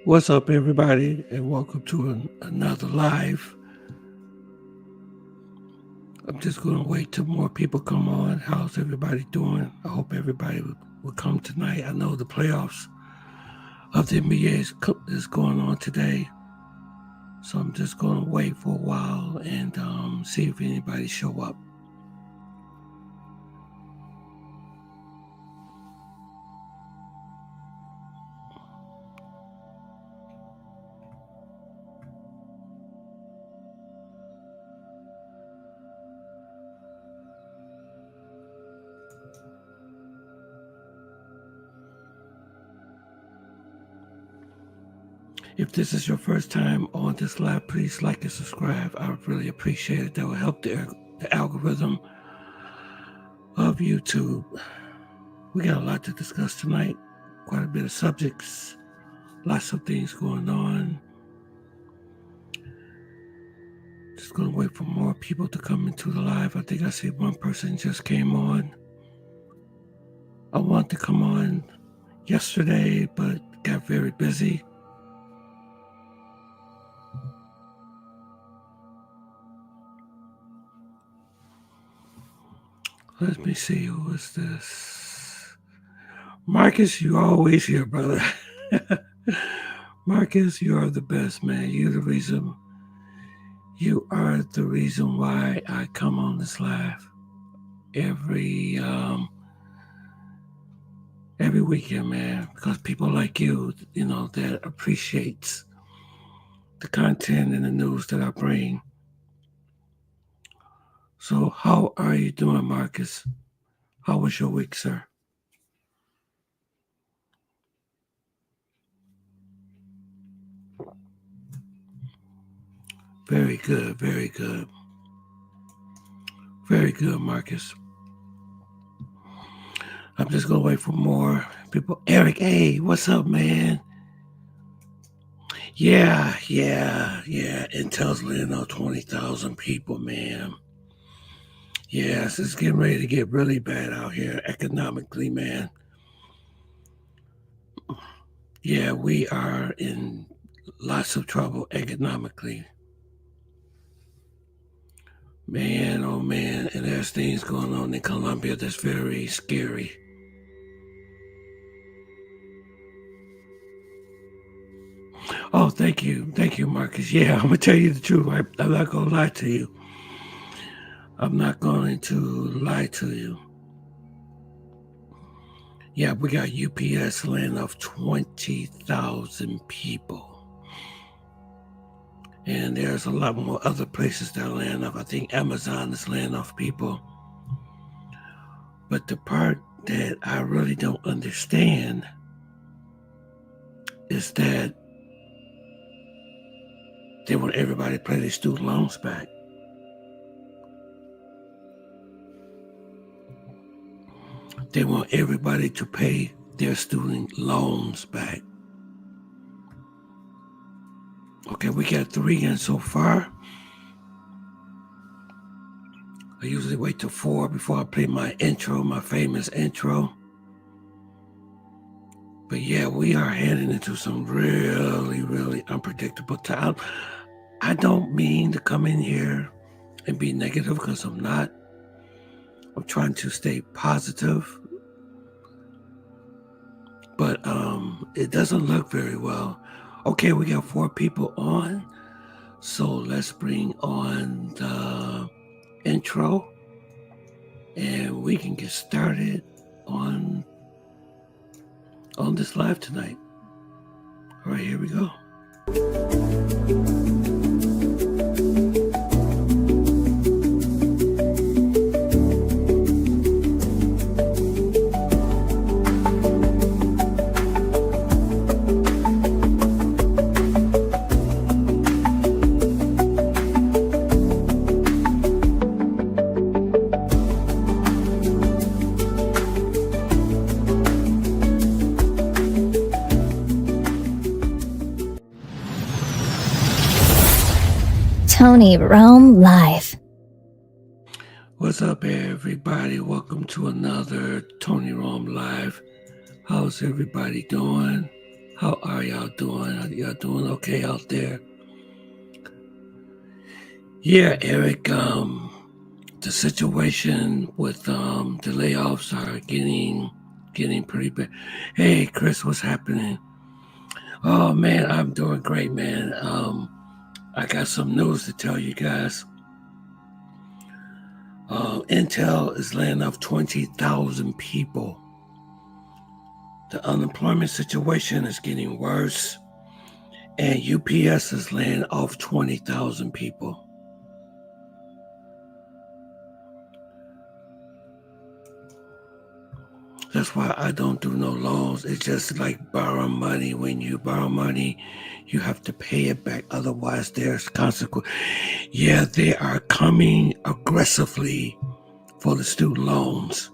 What's up, everybody, and welcome to another live. I'm just going to wait till more people come on. How's everybody doing? I hope everybody will come tonight. I know the playoffs of the NBA is going on today, so I'm just going to wait for a while and see if anybody show up. If this is your first time on this live, please like and subscribe. I would really appreciate it. That will help the algorithm of YouTube. We got a lot to discuss tonight, quite a bit of subjects, lots of things going on. Just going to wait for more people to come into the live. I think I see one person just came on. I wanted to come on yesterday, but got very busy. Let me see, who is this? Marcus, you always here, brother. Marcus, you are the best, man. You are the reason why I come on this live every weekend, man, because people like you, that appreciates the content and the news that I bring. So how are you doing, Marcus? How was your week, sir? Very good, very good. Very good, Marcus. I'm just going to wait for more people. Eric, hey, what's up, man? Yeah. Intel's laying out 20,000 people, man. Yes, it's getting ready to get really bad out here economically, man. Yeah, we are in lots of trouble economically. Man, oh man, and there's things going on in Colombia that's very scary. Oh, thank you, Marcus. Yeah, I'm gonna tell you the truth. I'm not gonna lie to you. I'm not going to lie to you. Yeah, we got UPS laying off 20,000 people. And there's a lot more other places that are laying off. I think Amazon is laying off people. But the part that I really don't understand is that they want everybody to pay their student loans back. They want everybody to pay their student loans back. Okay, we got 3 in so far. I usually wait till 4 before I play my intro, my famous intro. But yeah, we are heading into some really, really unpredictable time. I don't mean to come in here and be negative, because I'm not. I'm trying to stay positive. But it doesn't look very well. Okay, we got 4 people on. So let's bring on the intro and we can get started on this live tonight. All right, here we go. Tony Rome Live. What's up, everybody? Welcome to another Tony Rome Live. How's everybody doing? How are y'all doing? Are y'all doing okay out there? Yeah, Eric, the situation with the layoffs are getting pretty bad. Hey, Chris, what's happening? Oh man, I'm doing great, man. I got some news to tell you guys. Intel is laying off 20,000 people. The unemployment situation is getting worse, and UPS is laying off 20,000 people. That's why I don't do no loans. It's just like borrowing money. When you borrow money, you have to pay it back. Otherwise, there's consequence. Yeah, they are coming aggressively for the student loans.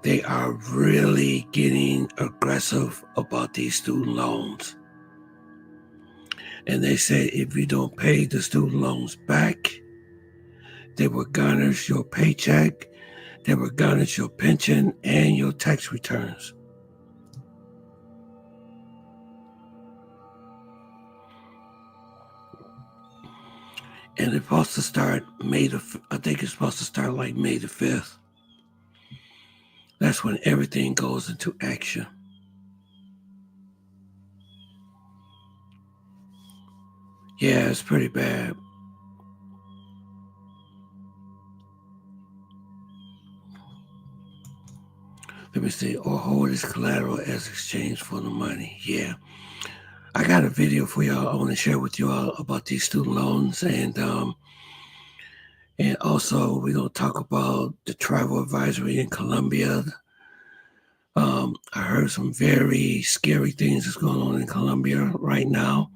They are really getting aggressive about these student loans. And they say if you don't pay the student loans back, they will garnish your paycheck, they will garnish your pension and your tax returns. And it's supposed to start I think it's supposed to start like May the 5th. That's when everything goes into action. Yeah, it's pretty bad. Let me see. Or hold this collateral as exchange for the money. Yeah. I got a video for y'all I want to share with you all about these student loans, and also we're going to talk about the travel advisory in Colombia. I heard some very scary things that's going on in Colombia right now.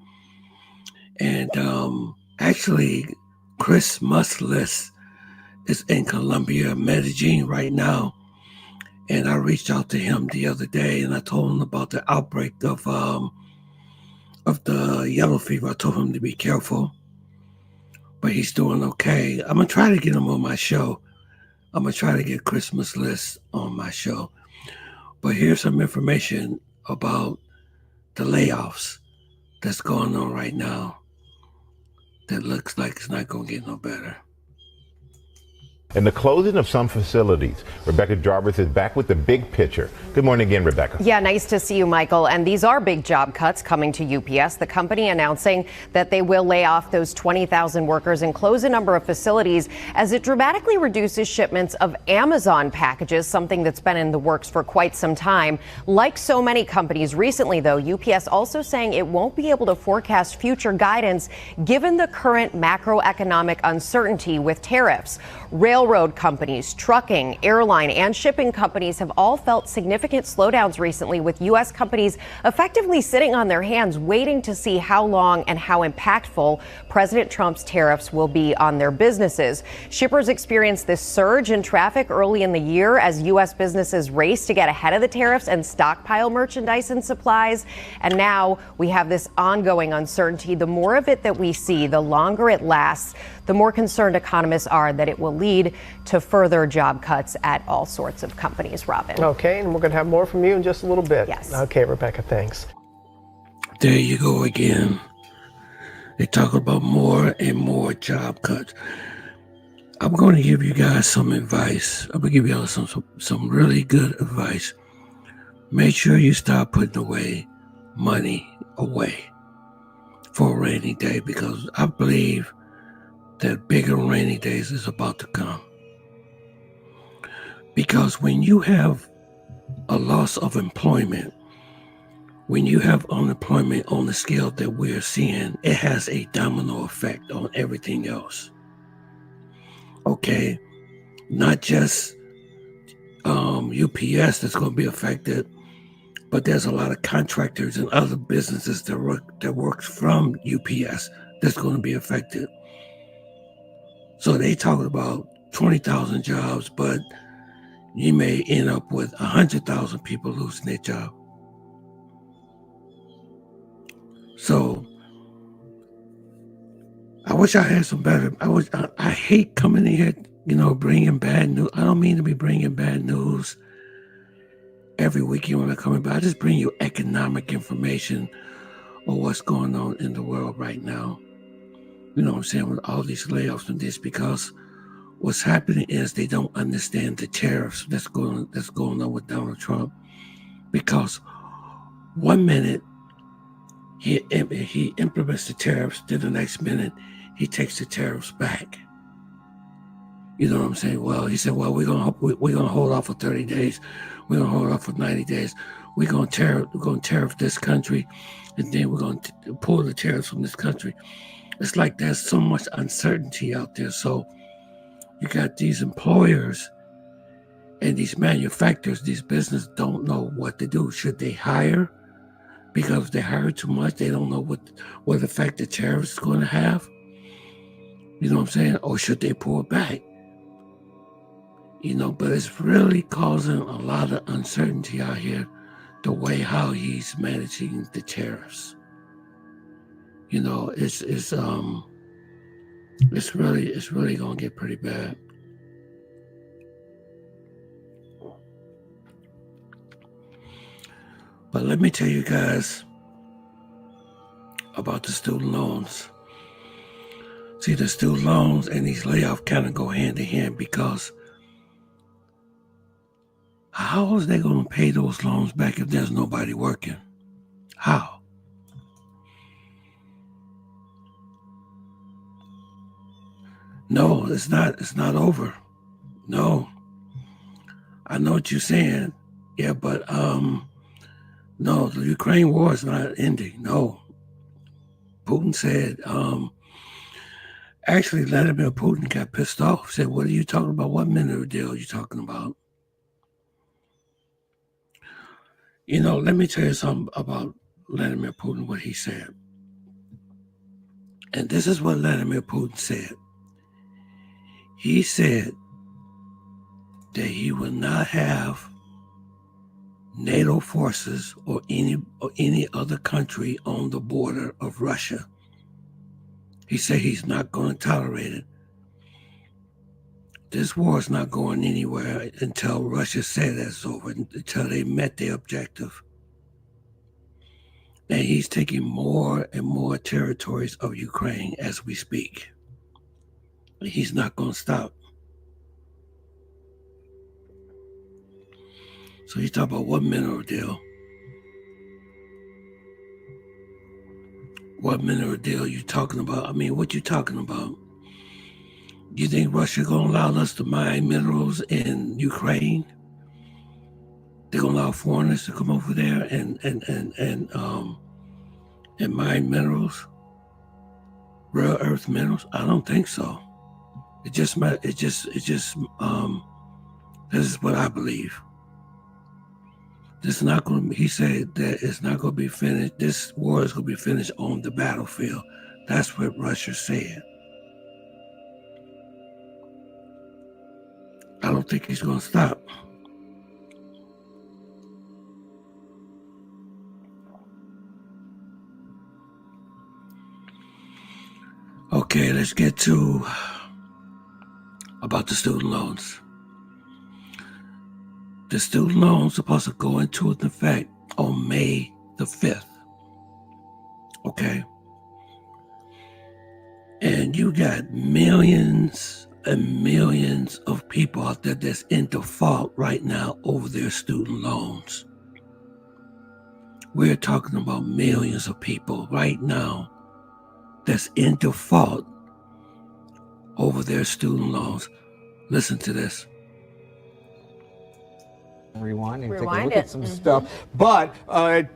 And actually, Chris Muslis is in Colombia, Medellin right now. And I reached out to him the other day, and I told him about the outbreak of the yellow fever. I told him to be careful, but he's doing okay. I'm going to try to get him on my show. I'm going to try to get Chris Muslis on my show. But here's some information about the layoffs that's going on right now that looks like it's not going to get no better. And the closing of some facilities. Rebecca Jarvis is back with the big picture. Good morning again, Rebecca. Yeah, nice to see you, Michael. And these are big job cuts coming to UPS. The company announcing that they will lay off those 20,000 workers and close a number of facilities as it dramatically reduces shipments of Amazon packages, something that's been in the works for quite some time. Like so many companies recently, though, UPS also saying it won't be able to forecast future guidance given the current macroeconomic uncertainty with tariffs. Railroad companies, trucking, airline, and shipping companies have all felt significant slowdowns recently, with U.S. companies effectively sitting on their hands waiting to see how long and how impactful President Trump's tariffs will be on their businesses. Shippers experienced this surge in traffic early in the year as U.S. businesses raced to get ahead of the tariffs and stockpile merchandise and supplies. And now we have this ongoing uncertainty. The more of it that we see, the longer it lasts, the more concerned economists are that it will lead to further job cuts at all sorts of companies, Robin. Okay, and we're going to have more from you in just a little bit. Yes. Okay, Rebecca, thanks. There you go again. They talk about more and more job cuts. I'm going to give you guys some advice. I'm going to give you all some really good advice. Make sure you start putting money away for a rainy day, because I believe that bigger rainy days is about to come. Because when you have a loss of employment, when you have unemployment on the scale that we're seeing, it has a domino effect on everything else. Okay, not just UPS that's going to be affected, but there's a lot of contractors and other businesses that work from UPS that's going to be affected. So they talk about 20,000 jobs, but you may end up with 100,000 people losing their job. So I wish I had some better. I hate coming in here, bringing bad news. I don't mean to be bringing bad news every weekend when I come by. I just bring you economic information of what's going on in the world right now. You know what I'm saying, with all these layoffs and this, because what's happening is they don't understand the tariffs that's going on with Donald Trump. Because 1 minute he implements the tariffs, then the next minute he takes the tariffs back. You know what I'm saying? Well, he said, well, we're gonna hold off for 30 days. We're gonna hold off for 90 days. We're gonna tariff this country, and then we're gonna pull the tariffs from this country. It's like there's so much uncertainty out there. So you got these employers and these manufacturers, these businesses don't know what to do. Should they hire? Because if they hire too much, they don't know what effect the tariffs is going to have. You know what I'm saying? Or should they pull back? You know, but it's really causing a lot of uncertainty out here, the way how he's managing the tariffs. You know, it's really gonna get pretty bad. But let me tell you guys about the student loans. See, the student loans and these layoffs kind of go hand in hand, because how is they going to pay those loans back if there's nobody working? How? No, it's not over. No. I know what you're saying. Yeah, but no, the Ukraine war is not ending. No. Putin said, actually, Vladimir Putin got pissed off. Said, what are you talking about? What minute deal are you talking about? You know, let me tell you something about Vladimir Putin, what he said. And this is what Vladimir Putin said. He said that he would not have NATO forces or any other country on the border of Russia. He said he's not going to tolerate it. This war is not going anywhere until Russia said it's over, until they met their objective. And he's taking more and more territories of Ukraine as we speak. He's not going to stop. So he's talking about what mineral deal? What mineral deal you talking about? I mean, what you talking about? You think Russia gonna allow us to mine minerals in Ukraine? They're gonna allow foreigners to come over there and mine minerals, rare earth minerals? I don't think so. This is what I believe. This is not going to, he said that it's not going to be finished. This war is going to be finished on the battlefield. That's what Russia said. I don't think he's going to stop. Okay, let's get to about the student loans. The student loans supposed to go into effect on May the 5th. Okay? And you got millions and millions of people out there that's in default right now over their student loans. We're talking about millions of people right now that's in default over their student loans. Listen to this. Rewind and take a look at some stuff. But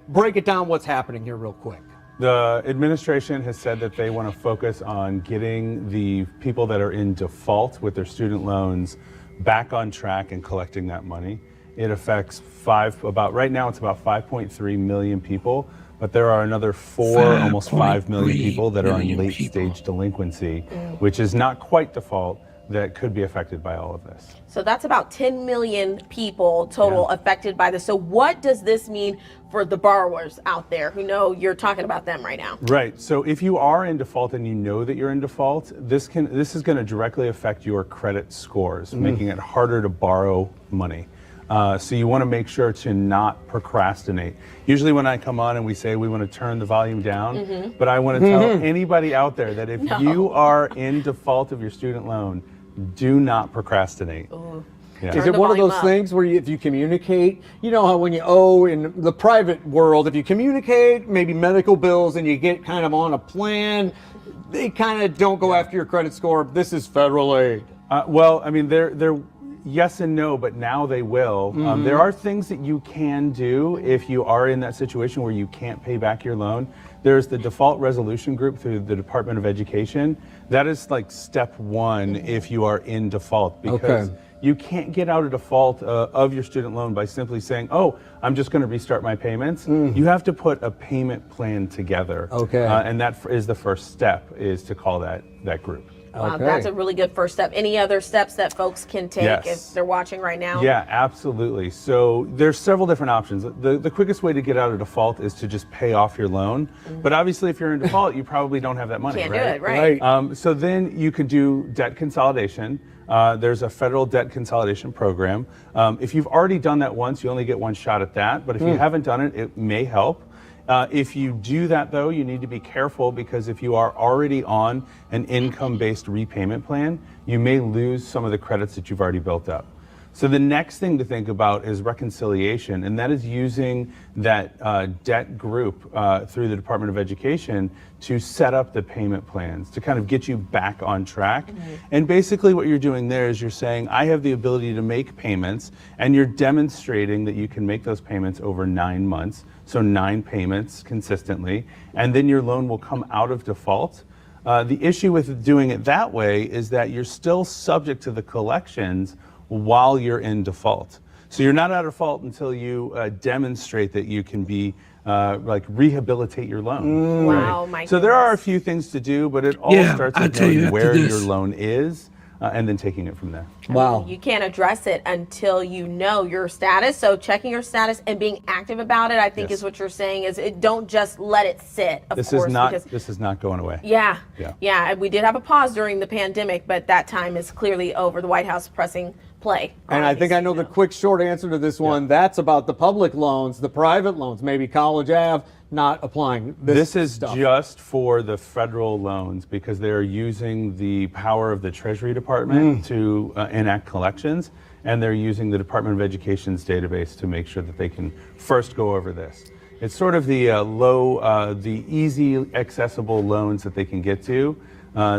break it down what's happening here real quick. The administration has said that they want to focus on getting the people that are in default with their student loans back on track and collecting that money. It affects right now it's about 5.3 million people, but there are another almost 5 million people that are in late stage delinquency, which is not quite default, that could be affected by all of this. So that's about 10 million people total affected by this. So what does this mean for the borrowers out there who know you're talking about them right now? Right. So if you are in default and you know that you're in default, this is going to directly affect your credit scores, making it harder to borrow money. So you want to make sure to not procrastinate. Usually when I come on and we say we want to turn the volume down, but I want to tell anybody out there that if you are in default of your student loan, do not procrastinate. Yeah. Is it one of those things where if you communicate, you know how when you owe in the private world, if you communicate maybe medical bills and you get kind of on a plan, they kind of don't go after your credit score. This is federal aid. Well, I mean, they're yes and no, but now they will. There are things that you can do if you are in that situation where you can't pay back your loan. There's the default resolution group through the Department of Education. That is like step one if you are in default, because you can't get out of default of your student loan by simply saying, oh, I'm just going to restart my payments. You have to put a payment plan together. And that is the first step, is to call that group. Wow, that's a really good first step. Any other steps that folks can take if they're watching right now? Yeah, absolutely. So there's several different options. The quickest way to get out of default is to just pay off your loan. But obviously, if you're in default, you probably don't have that money. Can't do it, right? So then you could do debt consolidation. There's a federal debt consolidation program. If you've already done that once, you only get one shot at that. But if you haven't done it, it may help. If you do that, though, you need to be careful, because if you are already on an income-based repayment plan, you may lose some of the credits that you've already built up. So the next thing to think about is reconciliation, and that is using that debt group through the Department of Education to set up the payment plans to kind of get you back on track. And basically what you're doing there is you're saying, I have the ability to make payments, and you're demonstrating that you can make those payments over 9 months, so 9 payments consistently, and then your loan will come out of default. The issue with doing it that way is that you're still subject to the collections while you're in default. So you're not out of default until you demonstrate that you can be rehabilitate your loan. Wow, my So there are a few things to do, but it all starts with knowing where your loan is and then taking it from there. Wow. You can't address it until you know your status. So checking your status and being active about it, I think is what you're saying, is don't just let it sit. This is not going away. Yeah. We did have a pause during the pandemic, but that time is clearly over. The White House pressing play. And I think I know the quick, short answer to this one. That's about the public loans, the private loans, maybe College Ave, not applying this is stuff. Just for the federal loans, because they're using the power of the Treasury Department to enact collections, and they're using the Department of Education's database to make sure that they can first go over this. It's sort of the the easy, accessible loans that they can get to.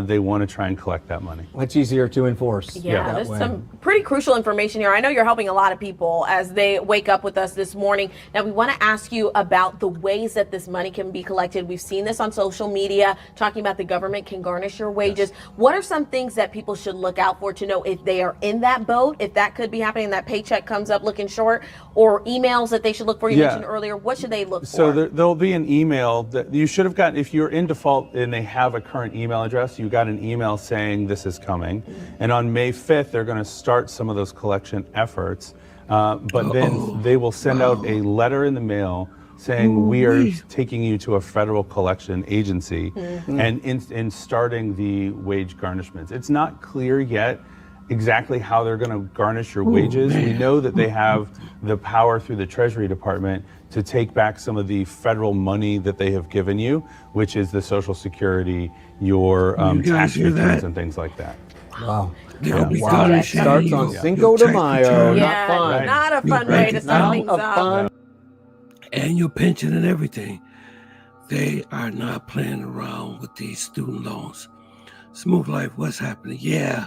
They want to try and collect that money. Much easier to enforce. Yeah, there's some pretty crucial information here. I know you're helping a lot of people as they wake up with us this morning. Now, we want to ask you about the ways that this money can be collected. We've seen this on social media, talking about the government can garnish your wages. What are some things that people should look out for to know if they are in that boat, if that could be happening, that paycheck comes up looking short, or emails that they should look for? You mentioned earlier. What should they look for? So there'll be an email that you should have gotten. If you're in default and they have a current email address, you got an email saying this is coming. And on May 5th, they're going to start some of those collection efforts. But then they will send out a letter in the mail saying we are taking you to a federal collection agency and in starting the wage garnishments. It's not clear yet exactly how they're going to garnish your wages. We know that they have the power through the Treasury Department to take back some of the federal money that they have given you, which is the Social Security, your tax returns and things like that. Wow. Starts on Cinco de Mayo. Yeah, not fun. not a fun way to start things up. And your pension and everything. They are not playing around with these student loans. Smooth Life, what's happening? Yeah,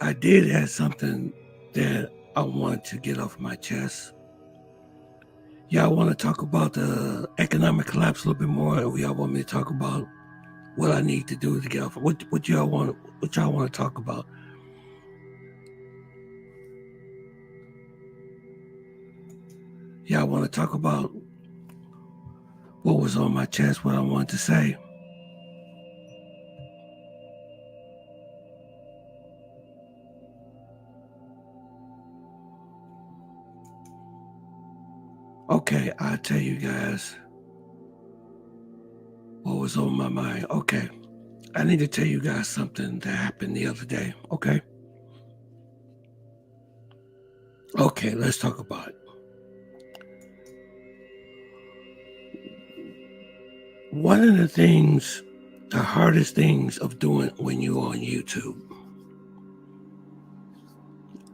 I did have something that I wanted to get off my chest. Y'all want to talk about the economic collapse a little bit more, or y'all want me to talk about what I need to do to get off? What y'all want to talk about? Y'all want to talk about what was on my chest, what I wanted to say? Okay, I'll tell you guys what was on my mind. Okay, I need to tell you guys something that happened the other day, okay? Okay, let's talk about it. One of the hardest things of doing when you're on YouTube,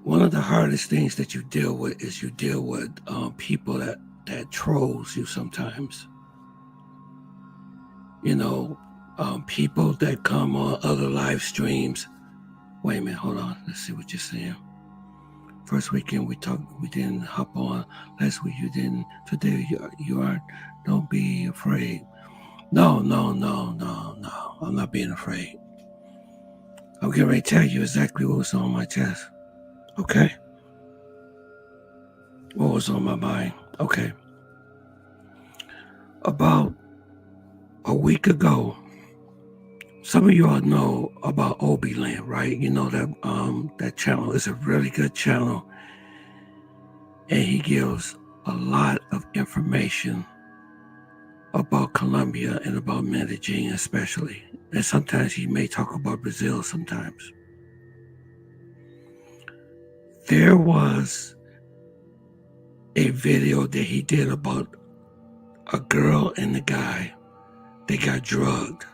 one of the hardest things that you deal with is you deal with people that trolls you sometimes. You know, people that come on other live streams. Wait a minute, hold on. Let's see what you're saying. First weekend we didn't hop on. Last week you didn't. Today you aren't. Don't be afraid. No. I'm not being afraid. I'm getting ready to tell you exactly what was on my chest. Okay? What was on my mind? Okay. About a week ago, some of you all know about Obiland, right? You know that channel is a really good channel. And he gives a lot of information about Colombia and about Medellin especially. And sometimes he may talk about Brazil sometimes. There was a video that he did about a girl and a guy. They got drugged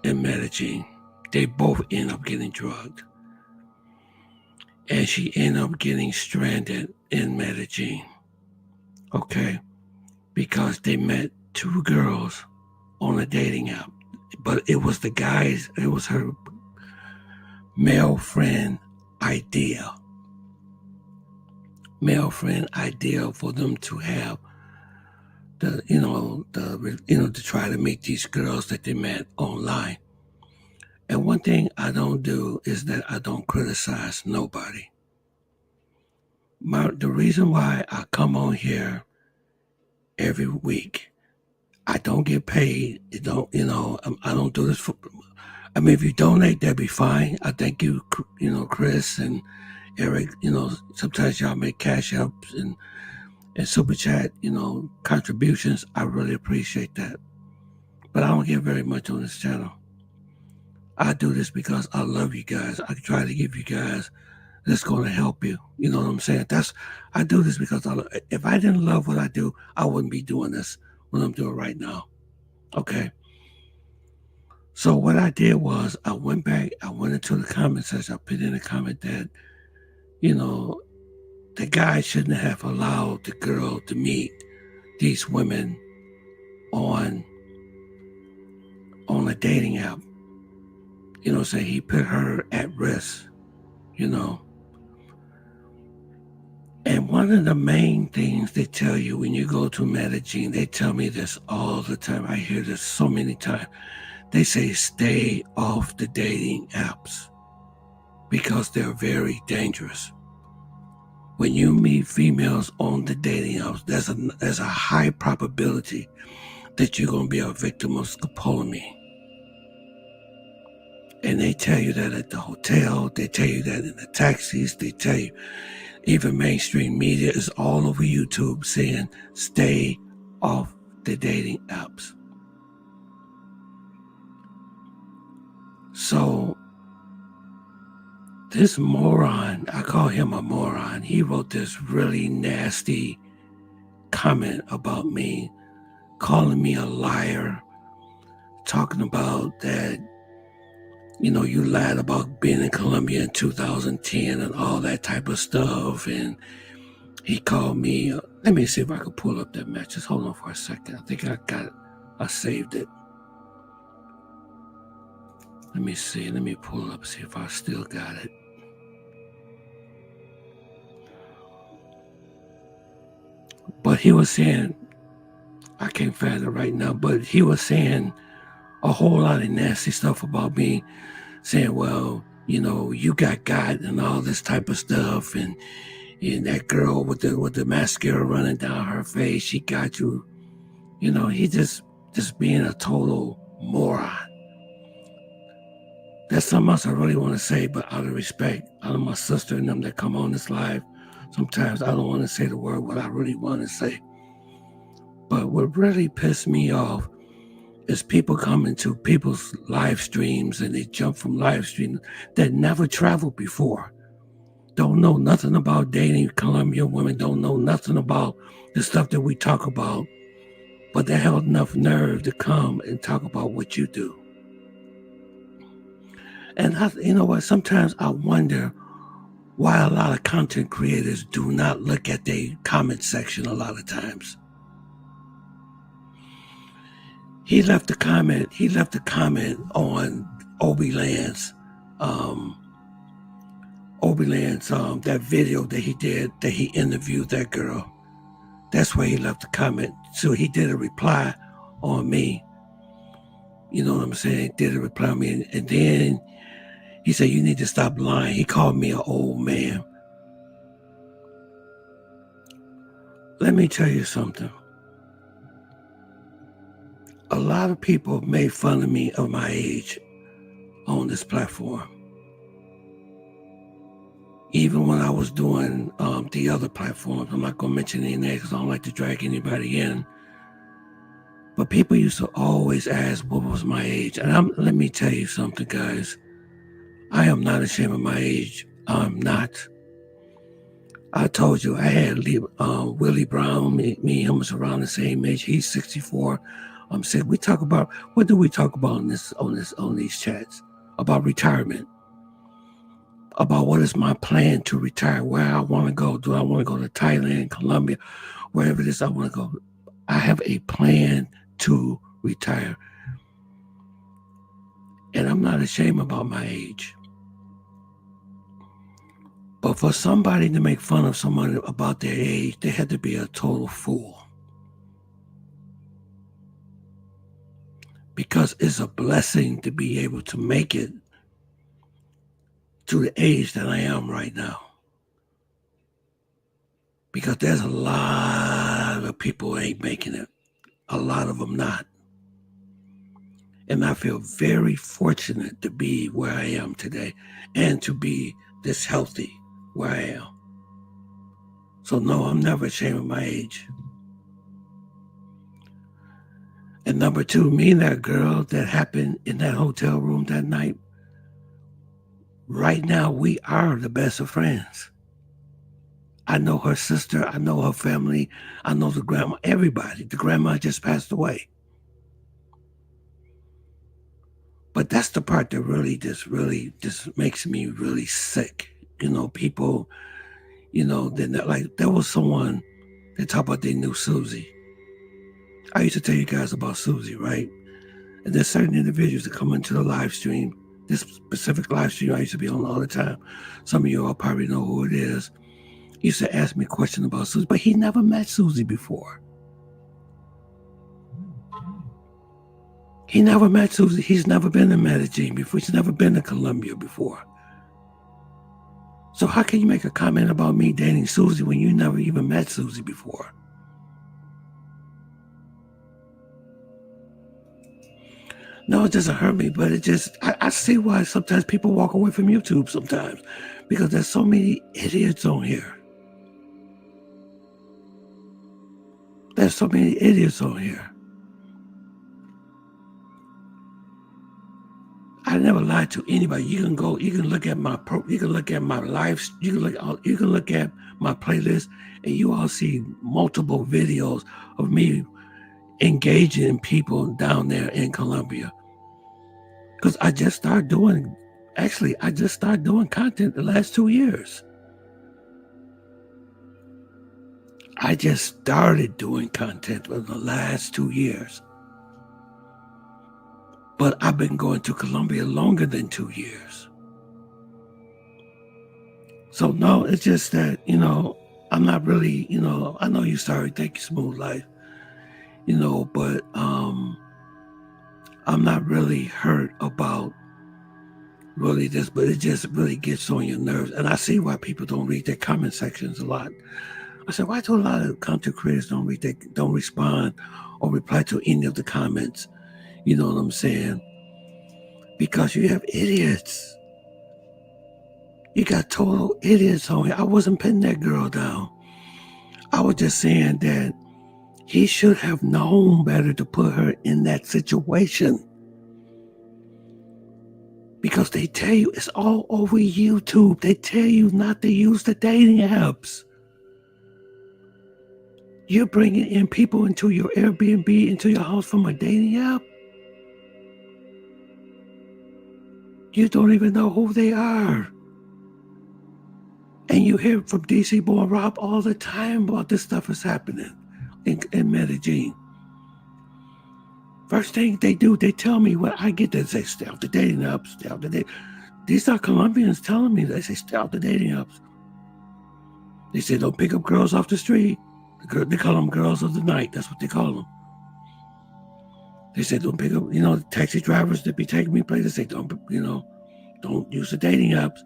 in Medellin. They both end up getting drugged. And she ended up getting stranded in Medellin. Okay? Because they met two girls on a dating app. But it was her male friend idea. Male friend idea for them to have to try to meet these girls that they met online. And one thing I don't do is that I don't criticize nobody. The reason why I come on here every week, I don't get paid. I don't do this for. I mean, if you donate, that'd be fine. I thank you, Chris and Eric. Sometimes y'all make cash ups and super chat, contributions. I really appreciate that. But I don't get very much on this channel. I do this because I love you guys. I try to give you guys that's going to help you. You know what I'm saying? I do this because if I didn't love what I do, I wouldn't be doing this what I'm doing right now. Okay. So what I did was I went into the comment section. I put in a comment that, the guy shouldn't have allowed the girl to meet these women on a dating app. So he put her at risk, And one of the main things they tell you when you go to Medellin, they tell me this all the time. I hear this so many times. They say stay off the dating apps because they're very dangerous. When you meet females on the dating apps, there's a high probability that you're going to be a victim of scopolamine. And they tell you that at the hotel, they tell you that in the taxis, they tell you, even mainstream media is all over YouTube saying, stay off the dating apps. So, this moron, I call him a moron, he wrote this really nasty comment about me, calling me a liar, talking about that, you lied about being in Colombia in 2010 and all that type of stuff. And he called me, let me see if I can pull up that message. Just hold on for a second. I think I got it. I saved it. Let me see. Let me pull up, see if I still got it. But he was saying, I can't find it right now, but he was saying a whole lot of nasty stuff about me, saying, well, you got and all this type of stuff, and that girl with the mascara running down her face, she got you. He just being a total moron. That's something else I really want to say, but out of respect, out of my sister and them that come on this live, sometimes I don't want to say the word what I really want to say. But what really pissed me off is people come into people's live streams and they jump from live stream that never traveled before. don't know nothing about dating Colombian women, don't know nothing about the stuff that we talk about, but they have enough nerve to come and talk about what you do. And you know what? Sometimes I wonder why a lot of content creators do not look at the comment section a lot of times. He left a comment on Obi-Land's that video that he did, that he interviewed that girl. That's where he left a comment. So he did a reply on me. You know what I'm saying? Did a reply on me. And then he said, you need to stop lying. He called me an old man. Let me tell you something. A lot of people made fun of me of my age on this platform. Even when I was doing the other platforms, I'm not going to mention any names because I don't like to drag anybody in. But people used to always ask what was my age. And let me tell you something, guys. I am not ashamed of my age. I'm not. I told you I had Willie Brown. Me and him was around the same age. He's 64. I'm saying we talk about, what do we talk about on these chats? About retirement. About what is my plan to retire, where I want to go. Do I want to go to Thailand, Colombia, wherever it is I want to go? I have a plan to retire. And I'm not ashamed about my age. But for somebody to make fun of someone about their age, they had to be a total fool. Because it's a blessing to be able to make it to the age that I am right now. Because there's a lot of people who ain't making it. A lot of them not. And I feel very fortunate to be where I am today and to be this healthy where I am. So no, I'm never ashamed of my age. And number two, me and that girl that happened in that hotel room that night, right now, we are the best of friends. I know her sister. I know her family. I know the grandma, everybody. The grandma just passed away. But that's the part that really just makes me really sick. You know, people, you know, like there was someone that talked about they knew Susie. I used to tell you guys about Susie, right? And there's certain individuals that come into the live stream. This specific live stream I used to be on all the time. Some of you all probably know who it is. He used to ask me a question about Susie, but he never met Susie before. He never met Susie. He's never been to Medellin before. He's never been to Colombia before. So how can you make a comment about me dating Susie when you never even met Susie before? No, it doesn't hurt me, but it just, I see why sometimes people walk away from YouTube sometimes, because there's so many idiots on here. There's so many idiots on here. I never lied to anybody. You can look at my lives, you can look at my playlist, and you all see multiple videos of me engaging people down there in Colombia. Because I just started doing content the last 2 years. I just started doing content in the last 2 years. But I've been going to Colombia longer than 2 years. So no, it's just that, you know, I'm not really, you know, I know you're sorry, thank you, Smooth Life. You know, but I'm not really hurt about really this, but it just really gets on your nerves. And I see why people don't read their comment sections a lot. I said, why do a lot of content creators don't respond or reply to any of the comments? You know what I'm saying? Because you have idiots. You got total idiots on here. I wasn't putting that girl down. I was just saying that he should have known better to put her in that situation. Because they tell you, it's all over YouTube. They tell you not to use the dating apps. You're bringing in people into your Airbnb, into your house from a dating app. You don't even know who they are. And you hear from DC Boy Rob all the time about this stuff is happening in Medellin. First thing they do, they tell me what I get. They say, stay off the dating apps, stay off the dating. These are Colombians telling me, they say, stay off the dating apps. They say, don't pick up girls off the street. They call them girls of the night. That's what they call them. They say, don't pick up, taxi drivers that be taking me places. They say, don't use the dating apps.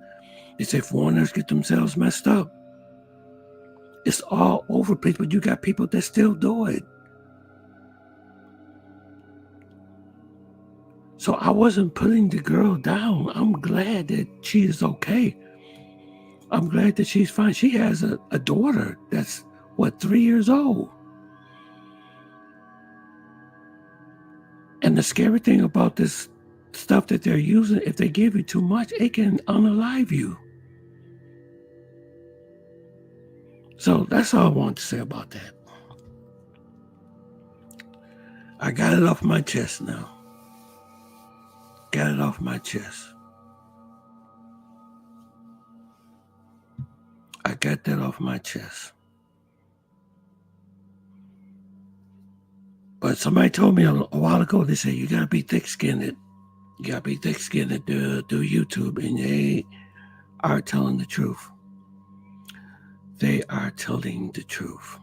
They say foreigners get themselves messed up. It's all over, but you got people that still do it. So I wasn't putting the girl down. I'm glad that she is okay. I'm glad that she's fine. She has a daughter that's, 3 years old. And the scary thing about this stuff that they're using, if they give you too much, it can unalive you. So that's all I want to say about that. I got it off my chest now. Got it off my chest. I got that off my chest. But somebody told me a while ago, they said, you got to be thick-skinned. You got to be thick-skinned to do YouTube. And they are telling the truth. They are telling the truth.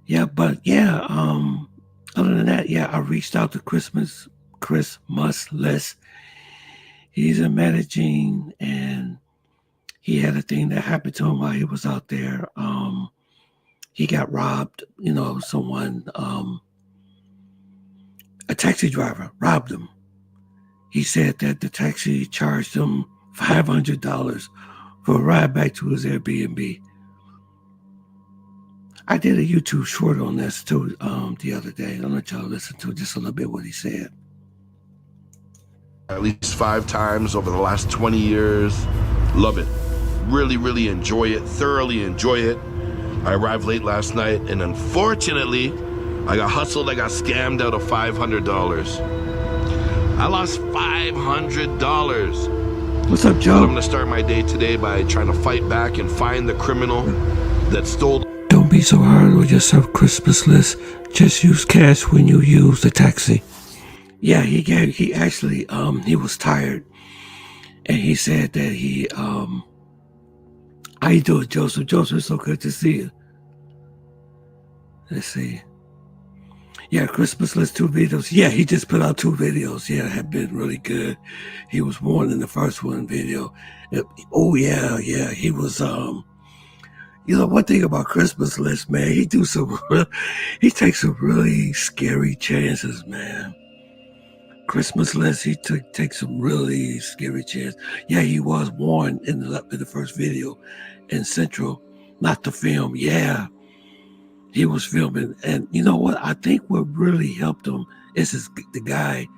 Yeah, but other than that, I reached out to Chris Muslis. He's in Medellin, and he had a thing that happened to him while he was out there. He got robbed, someone, a taxi driver robbed him. He said that the taxi charged him $500 for a ride back to his Airbnb. I did a YouTube short on this too the other day. I'll let y'all listen to just a little bit what he said. At least 5 times over the last 20 years. Love it. Really, really enjoy it. Thoroughly enjoy it. I arrived late last night, and unfortunately, I got hustled. I got scammed out of $500. I lost $500. What's up, Joe? But I'm gonna start my day today by trying to fight back and find the criminal that stole. Don't be so hard with yourself, Christmas list. Just use cash when you use the taxi. Yeah, he actually was tired, and he said that he how you doing, Joseph? Joseph, it's so good to see you. Let's see. Yeah, Christmas list 2 videos. Yeah, he just put out 2 videos. Yeah, have been really good. He was more than the first one video. He was one thing about Christmas list, man, he takes some really scary chances, man. Christmas list, he takes some really scary chances. Yeah, he was warned in the first video in Central not to film. Yeah, he was filming. And you know what? I think what really helped him is his guide.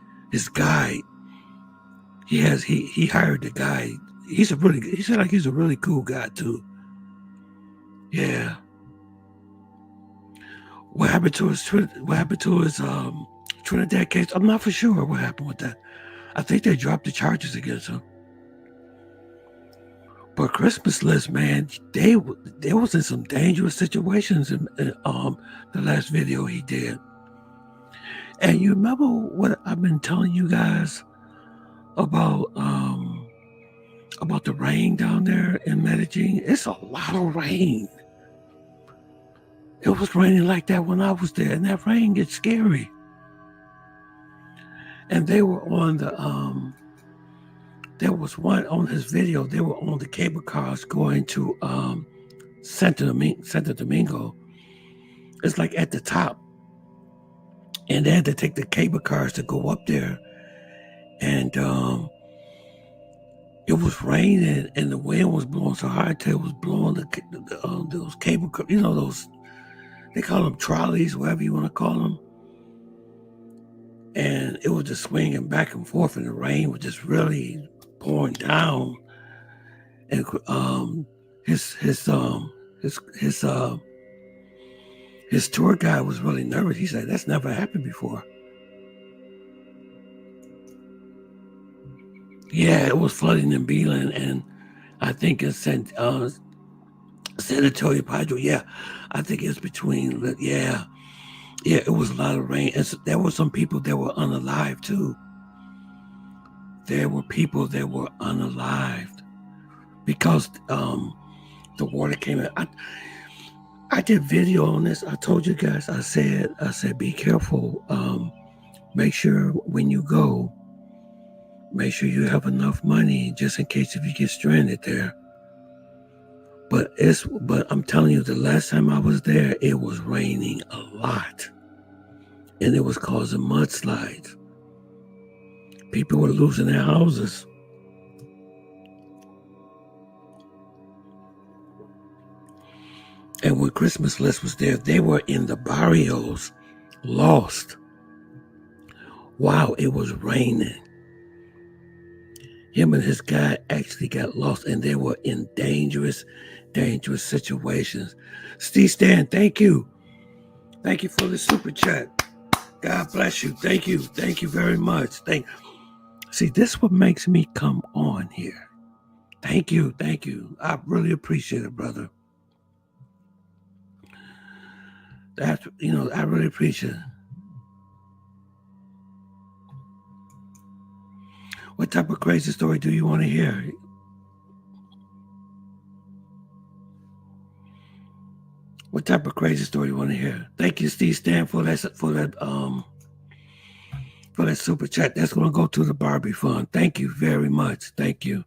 He hired the guy. He said like he's a really cool guy too. Yeah. What happened to his Trinidad case? I'm not for sure what happened with that. I think they dropped the charges against him. But Christmas list, man, they was in some dangerous situations in the last video he did. And you remember what I've been telling you guys about the rain down there in Medellin? It's a lot of rain. It was raining like that when I was there, and that rain gets scary. And they were on there was one on his video, they were on the cable cars going to Santo Domingo. It's like at the top. And they had to take the cable cars to go up there. And it was raining and the wind was blowing so hard till it was blowing those cable cars, those, they call them trolleys, whatever you want to call them. and it was just swinging back and forth, and the rain was just really pouring down. And his tour guide was really nervous. He said, "That's never happened before." Yeah, it was flooding in Medellin, and I think in San Antonio Padre. Yeah, I think it's between. Yeah, it was a lot of rain, and there were some people that were unalived too. There were people that were unalived because the water came in. I did video on this. I told you guys. I said, be careful. Make sure when you go, make sure you have enough money just in case if you get stranded there. But I'm telling you, the last time I was there, it was raining a lot, and it was causing mudslides. People were losing their houses. And when Christmas List was there, they were in the barrios, lost. Wow, it was raining. Him and his guy actually got lost, and they were in dangerous situations. Steve Stan, thank you. Thank you for the super chat. God bless you. Thank you. Thank you very much. See, this is what makes me come on here. Thank you. Thank you. I really appreciate it, brother. I really appreciate it. What type of crazy story do you want to hear? What type of crazy story you want to hear? Thank you, Steve Stan, for that super chat. That's going to go to the Barbie Fund. Thank you very much. Thank you.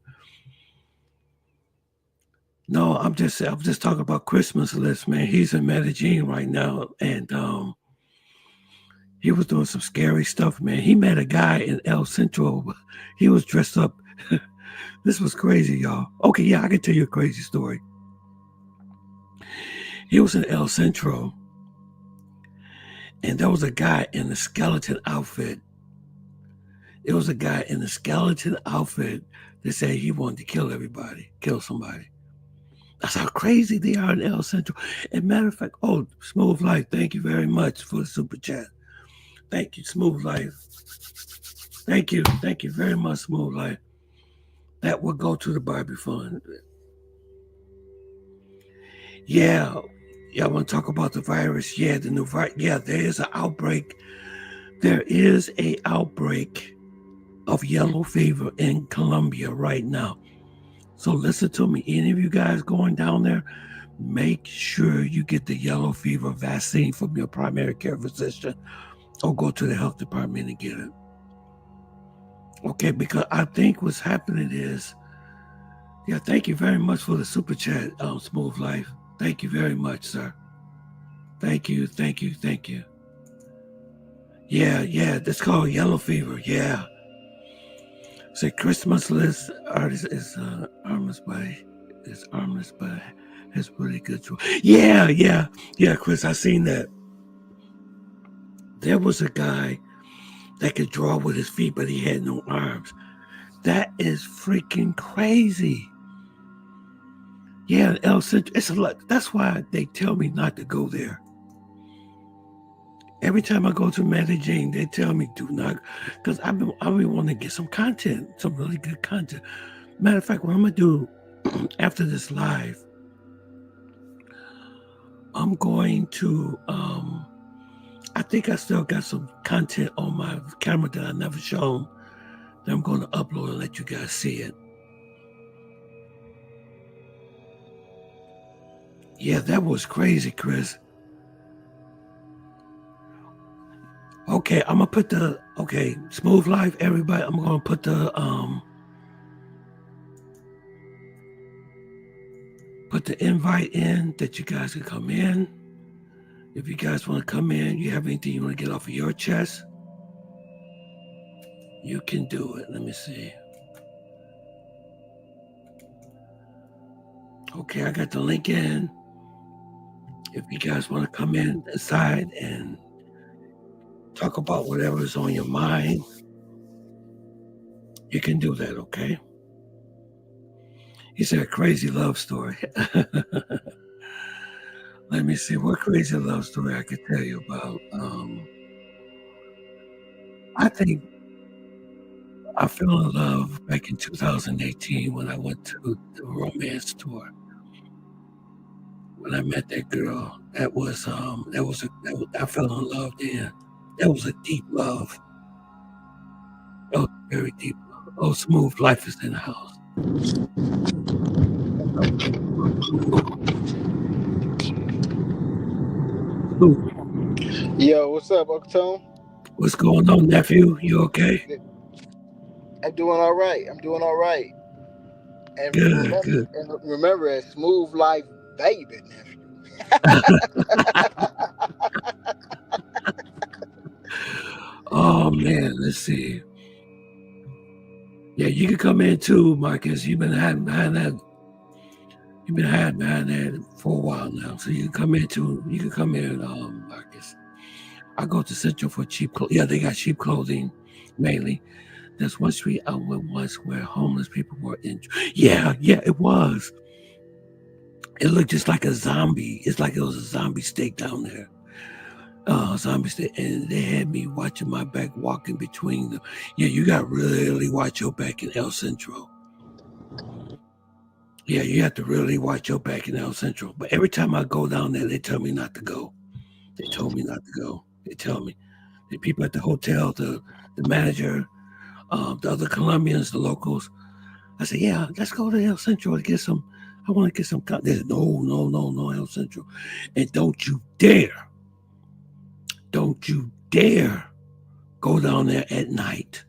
No, I'm just talking about Christmas List, man. He's in Medellin right now, and he was doing some scary stuff, man. He met a guy in El Centro. He was dressed up. This was crazy, y'all. Okay, yeah, I can tell you a crazy story. He was in El Centro, and there was a guy in a skeleton outfit. It was a guy in a skeleton outfit that said he wanted to kill somebody. That's how crazy they are in El Centro. And matter of fact, Smooth Life, thank you very much for the super chat. Thank you, Smooth Life. Thank you very much, Smooth Life. That will go to the Barbie Fund. Yeah, I want to talk about the virus. Yeah, the new virus. Yeah, there is an outbreak. There is an outbreak of yellow fever in Colombia right now. So listen to me. Any of you guys going down there, make sure you get the yellow fever vaccine from your primary care physician or go to the health department and get it. Okay, because I think what's happening is, yeah, thank you very much for the super chat, Smooth Life. Thank you very much, sir. Thank you. Yeah, that's called yellow fever, yeah. Say Christmas List artist is armless by has really good choice. Yeah, Chris, I seen that. There was a guy that could draw with his feet, but he had no arms. That is freaking crazy. Yeah, El Centro, it's a lot. That's why they tell me not to go there. Every time I go to Medellin, they tell me do not, because I've been wanting to get some content, some really good content. Matter of fact, what I'm gonna do after this live, I'm going to, I think I still got some content on my camera that I never shown that I'm going to upload and let you guys see it. Yeah, that was crazy, Chris. Okay, I'm gonna put Smooth Life, everybody. I'm gonna put the invite in that you guys can come in. If you guys want to come in, you have anything you want to get off of your chest, you can do it. Let me see. Okay, I got the link in. If you guys want to come in inside and talk about whatever is on your mind, you can do that, okay? He said a crazy love story. Let me see what crazy love story I could tell you about. I think I fell in love back in 2018 when I went to the romance tour. When I met that girl, I fell in love then. That was a deep love. That was very deep love. Oh, Smooth Life is in the house. Yo, what's up, Uncle Tom? What's going on, nephew? You okay? I'm doing all right. I'm doing all right. And Good. remember, a smooth life, baby, nephew. Oh man, let's see. Yeah, you can come in too, Marcus. You've been hiding behind that. You've been hiding behind that for a while now, so you can come in too. You can come in, Marcus. I go to Central for cheap clothes. Yeah, they got cheap clothing, mainly. There's one street I went once where homeless people were in. Yeah, it was. It looked just like a zombie. It's like it was a zombie state down there. Zombie state, and they had me watching my back, walking between them. Yeah, you got to really watch your back in El Centro. Yeah, you have to really watch your back in El Centro. But every time I go down there, they tell me not to go. They told me not to go. They tell me. The people at the hotel, the manager, the other Colombians, the locals. I said, yeah, let's go to El Centro to get some. I want to get some. They said, no, El Centro. And don't you dare go down there at night.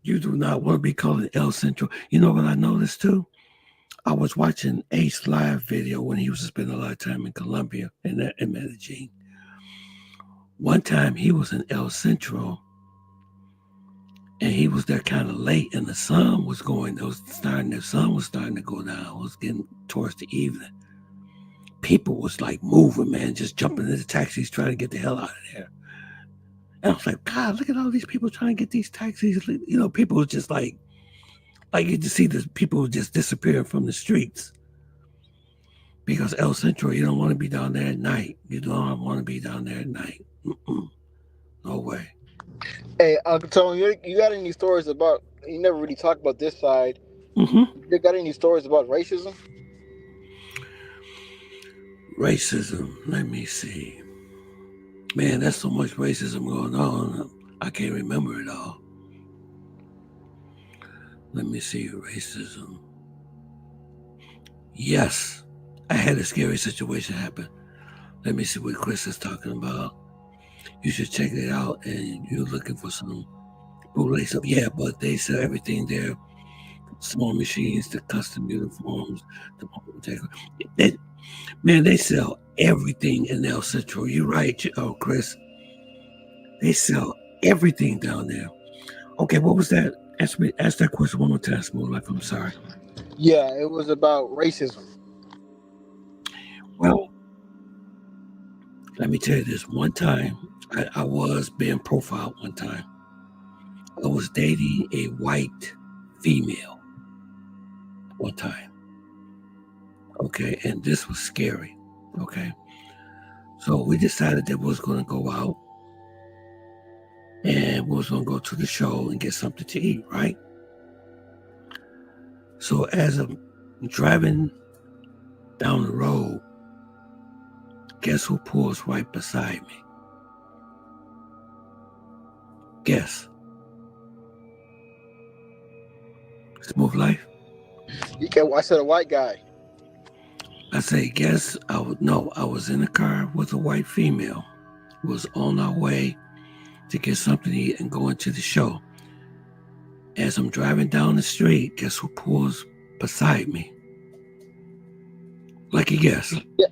You do not want to be called an El Centro. You know what I noticed too? I was watching Ace live video when he was spending a lot of time in Colombia and in Medellin. One time he was in El Centro and he was there kind of late and the sun was starting to go down. It was getting towards the evening. People was like moving, man, just jumping into taxis trying to get the hell out of there. And I was like, God, look at all these people trying to get these taxis. You know, people was just like you just see the people just disappearing from the streets. Because El Centro, you don't want to be down there at night. You don't want to be down there at night. No way. Hey, Uncle Tom, you got any stories about, you never really talk about this side. Mm-hmm. You got any stories about racism? Racism, let me see. Man, there's so much racism going on. I can't remember it all. Let me see, racism. Yes, I had a scary situation happen. Let me see what Chris is talking about. You should check it out, and you're looking for some bootleg stuff. Yeah, but they sell everything there. Small machines, the custom uniforms, they sell everything in El Centro. You're right, Chris. They sell everything down there. Okay, what was that? Ask that question one more time, Smooth Life. I'm sorry. Yeah, it was about racism. Well, let me tell you this. One time, I was being profiled one time. I was dating a white female one time. Okay, and this was scary. Okay. So we decided that we was going to go out and we was going to go to the show and get something to eat, right? So as I'm driving down the road, guess who pulls right beside me? Guess. Smooth Life? I said a white guy. I say, guess. I was in a car with a white female. Was on our way to get something to eat and going to the show. As I'm driving down the street, guess who pulls beside me? Like a guess. Yeah.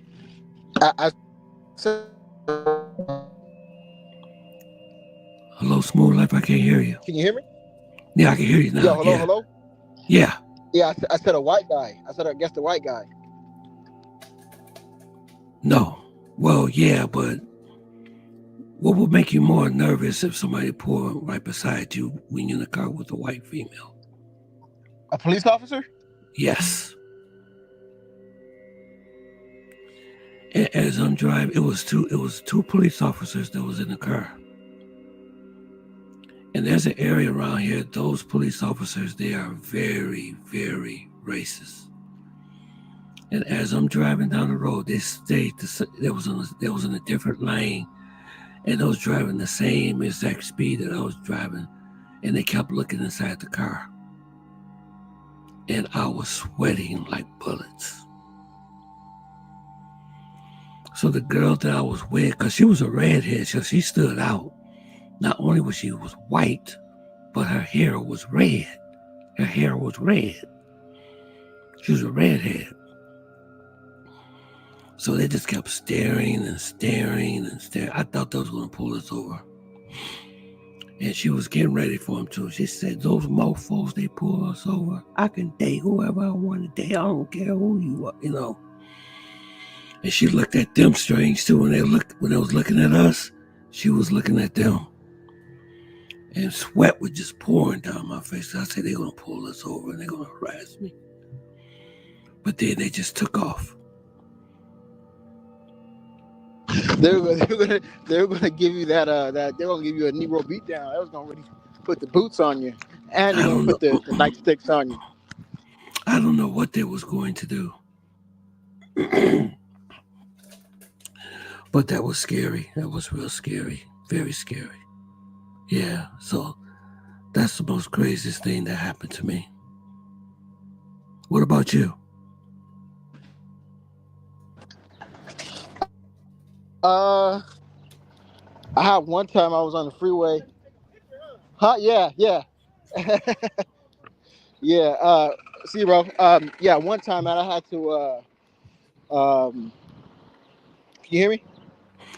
I said. Hello, Smooth Life. I can't hear you. Can you hear me? Yeah, I can hear you now. Yo, hello. Yeah. Yeah, I said a white guy. I guess the white guy. No. Well, yeah, but what would make you more nervous if somebody pulled right beside you when you're in the car with a white female? A police officer? Yes. As I'm driving, it was two police officers that was in the car. And there's an area around here, those police officers, they are very, very racist. And as I'm driving down the road, they stayed, they was in a different lane, and they was driving the same exact speed that I was driving, and they kept looking inside the car. And I was sweating like bullets. So the girl that I was with, because she was a redhead, so she stood out. Not only was she white, but her hair was red. Her hair was red. She was a redhead. So they just kept staring and staring and staring. I thought they was going to pull us over. And she was getting ready for them too. She said, those mofos, they pull us over. I can date whoever I want to date. I don't care who you are, you know. And she looked at them strange too. When they was looking at us, she was looking at them. And sweat was just pouring down my face. I said, they're going to pull us over and they're going to harass me. But then they just took off. They're gonna give you that they're gonna give you a Negro beatdown. That was gonna really put the boots on you, and they're gonna put the nightsticks on you. I don't know what they was going to do. But that was scary. That was real scary. Very scary. Yeah, so that's the most craziest thing that happened to me. What about you? I had one time I was on the freeway. Yeah. Yeah. See, bro. Yeah, one time, man, I had to. Can you hear me?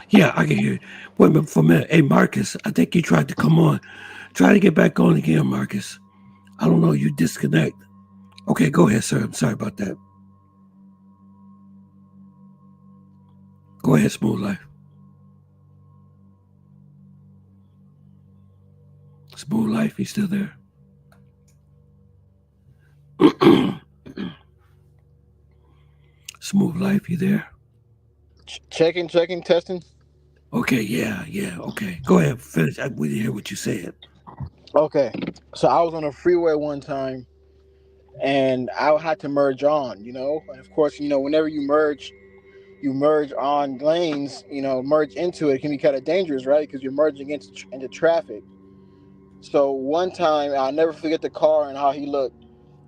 Yeah, I can hear you. Wait a minute for a minute. Hey, Marcus, I think you tried to come on. Try to get back on again, Marcus. I don't know. You disconnect. Okay, go ahead, sir. I'm sorry about that. Go ahead, Smooth Life. Smooth Life, you still there? Smooth Life, you there? Checking, testing. Okay, yeah, okay. Go ahead, finish. We didn't hear what you said. Okay, so I was on a freeway one time, and I had to merge on, and of course, whenever you merge on lanes, merge into it can be kind of dangerous, right? Because you're merging into traffic. So one time, I'll never forget the car and how he looked.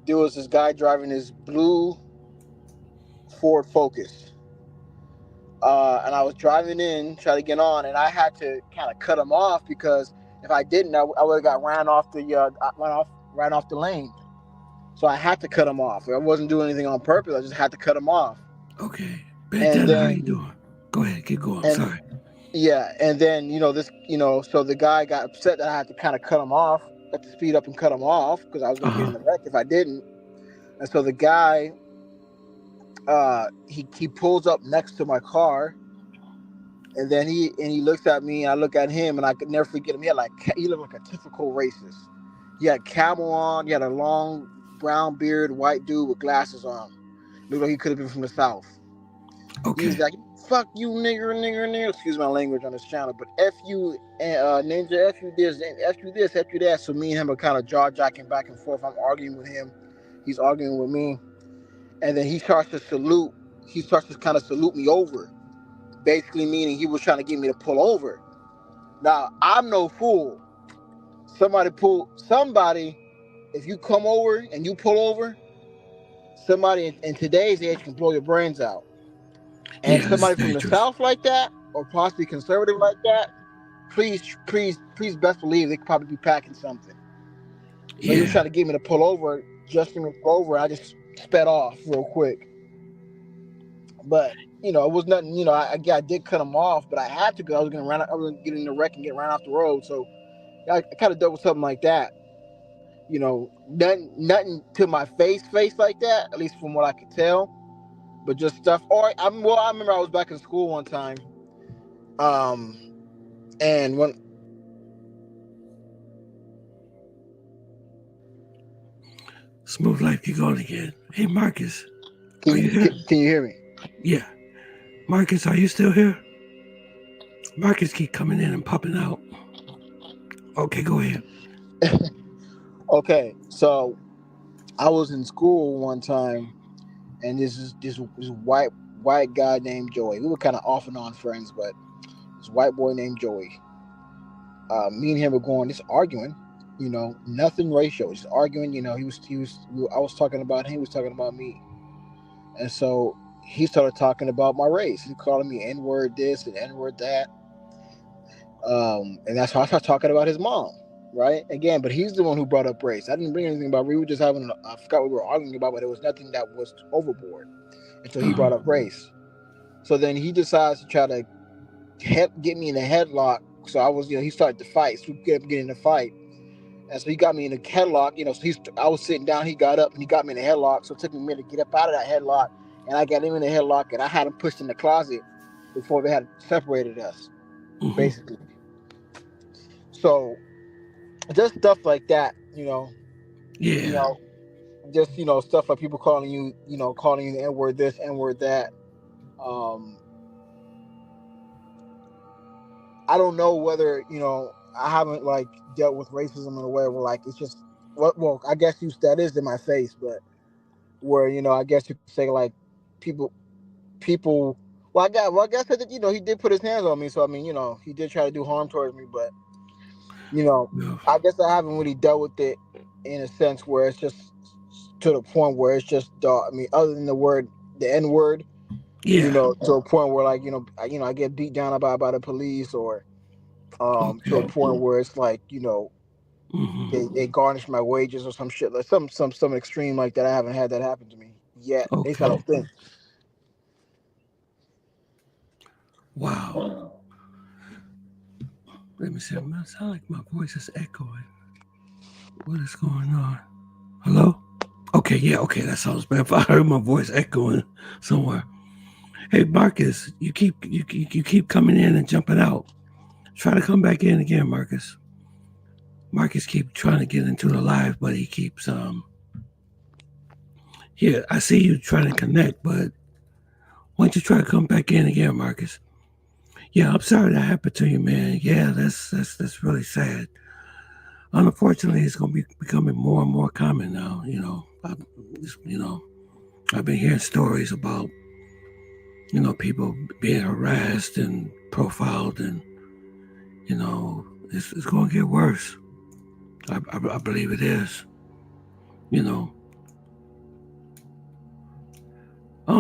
There was this guy driving this blue Ford Focus. And I was driving in, trying to get on, and I had to kind of cut him off because if I didn't, I would have got ran off the lane. So I had to cut him off. I wasn't doing anything on purpose. I just had to cut him off. Okay. Bandana, how you doing? Go ahead, keep going. Sorry. Yeah, and then so the guy got upset that I had to kind of cut him off, had to speed up and cut him off because I was going to get in the wreck if I didn't. And so the guy, he pulls up next to my car, and then he looks at me, and I look at him, and I could never forget him. He looked like a typical racist. He had camel on. He had a long brown beard, white dude with glasses on. Looked like he could have been from the South. Okay. He's like, fuck you, nigger. Excuse my language on this channel, but F you, ninja, F you this, F you this, F you that. So me and him are kind of jaw-jacking back and forth. I'm arguing with him. He's arguing with me. And then he starts to salute. He starts to kind of salute me over. Basically meaning he was trying to get me to pull over. Now, I'm no fool. Somebody, if you come over and you pull over, somebody in today's age can blow your brains out. And somebody from the South like that, or possibly conservative like that, please best believe they could probably be packing something. So he was trying to get me to pull over, just for me to pull over, and I just sped off real quick. But, it was nothing, I did cut him off, but I had to because I was going to get in the wreck and get ran off the road. So I kind of dealt with something like that. Nothing to my face like that, at least from what I could tell. but just stuff. Or I remember I was back in school one time, and when Smooth Life, you going again? Hey, Marcus, can are you you, here? can you hear me? Yeah, Marcus, are you still here? Marcus keep coming in and popping out. Okay, go ahead. Okay, so I was in school one time, and this white guy named Joey. We were kind of off and on friends, but this white boy named Joey. Me and him were going just arguing, nothing racial, just arguing. I was talking about him, he was talking about me, and so he started talking about my race. He calling me N word this and N word that, and that's how I started talking about his mom. Right again, but he's the one who brought up race. I didn't bring anything about. We were just having. I forgot what we were arguing about, but it was nothing that was overboard until he brought up race. So then he decides to try to get me in a headlock. So I was, he started to fight. So we kept getting in a fight, and so he got me in a headlock. So I was sitting down. He got up and he got me in a headlock. So it took me a minute to get up out of that headlock, and I got him in the headlock, and I had him pushed in the closet before they had separated us, basically. So just stuff like that, Yeah. Just stuff like people calling you the N word this, N word that. I don't know whether I haven't like dealt with racism in a way where like it's just I guess that is in my face, but where I guess you could say like people I guess that he did put his hands on me, so I mean he did try to do harm towards me, but I guess I haven't really dealt with it in a sense where it's just to the point where it's just other than the N word, to a point where like I get beat down by the police, or to a point where it's like they garnish my wages or some shit, like some extreme like that. I haven't had that happen to me yet. At least I don't think. Wow. Let me see. It sound like my voice is echoing. What is going on? Hello? Okay, yeah, okay, that sounds bad. If I heard my voice echoing somewhere. Hey, Marcus, you keep coming in and jumping out. Try to come back in again, Marcus. Marcus keep trying to get into the live, but he keeps here. I see you trying to connect, but why don't you try to come back in again, Marcus? Yeah, I'm sorry that happened to you, man. Yeah, that's really sad. Unfortunately, it's going to be becoming more and more common now. I've been hearing stories about people being harassed and profiled, and it's going to get worse. I believe it is. I don't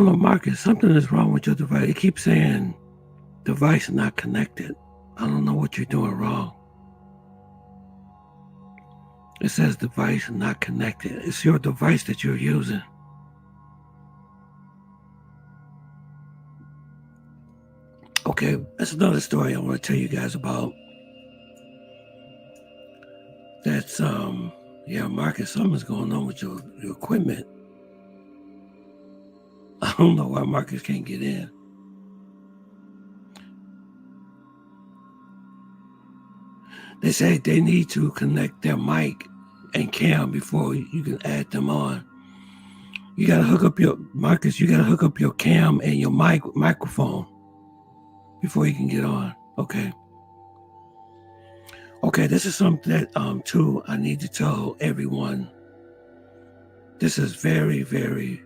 know, Marcus. Something is wrong with your device. It keeps saying device not connected. I don't know what you're doing wrong. It says device not connected. It's your device that you're using. Okay, that's another story I want to tell you guys about. That's Marcus, something's going on with your equipment. I don't know why Marcus can't get in. They say they need to connect their mic and cam before you can add them on. You gotta hook up your cam and your microphone before you can get on. Okay. Okay, this is something that too I need to tell everyone. This is very, very,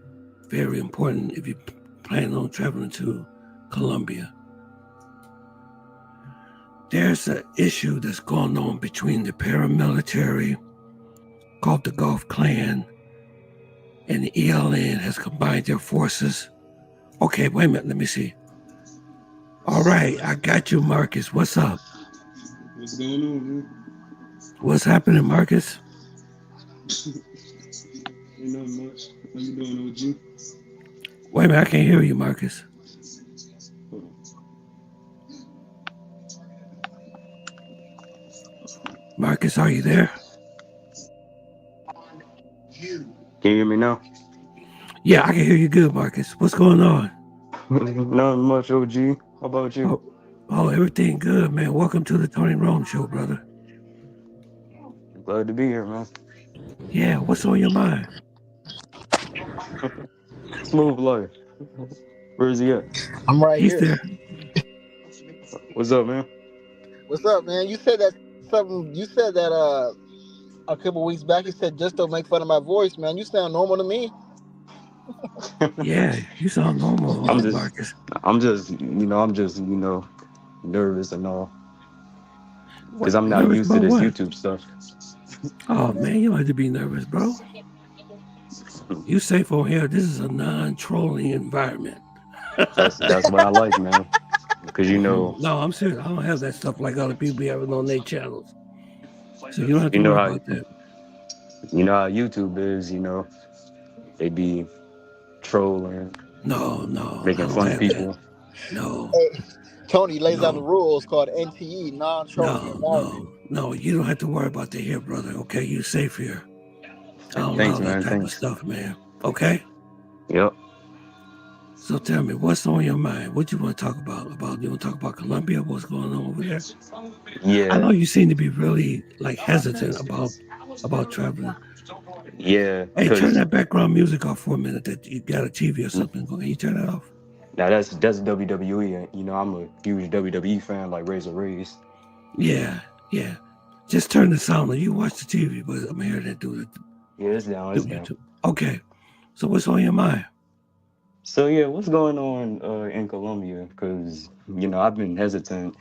very important if you plan on traveling to Colombia. There's an issue that's going on between the paramilitary called the Gulf Clan and the ELN has combined their forces. Okay, wait a minute, let me see. All right, I got you, Marcus. What's up? What's going on, man? What's happening, Marcus? Ain't nothing much. How you doing, OG? Wait a minute, I can't hear you, Marcus. Marcus, are you there? Can you hear me now? Yeah, I can hear you good, Marcus. What's going on? Not much, OG. How about you? Oh, everything good, man. Welcome to the Tony Rome Show, brother. Glad to be here, man. Yeah, what's on your mind? Smooth life. Where is he at? I'm right He's here. there. What's up, man? What's up, man? You said that something. You said that a couple weeks back. You said just don't make fun of my voice, man. You sound normal to me. Yeah, you sound normal, I'm just, Marcus. I'm just nervous and all, What? because I'm not Nervous used to about this what? YouTube stuff. Oh man, you don't have to be nervous, bro. You safe on here. This is a non-trolling environment. That's what I like, man. Because No, I'm serious. I don't have that stuff like other people be having on their channels. So you don't have to you know worry how about that. you know how YouTube is. They be trolling, No, I making don't fun of have that. people. No, Hey, Tony lays down the no, rules called NTE, non-trolling environment. no. You don't have to worry about that here, brother. Okay, you safe here. I don't allow Thanks, that man. type of Thanks. stuff, man. Okay? Yep. So tell me, what's on your mind? What you want to talk about? You want to talk about Colombia? What's going on over there? I know Yeah. you seem to be really like hesitant about traveling. Yeah. Hey, turn Because that background music off for a minute. That you got a TV or something. Can you turn that off? now that's WWE. And, I'm a huge WWE fan, like Razor Rays. Yeah. Just turn the sound on. You watch the TV, but I'm here to do it. Yeah, it's down. It's down. Okay. So what's on your mind? So yeah, what's going on in Colombia? Because I've been hesitant.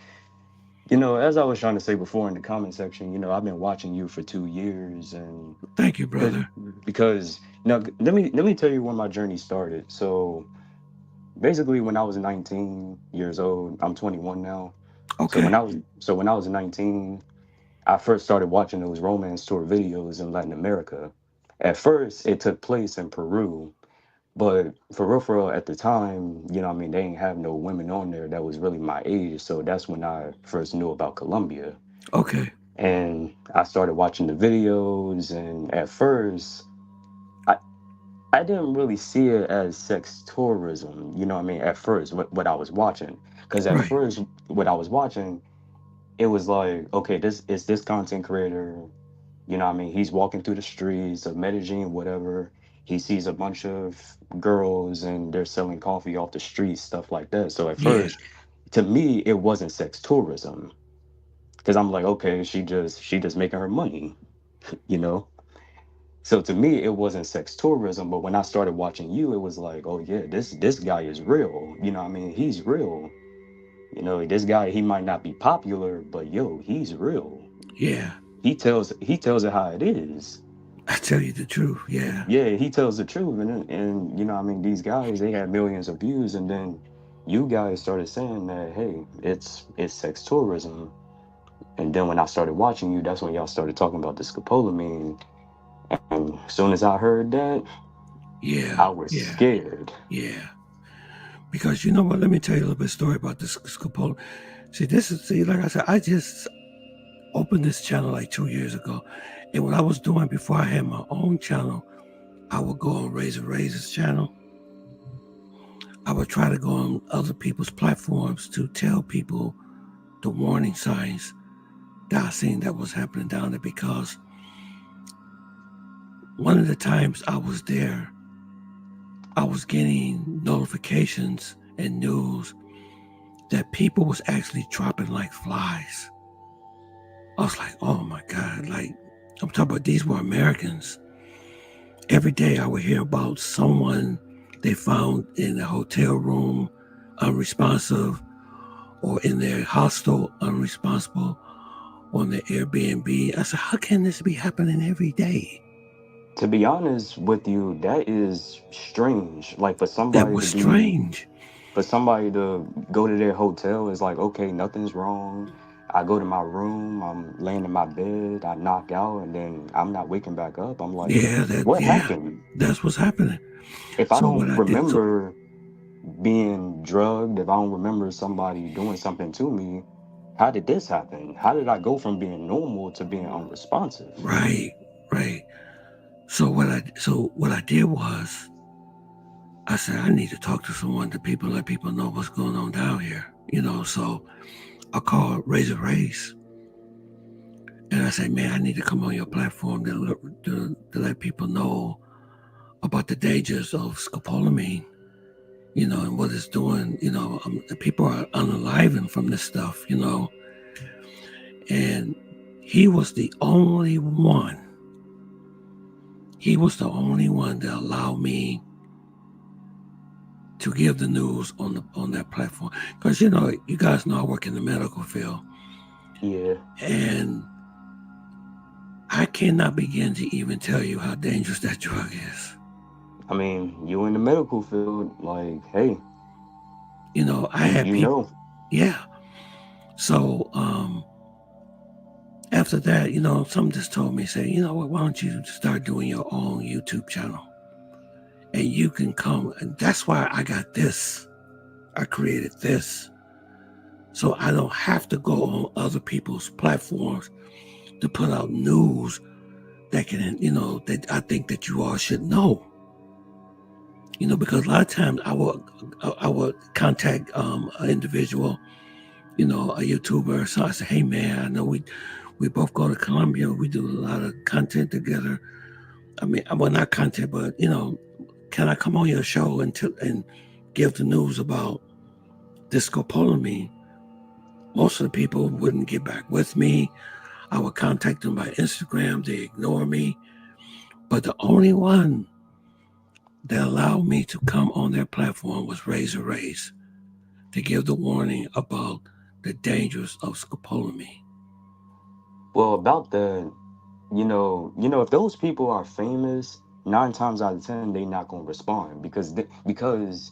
As I was trying to say before in the comment section, I've been watching you for 2 years, and Thank you, brother. because let me tell you when my journey started. So basically, when I was 19 years old, I'm 21 now. So Okay. when I was 19, I first started watching those romance tour videos in Latin America. At first, it took place in Peru. But for real, at the time, they ain't have no women on there that was really my age. So that's when I first knew about Colombia. Okay. And I started watching the videos. And at first, I, I didn't really see it as sex tourism, at first, what I was watching. Because at Right. first, what I was watching, it was like, okay, this content creator, he's walking through the streets of Medellin, whatever. He sees a bunch of girls and they're selling coffee off the street, stuff like that. So at Yeah. first, to me, it wasn't sex tourism because I'm like, okay, she just making her money, you know. So to me, it wasn't sex tourism. But when I started watching you, it was like, oh yeah, this guy is real. He's real. This guy, he might not be popular, but yo, he's real. Yeah. He tells it how it is. I tell you the truth. Yeah. Yeah, he tells the truth, and these guys, they had millions of views, and then you guys started saying that, hey, it's sex tourism, and then when I started watching you, that's when y'all started talking about the scopolamine, and as soon as I heard that, Yeah. I was scared. Yeah. Because you know what? Let me tell you a little bit of story about this scopolamine. See, like I said, I just opened this channel like 2 years ago. And what I was doing before I had my own channel, I would go on Razor's channel. I would try to go on other people's platforms to tell people the warning signs that I seen that was happening down there, because one of the times I was there, I was getting notifications and news that people was actually dropping like flies. I was like, oh my God, like, I'm talking about these were Americans. Every day I would hear about someone they found in a hotel room unresponsive, or in their hostel unresponsible, on their Airbnb. I said, how can this be happening every day? To be honest with you, that is strange. Like for That somebody was to be, strange. for somebody to go to their hotel is like, okay, nothing's wrong. I go to my room, I'm laying in my bed, I knock out, and then I'm not waking back up. I'm like, what happened? That's what's happening. If I So what don't I did, remember being drugged, if I don't remember somebody doing something to me, how did this happen? How did I go from being normal to being unresponsive? right. So what I did was, I said, I need to talk to someone, let people know what's going on down here, so I called Razor Race. And I said, man, I need to come on your platform to let people know about the dangers of scopolamine, and what it's doing. People are unaliving from this stuff, And he was the only one. He was the only one that allowed me to give the news on that platform. Because, you guys know I work in the medical field. Yeah. And I cannot begin to even tell you how dangerous that drug is. I mean, you in the medical field, like, hey. I had people. Know. Yeah. So, after that, some just told me, say, why don't you start doing your own YouTube channel? And you can come. And that's why I got this. I created this. So I don't have to go on other people's platforms to put out news that can, that I think that you all should know. Because a lot of times I would contact an individual, a YouTuber. So I say, hey man, I know we both go to Colombia. We do a lot of content together. I mean, well, not content, but can I come on your show and give the news about this scopolamine? Most of the people wouldn't get back with me. I would contact them by Instagram. They ignore me. But the only one that allowed me to come on their platform was Razor Race to give the warning about the dangers of scopolamine. Well, about that, if those people are famous, 9 times out of 10, they not gonna respond because it's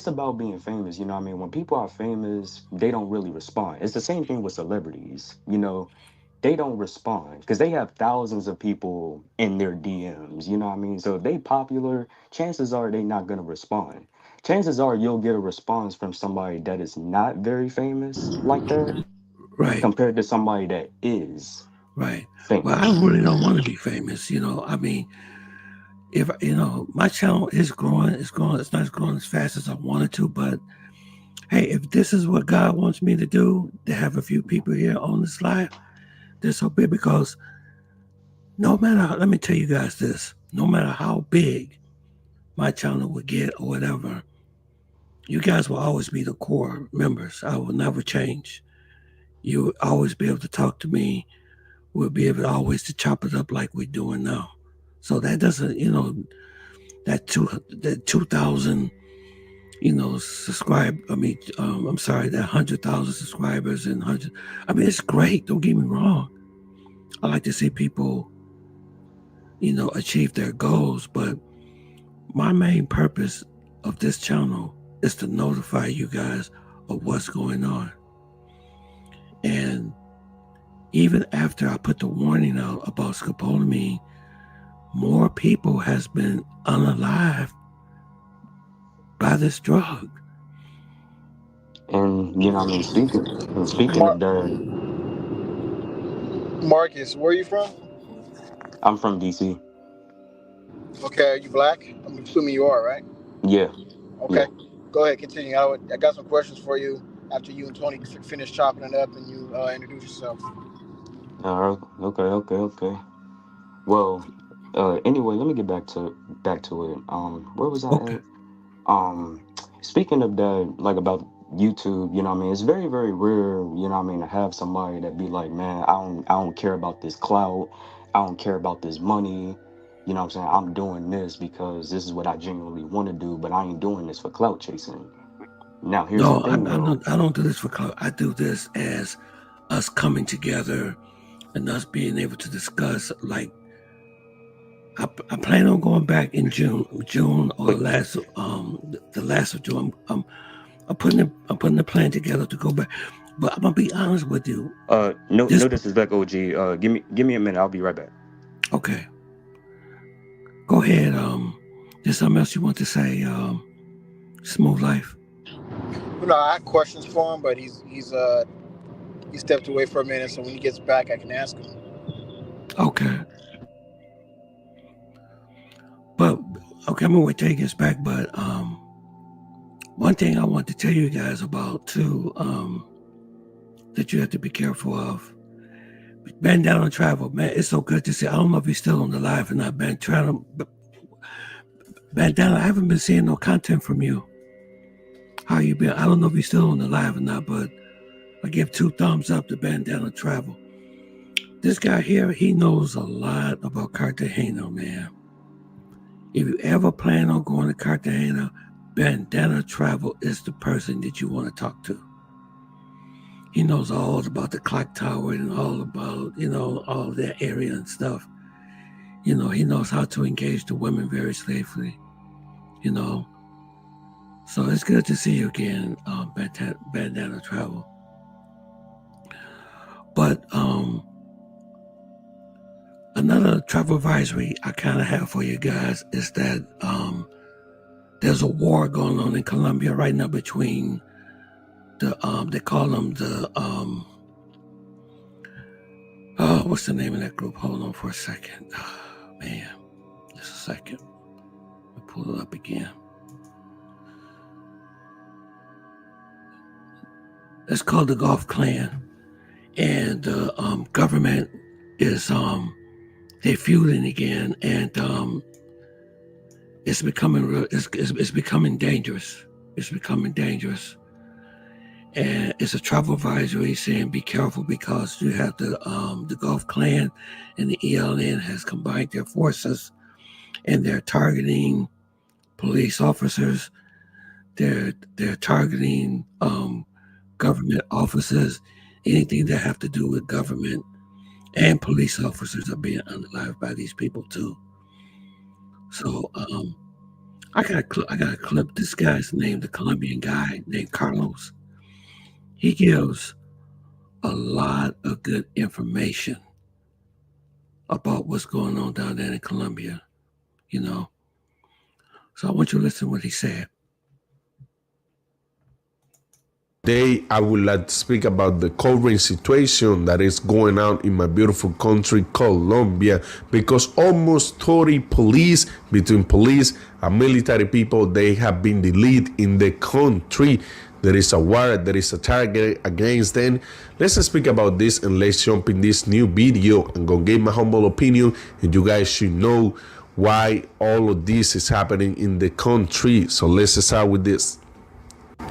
about being famous. When people are famous, they don't really respond. It's the same thing with celebrities. They don't respond because they have thousands of people in their DMs. So if they popular, chances are they not gonna respond. Chances are you'll get a response from somebody that is not very famous like that, right, compared to somebody that is right. famous. Well, I really don't want to be famous. If my channel is growing, it's not growing as fast as I wanted to, but hey, if this is what God wants me to do, to have a few people here on this live, this so big, because let me tell you guys this, no matter how big my channel would get or whatever, you guys will always be the core members. I will never change. You will always be able to talk to me. We'll be able to always to chop it up like we're doing now. So that doesn't, that 2,000, subscribe. I'm sorry, that 100,000 subscribers and it's great. Don't get me wrong. I like to see people, achieve their goals, but my main purpose of this channel is to notify you guys of what's going on. And even after I put the warning out about scopolamine, more people has been unalived by this drug. And speaking of that, Marcus, where are you from? I'm from DC. Okay, are you black? I'm assuming you are, right? Yeah. Okay, Yeah. go ahead, continue. I got some questions for you after you and Tony finish chopping it up and you introduce yourself. Okay. Well, anyway, let me get back to it. Where was I Okay. at? Speaking of that, like about YouTube, it's very, very rare, to have somebody that be like, man, I don't care about this clout, I don't care about this money, I'm saying? I'm doing this because this is what I genuinely want to do, but I ain't doing this for clout chasing. Now, here's the thing, though. I don't do this for clout. I do this as us coming together and us being able to discuss. Like, I plan on going back in June or the last of June. I'm putting the plan together to go back. But I'm gonna be honest with you. No disrespect, OG. Give me a minute. I'll be right back. Okay. Go ahead. There's something else you want to say? Smooth Life. I have questions for him, but he stepped away for a minute, so when he gets back, I can ask him. Okay. But Okay, I'm gonna wait till he gets back, but one thing I want to tell you guys about too, that you have to be careful of. Bandana Travel, man, it's so good to see. I don't know if he's still on the live or not, Bandana. Bandana, I haven't been seeing no content from you. How you been? I don't know if he's still on the live or not, but I give 2 thumbs up to Bandana Travel. This guy here, he knows a lot about Cartagena, man. If you ever plan on going to Cartagena, Bandana Travel is the person that you want to talk to. He knows all about the clock tower and all about, all that area and stuff. He knows how to engage the women very safely, So it's good to see you again, Bandana Travel. But another travel advisory I kind of have for you guys is that there's a war going on in Colombia right now between they call them the what's the name of that group? Hold on for a second. Man, just a second. Let me pull it up again. It's called the Gulf Clan, and the government is they're feuding again, and it's becoming it's becoming dangerous. It's becoming dangerous. And it's a travel advisory saying be careful because you have the Gulf Clan and the ELN has combined their forces, and they're targeting police officers. They're targeting government officers. Anything that have to do with government and police officers are being unalived by these people too. So I got a clip. This guy's name, the Colombian guy named Carlos. He gives a lot of good information about what's going on down there in Colombia, So I want you to listen to what he said. Today, I would like to speak about the current situation that is going on in my beautiful country, Colombia, because almost 30 police, between police and military people, they have been deleted in the country. There is a war, there is a target against them. Let's speak about this and let's jump in this new video. I'm going to give my humble opinion and you guys should know why all of this is happening in the country. So let's start with this.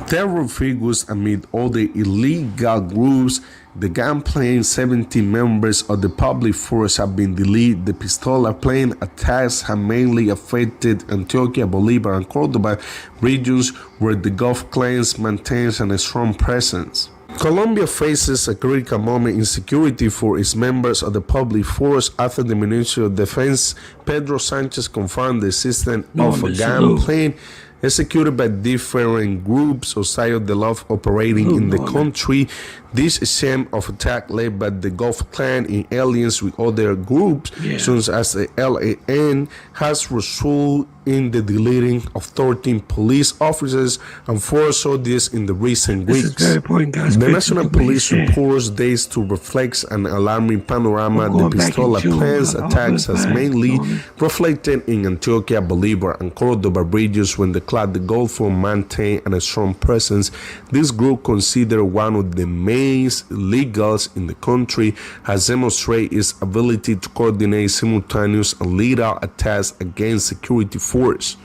Terror figures amid all the illegal groups. The gun plane 17 members of the public force have been deleted. The Pistola plane attacks have mainly affected Antioquia, Bolivar, and Cordoba regions where the Gulf clans maintains a strong presence. Colombia faces a critical moment in security for its members of the public force after the Ministry of Defense, Pedro Sanchez, confirmed the existence of a gun plane executed by different groups outside the law operating in the country. This scheme of attack led by the Gulf Clan in alliance with other groups, such as the LAN, has resulted in the deleting of 13 police officers and 4 soldiers in the recent weeks. The National Police reports this to reflect an alarming panorama. The Pistola Plan's attacks has mainly reflected in Antioquia, Bolivar, and Cordoba regions when the Gulf maintain a strong presence. This group, considered one of the main illegals in the country, has demonstrated its ability to coordinate simultaneous and lethal attacks against security force.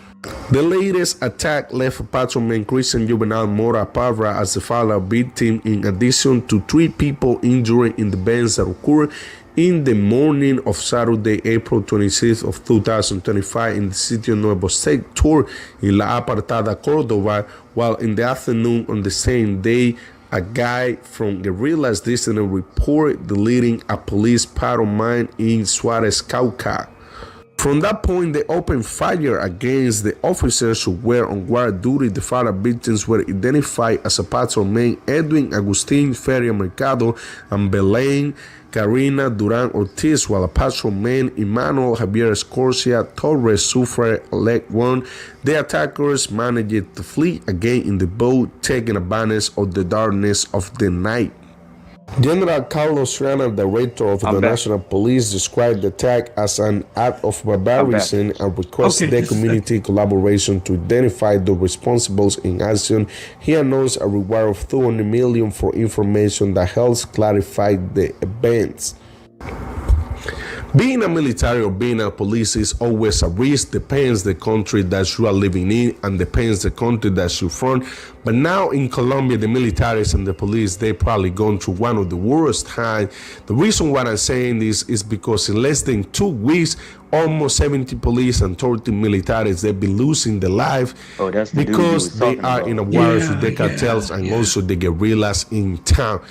The latest attack left patrolman Christian Juvenal Mora Parra as the final victim, in addition to 3 people injured in the events that occurred in the morning of Saturday, April 26th of 2025 in the city of Nuevo Sector in La Apartada, Cordoba, while in the afternoon on the same day, a guy from guerrillas didn't report deleting a police patrol mine in Suarez, Cauca. From that point, they opened fire against the officers who were on guard duty. The final victims were identified as a patrolman Edwin Agustin Feria Mercado and Belén Karina Duran Ortiz, while a patrolman Emmanuel Javier Escorcia Torres suffered a leg wound. The attackers managed to flee again in the boat, taking advantage of the darkness of the night. General Carlos Rana, director of I'm the back. National Police, described the attack as an act of barbarism and requested the community collaboration to identify the responsibles in action. He announced a reward of $200 million for information that helps clarify the events. Being a military or being a police is always a risk. Depends the country that you are living in and depends the country that you're from. But now in Colombia, the militaries and the police, they probably gone through one of the worst times. The reason why I'm saying this is because in less than 2 weeks, almost 70 police and 30 militaries, they've been losing their life because they are in a war with the cartels and also the guerrillas in town.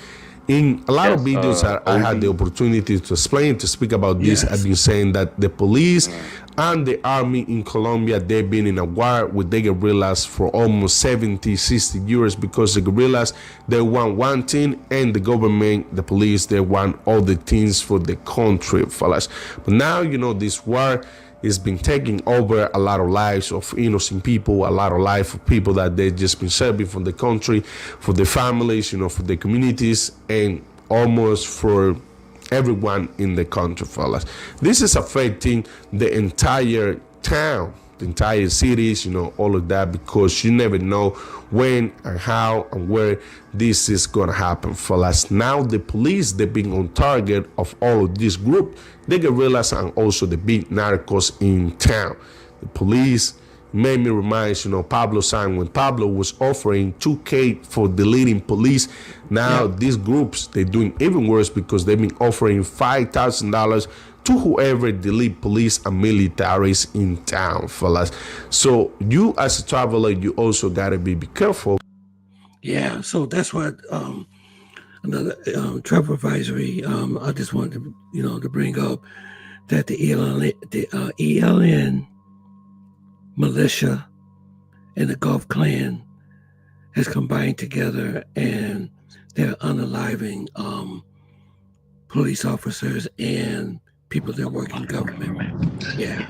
In a lot of videos I had the opportunity to explain, to speak about this. I've been saying that the police and the army in Colombia, they've been in a war with the guerrillas for almost 70, 60 years because the guerrillas, they want one thing and the government, the police, they want all the things for the country, fellas. But now, this war it's been taking over a lot of lives of innocent people, a lot of life of people that they've just been serving for the country, for the families, for the communities, and almost for everyone in the country, fellas. This is affecting the entire town, the entire cities, all of that, because you never know when and how and where this is gonna happen, fellas. Now the police, they've been on target of all of this group, the guerrillas and also the big narcos in town. The police made me remind, Pablo San, when Pablo was offering $2K for deleting police. Now these groups, they're doing even worse because they've been offering $5,000 to whoever delete police and militaries in town, fellas. So you as a traveler, you also gotta be careful. Yeah, so that's what another travel advisory. I just wanted to, to bring up that the ELN militia and the Gulf Clan has combined together and they're unaliving police officers and people that work in government. Yeah.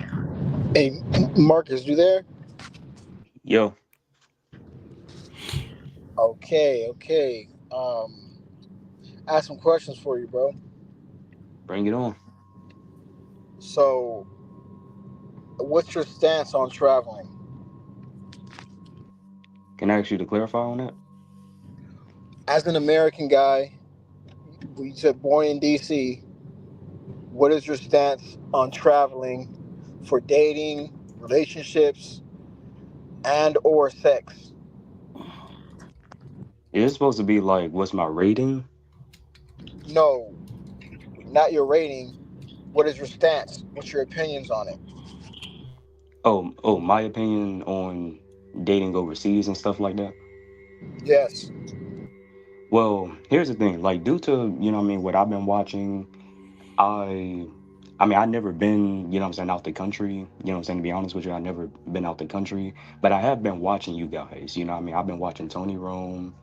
Hey, Marcus, you there? Yo. Okay. I have some questions for you, bro. Bring it on. So, what's your stance on traveling? Can I ask you to clarify on that? As an American guy, you said born in DC, what is your stance on traveling for dating, relationships, and or sex? It's supposed to be like, what's my rating? No, not your rating. What is your stance? What's your opinions on it? Oh, my opinion on dating overseas and stuff like that? Yes. Well, here's the thing. Like, due to, what I've been watching, I never been, out the country, to be honest with you, I never been out the country, but I have been watching you guys, I've been watching Tony Rome,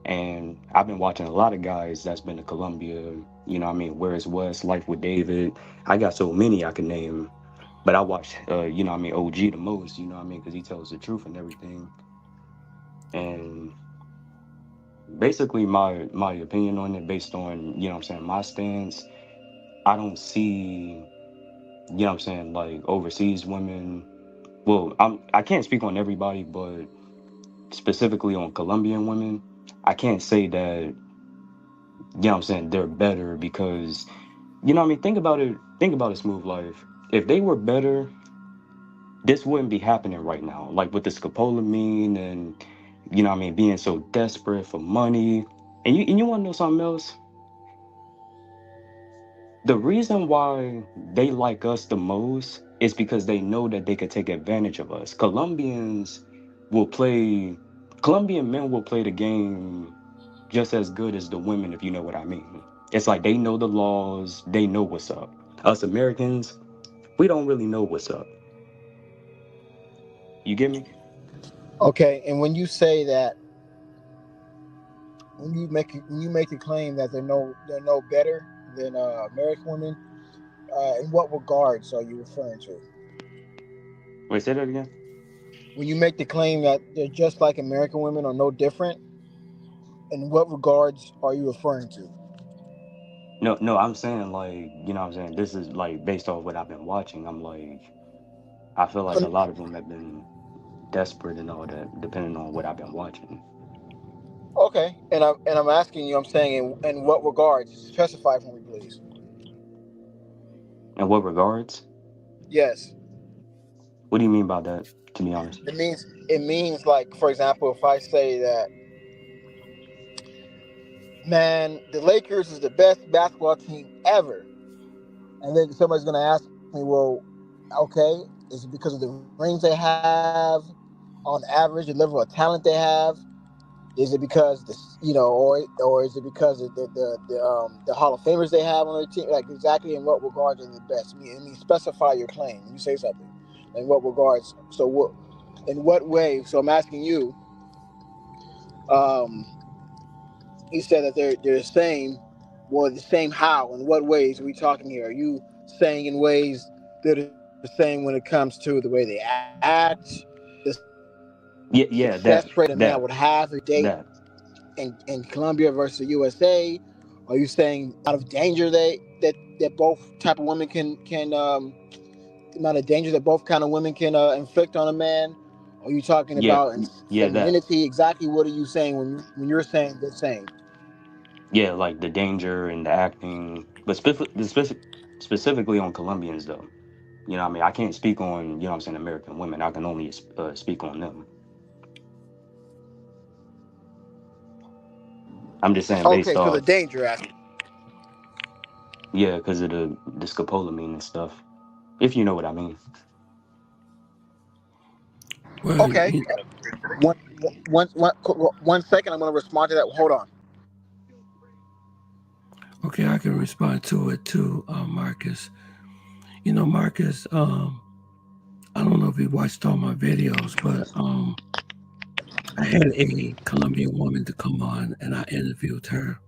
and I've been watching a lot of guys that's been to Colombia, Where's West, Life with David. I got so many I can name, but I watch, OG the most, because he tells the truth and everything. And basically my opinion on it based on, my stance, I don't see, like overseas women. Well, I can't speak on everybody, but specifically on Colombian women, I can't say that, they're better because, think about it, Smooth Life. If they were better, this wouldn't be happening right now. Like with the scopolamine and, being so desperate for money. And you want to know something else? The reason why they like us the most is because they know that they could take advantage of us. Colombian men will play the game just as good as the women, if you know what I mean. It's like they know the laws, they know what's up. Us Americans, we don't really know what's up. You get me? Okay, and when you say that, when you make the claim that they're no better than American women, in what regards are you referring to? Wait, say that again. When you make the claim that they're just like American women or no different, in what regards are you referring to? No, I'm saying like, you know what I'm saying? This is like based off what I've been watching. I'm like, I feel like a lot of them have been desperate and all that, depending on what I've been watching. Okay, and I'm asking you. I'm saying in what regards? Specify for me, please. In what regards? Yes, What do you mean by that, to be honest? it means like, for example, if I say that, man, the Lakers is the best basketball team ever, and then somebody's gonna ask me, well, okay, is it because of the rings they have, on average, the level of talent they have? Is it because or is it because of the Hall of Famers they have on their team? Like, exactly in what regards are the best? I mean, specify your claim. You say something. In what regards? So what? In what way? So I'm asking you. Um, you said that they're the same. Well, the same how? In what ways are we talking here? Are you saying in ways that are the same when it comes to the way they act, the success rate a man would Yeah, have if he date that. in Colombia versus the USA? Are you saying the amount of danger that both type of women can the amount of danger that both kind of women can inflict on a man? Are you talking Yeah, about in that. femininity? Exactly what are you saying when you're saying the same? Yeah, like the danger and the acting, but specifically on Colombians though. You know what I mean? I can't speak on, you know what I'm saying, American women. I can only speak on them. I'm just saying Okay, based so the off, danger aspect. yeah, because of the scopolamine and stuff. If you know what I mean. Well, Okay, one, one second. I'm going to respond to that. Hold on. okay, I can respond to it too, Marcus. Marcus, I don't know if you watched all my videos, but I had a Colombian woman to come on and I interviewed her.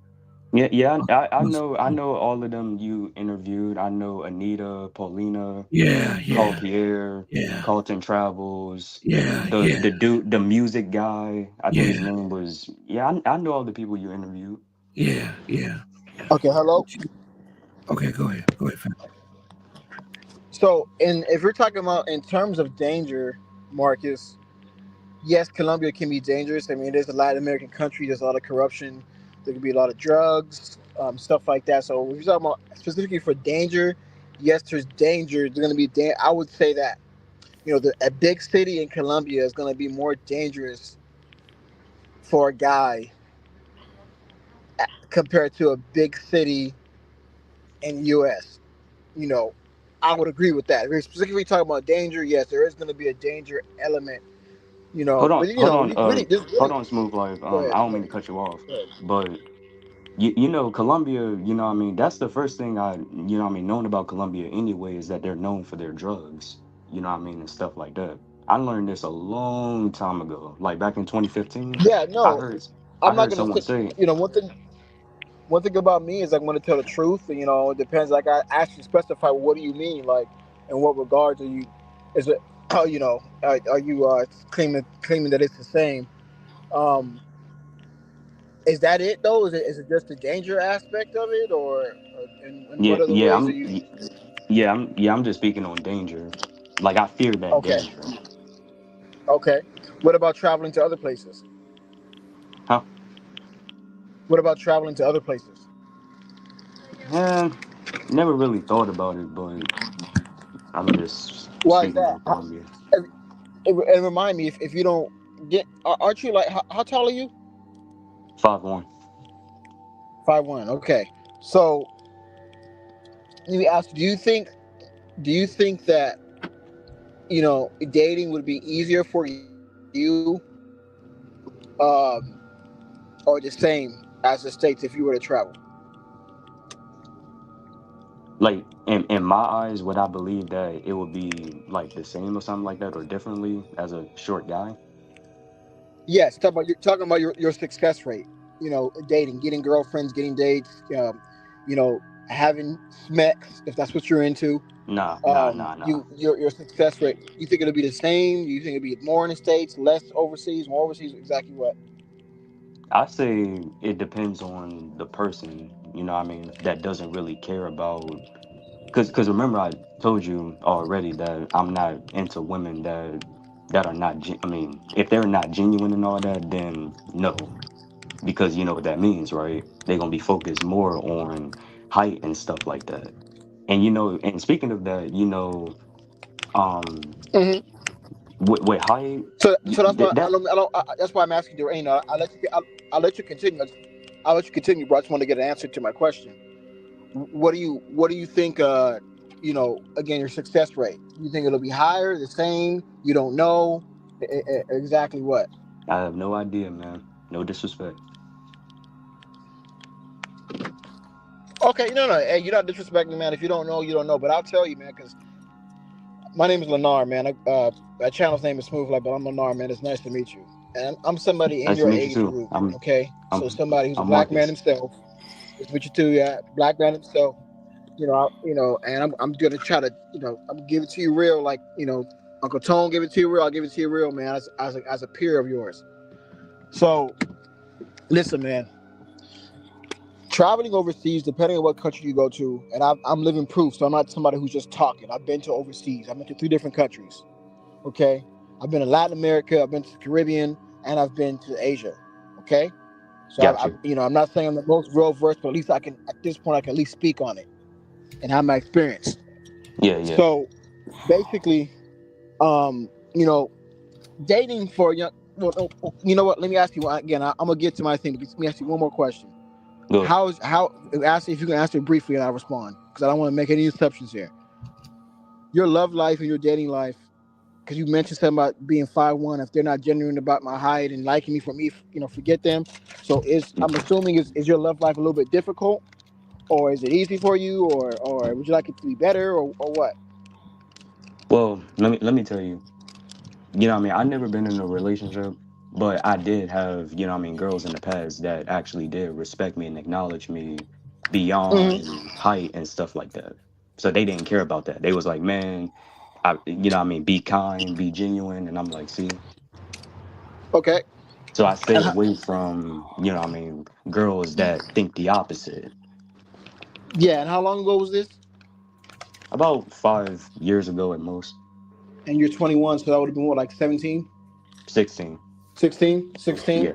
Yeah, yeah, I Was- know, I know all of them you interviewed. I know Anita, Paulina, Yeah, Paul yeah, Pierre, yeah, Carlton Travels, yeah, the yeah, dude, the music guy. I think his yeah, name was. Yeah, I know all the people you interviewed. yeah, yeah. Okay, hello. Okay, go ahead. Go ahead, fam. So, if you're talking about in terms of danger, Marcus, yes, Colombia can be dangerous. I mean, it is a Latin American country. There's a lot of corruption. There could be a lot of drugs, stuff like that. So, if you're talking about specifically for danger, yes, there's danger. There's going to be. I would say that a big city in Colombia is going to be more dangerous for a guy compared to a big city in U.S. You know, I would agree with that. If we're specifically talking about danger, yes, there is going to be a danger element. But Hold on, Smooth Life. Go I ahead. don't Go mean ahead. to cut you off, Go ahead. but you know Colombia. You know what I mean. That's the first thing you know what I mean, known about Colombia anyway is that they're known for their drugs. You know what I mean, and stuff like that. I learned this a long time ago, like back in 2015. Yeah, I no, heard I I'm not heard gonna someone sit. say, One thing about me is I'm gonna tell the truth. And, it depends. Like, I actually specify, well, what do you mean? Like, in what regards are you? Is it? Oh, are you claiming that it's the same? Um, is that it though? Is it just the danger aspect of it, or in yeah, what other yeah, ways are you? I'm just speaking on danger. Like I fear that Okay, danger. okay. What about traveling to other places? Huh? What about traveling to other places? Yeah, never really thought about it, but I'm just Why is speaking that? on Colombia. And remind me, if you don't get, aren't you like how tall are you? 5'1". 5'1". Okay, so let me ask: Do you think that dating would be easier for you, um, or the same as the states if you were to travel? Like in my eyes, would I believe that it would be like the same or something like that, or differently as a short guy? Yes, talking about your success rate. Dating, getting girlfriends, getting dates. Having smecks if that's what you're into. Nah, nah, nah, nah. Your success rate. You think it'll be the same? You think it'll be more in the states, less overseas, more overseas? Exactly what? I say it depends on the person. you know what I mean, that doesn't really care about, because remember I told you already that I'm not into women that are not I mean, if they're not genuine and all that, then no, because you know what that means, right? They're gonna be focused more on height and stuff like that. And you know, and speaking of that, you know, um, Hmm. with height, So that's why that that's why I'm asking you. You know, I'll let you continue. I'll let you continue, bro. I just want to get an answer to my question. What do you think? You know, again, your success rate. You think it'll be higher, the same? You don't know exactly what. I have no idea, man. No disrespect. Okay, no. Hey, you're not disrespecting, man. If you don't know, you don't know. But I'll tell you, man, because my name is Lennar, man. My channel's name is Smooth Life, but I'm Lennar, man. It's nice to meet you. And I'm somebody in Nice to your meet you age too. group, okay? So I'm somebody who's a I'm black man Marcus. himself. It's with you too, yeah. Black man himself. And I'm gonna try to, I'm gonna give it to you real, like, Uncle Tone give it to you real. I'll give it to you real, man, as a peer of yours. So, listen, man. Traveling overseas, depending on what country you go to, and I'm living proof, so I'm not somebody who's just talking. I've been to overseas. I've been to 3 different countries. Okay, I've been to Latin America, I've been to the Caribbean, and I've been to Asia. Okay, so Got you. I'm not saying I'm the most real versed, but at least I can, at this point, I can at least speak on it and have my experience. Yeah, yeah. So basically, um, you know, dating for young. Well, you know what? Let me ask you again. I'm gonna get to my thing. But let me ask you one more question. Good. Ask if you can answer it briefly, and I'll respond because I don't want to make any exceptions here. Your love life and your dating life, because you mentioned something about being 5'1". If they're not genuine about my height and liking me for me, forget them. So I'm assuming is your love life a little bit difficult, or is it easy for you, or would you like it to be better, or what? Well, let me tell you. You know what I mean? I never been in a relationship, but I did have, you know what I mean, girls in the past that actually did respect me and acknowledge me Hmm. beyond height and stuff like that. So they didn't care about that. They was like, man, you know what I mean, be kind, be genuine. And I'm like, see. Okay. So I stayed And away from, you know what I mean, girls that think the opposite. yeah, and how long ago was this? About 5 years ago at most. And you're 21, so that would have been what, like 17, 16. 16, 16. Yeah.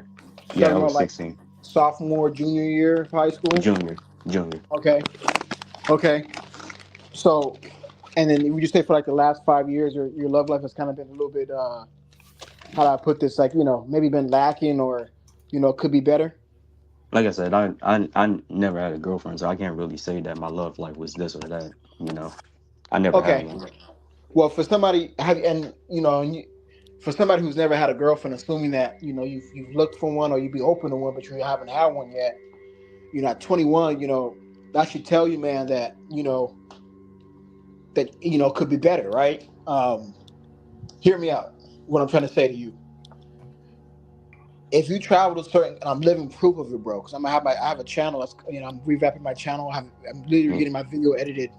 So Yeah, talking I about was like 16. sophomore, junior year of high school. Junior. Junior. Okay. Okay. So, and then would you say for like the last 5 years, your love life has kind of been a little bit, how do I put this? Like, maybe been lacking, or, could be better. Like I said, I never had a girlfriend, so I can't really say that my love life was this or that. You know, I never had Okay. one. Well, for somebody for somebody who's never had a girlfriend, assuming that you've looked for one or you'd be open to one, but you haven't had one yet. You're not 21. That should tell you, man, that could be better, right? Hear me out. What I'm trying to say to you: if you travel to certain, and I'm living proof of it, bro, because I have a channel. That's, I'm revamping my channel. I'm literally Yeah. getting my video edited.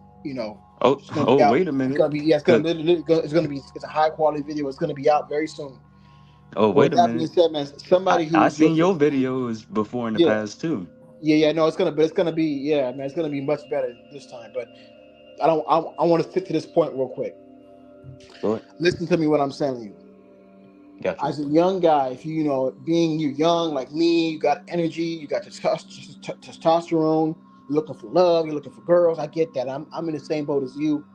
Oh, It's gonna be oh, out. wait a It's minute. gonna be yeah. Cause, It's a high quality video. It's gonna be out very soon. oh, But with wait a that being minute. said, man, somebody I who's seen looking, your videos before in the yeah, past too. yeah, no, it's gonna be, yeah, man, it's gonna be much better this time. But I want to stick to this point real quick. Go ahead. Listen to me what I'm telling you. Got you. As a young guy, if being you young like me, you got energy, you got testosterone, you're looking for love, you're looking for girls. I get that. I'm in the same boat as you.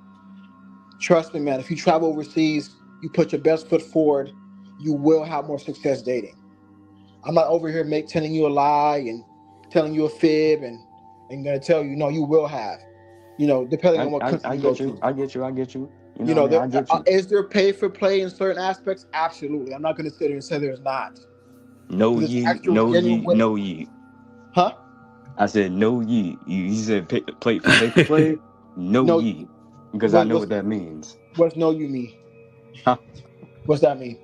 Trust me, man. If you travel overseas, you put your best foot forward, you will have more success dating. I'm not over here telling you a lie and telling you a fib and gonna tell you, no, you will have. Depending on what country I you go get you. to. I get you. I get you. You know what I mean? I get you. Is there pay for play in certain aspects? Absolutely. I'm not gonna sit here and say there's not. No There's ye, actual no genuine ye, way. no ye. Huh? I said no ye. You said play for pay for play. No No. ye, because I What, know what's what that means. what's no you mean? Huh? What's that mean?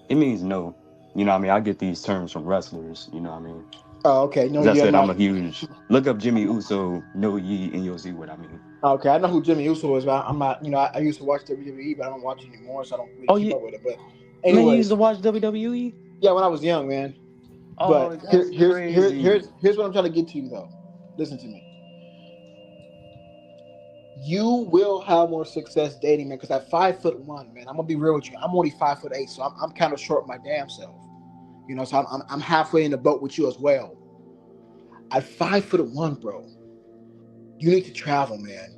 It means no. You know what I mean? I get these terms from wrestlers. You know what I mean? Oh, okay. No, As I you're said, I'm not. a huge. Look up Jimmy Uso, no ye, and you'll see what I mean. Okay, I know who Jimmy Uso is, but I'm not. I used to watch WWE, but I don't watch anymore, so I don't really Oh, keep you up with it. But man, you used anyways, to watch WWE? yeah, when I was young, man. Oh, But that's crazy. here's what I'm trying to get to you though. Listen to me. You will have more success dating, man. Because at 5'1", man, I'm gonna be real with you. I'm only 5'8", so I'm kind of short my damn self. You know, so I'm halfway in the boat with you as well. At 5'1", bro, you need to travel, man.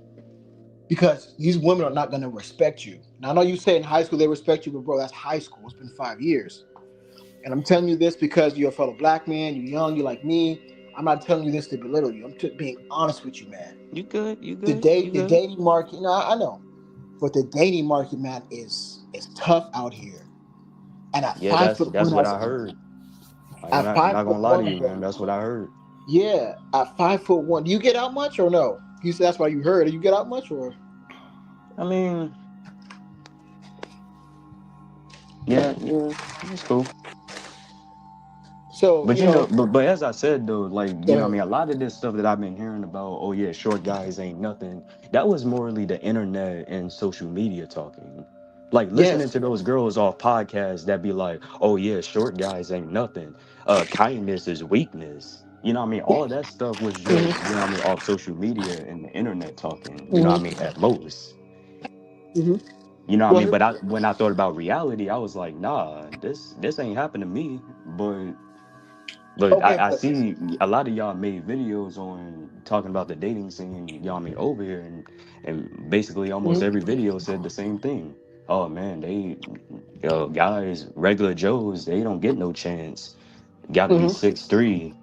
Because these women are not gonna respect you. Now I know you say in high school they respect you, but bro, that's high school. It's been 5 years. And I'm telling you this because you're a fellow black man, you're young, you're like me. I'm not telling you this to belittle you. I'm being honest with you, man. You good? You The good? You date, the good? dating market, you know, I know, but the dating market, man, is tough out here. And at Yeah, five foot that's one, what I heard. at I'm five not foot gonna lie to one, you, man. bro. That's what I heard. Yeah, at 5'1", do you get out much or no? You said that's why you heard. Do you get out much or? I mean, yeah, it's cool. So But you you know, know, but as I said though, like, go you know what I ahead. mean, a lot of this stuff that I've been hearing about, oh yeah, short guys ain't nothing. That was morally the internet and social media talking. Like listening Yes. to those girls off podcasts that be like, oh yeah, short guys ain't nothing. Kindness is weakness. You know what I mean? All of that stuff was just, you know what I mean, off social media and the internet talking, you know what I Mm-hmm. mean, at most. Mm-hmm. You know what I Well, mean? But when I thought about reality, I was like, nah, this ain't happened to me. But okay, I but see a lot of y'all made videos on talking about the dating scene, y'all mean over here, and basically almost mm-hmm. every video said the same thing. Oh man, they guys, regular Joes, they don't get no chance. Got to be Mm-hmm. 6'3",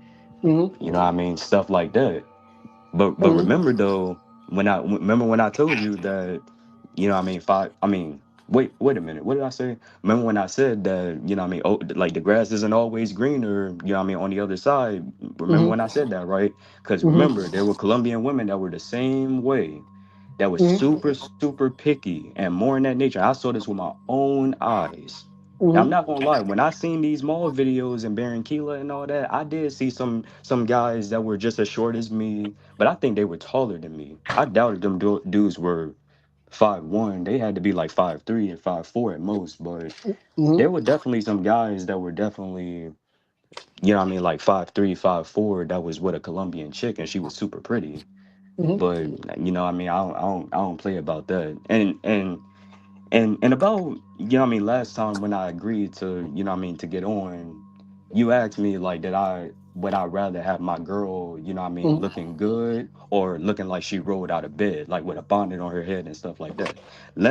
Mm-hmm. you know what I mean, stuff like that. But Mm-hmm. remember though, when I told you that, you know what I mean, five. I mean, wait a minute, what did I say? Remember when I said that, you know what I mean, oh, like the grass isn't always greener, you know what I mean, on the other side. Remember when I said that, right? Because Mm-hmm. remember, there were Colombian women that were the same way, that was Mm-hmm. super picky and more in that nature. I saw this with my own eyes. Now, I'm Mm-hmm. not gonna lie. When I seen these mall videos in Barranquilla and all that, I did see some guys that were just as short as me, but I think they were taller than me. I doubted them dudes were 5'1". They had to be like 5'3" and 5'4" at most. But Mm-hmm. there were definitely some guys that were definitely, you know what I mean, like 5'3", 5'4". That was with a Colombian chick, and she was super pretty. Mm-hmm. But you know what I mean, I don't play about that. And about, you know what I mean, last time when I agreed to, you know what I mean, to get on, you asked me like, would I rather have my girl, you know what I mean, Mm-hmm. looking good or looking like she rolled out of bed, like with a bonnet on her head and stuff like that.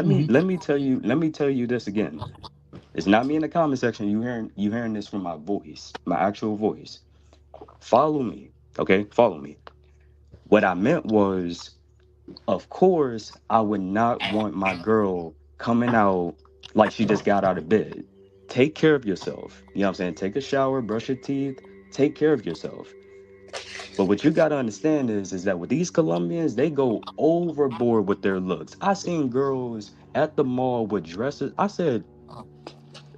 Mm-hmm. Let me tell you this again. It's not me in the comment section. You hearing this from my voice, my actual voice. Follow me. Okay? Follow me. What I meant was, of course, I would not want my girl coming out like she just got out of bed. Take care of yourself. You know what I'm saying? Take a shower, brush your teeth, take care of yourself. But what you gotta understand is that with these Colombians, they go overboard with their looks. I seen girls at the mall with dresses. I said,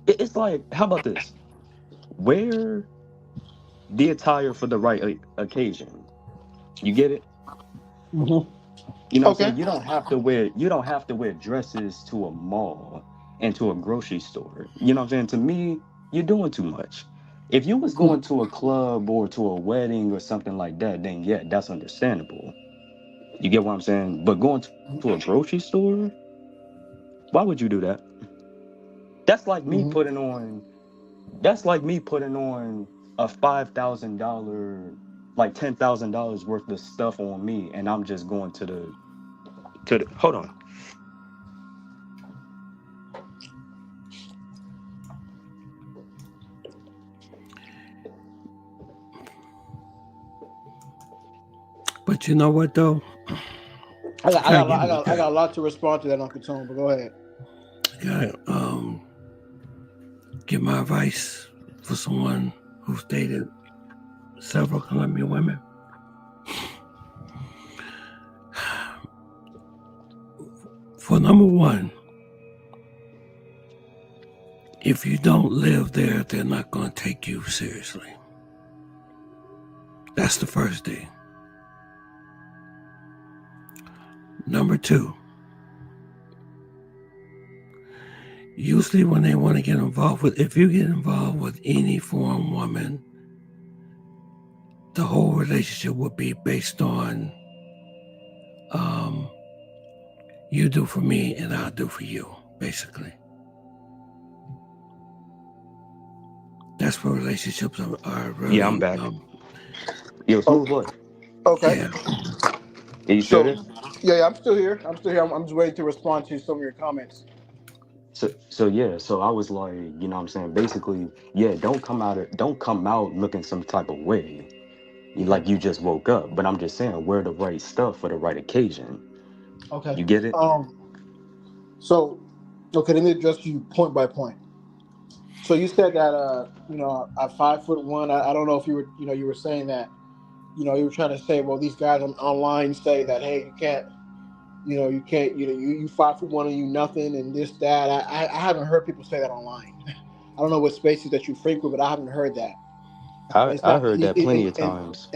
it's like, how about this? Wear the attire for the right occasion. You get it? Mm-hmm. You know what I'm Okay. saying? You don't have to wear dresses to a mall and to a grocery store. You know what I'm saying? To me, you're doing too much. If you was going to a club or to a wedding or something like that, then yeah, that's understandable. You get what I'm saying? But going to a grocery store, why would you do that? That's like me Mm-hmm. putting on that's like me putting on a $5,000, like $10,000 worth of stuff on me, and I'm just going to the hold on. But you know what though? I got, I Gotta got, give I it a got, I cut. got a lot to respond to that, Uncle Tone. But go ahead. Gotta give my advice for someone who's dated several Colombian women. For number one, if you don't live there, they're not going to take you seriously. That's the first thing. Number two, usually when they want to get involved with, if you get involved with any foreign woman, the whole relationship would be based on you do for me and I'll do for you, basically. That's what relationships are really. Yeah, I'm back. Yo, smooth boy. Okay. Yeah. Are you still there? Yeah, I'm still here. I'm just waiting to respond to some of your comments. So I was like, you know what I'm saying? Basically, yeah, don't come out looking some type of way. Like you just woke up. But I'm just saying, wear the right stuff for the right occasion. Okay. You get it? So, okay, let me address you point by point. So you said that, at 5'1", I don't know if you were saying that, you were trying to say, well, these guys online say that, hey, you can't, you 5'1" and you nothing and this, that. I haven't heard people say that online. I don't know what spaces that you frequent, but I haven't heard that. I heard that plenty of times.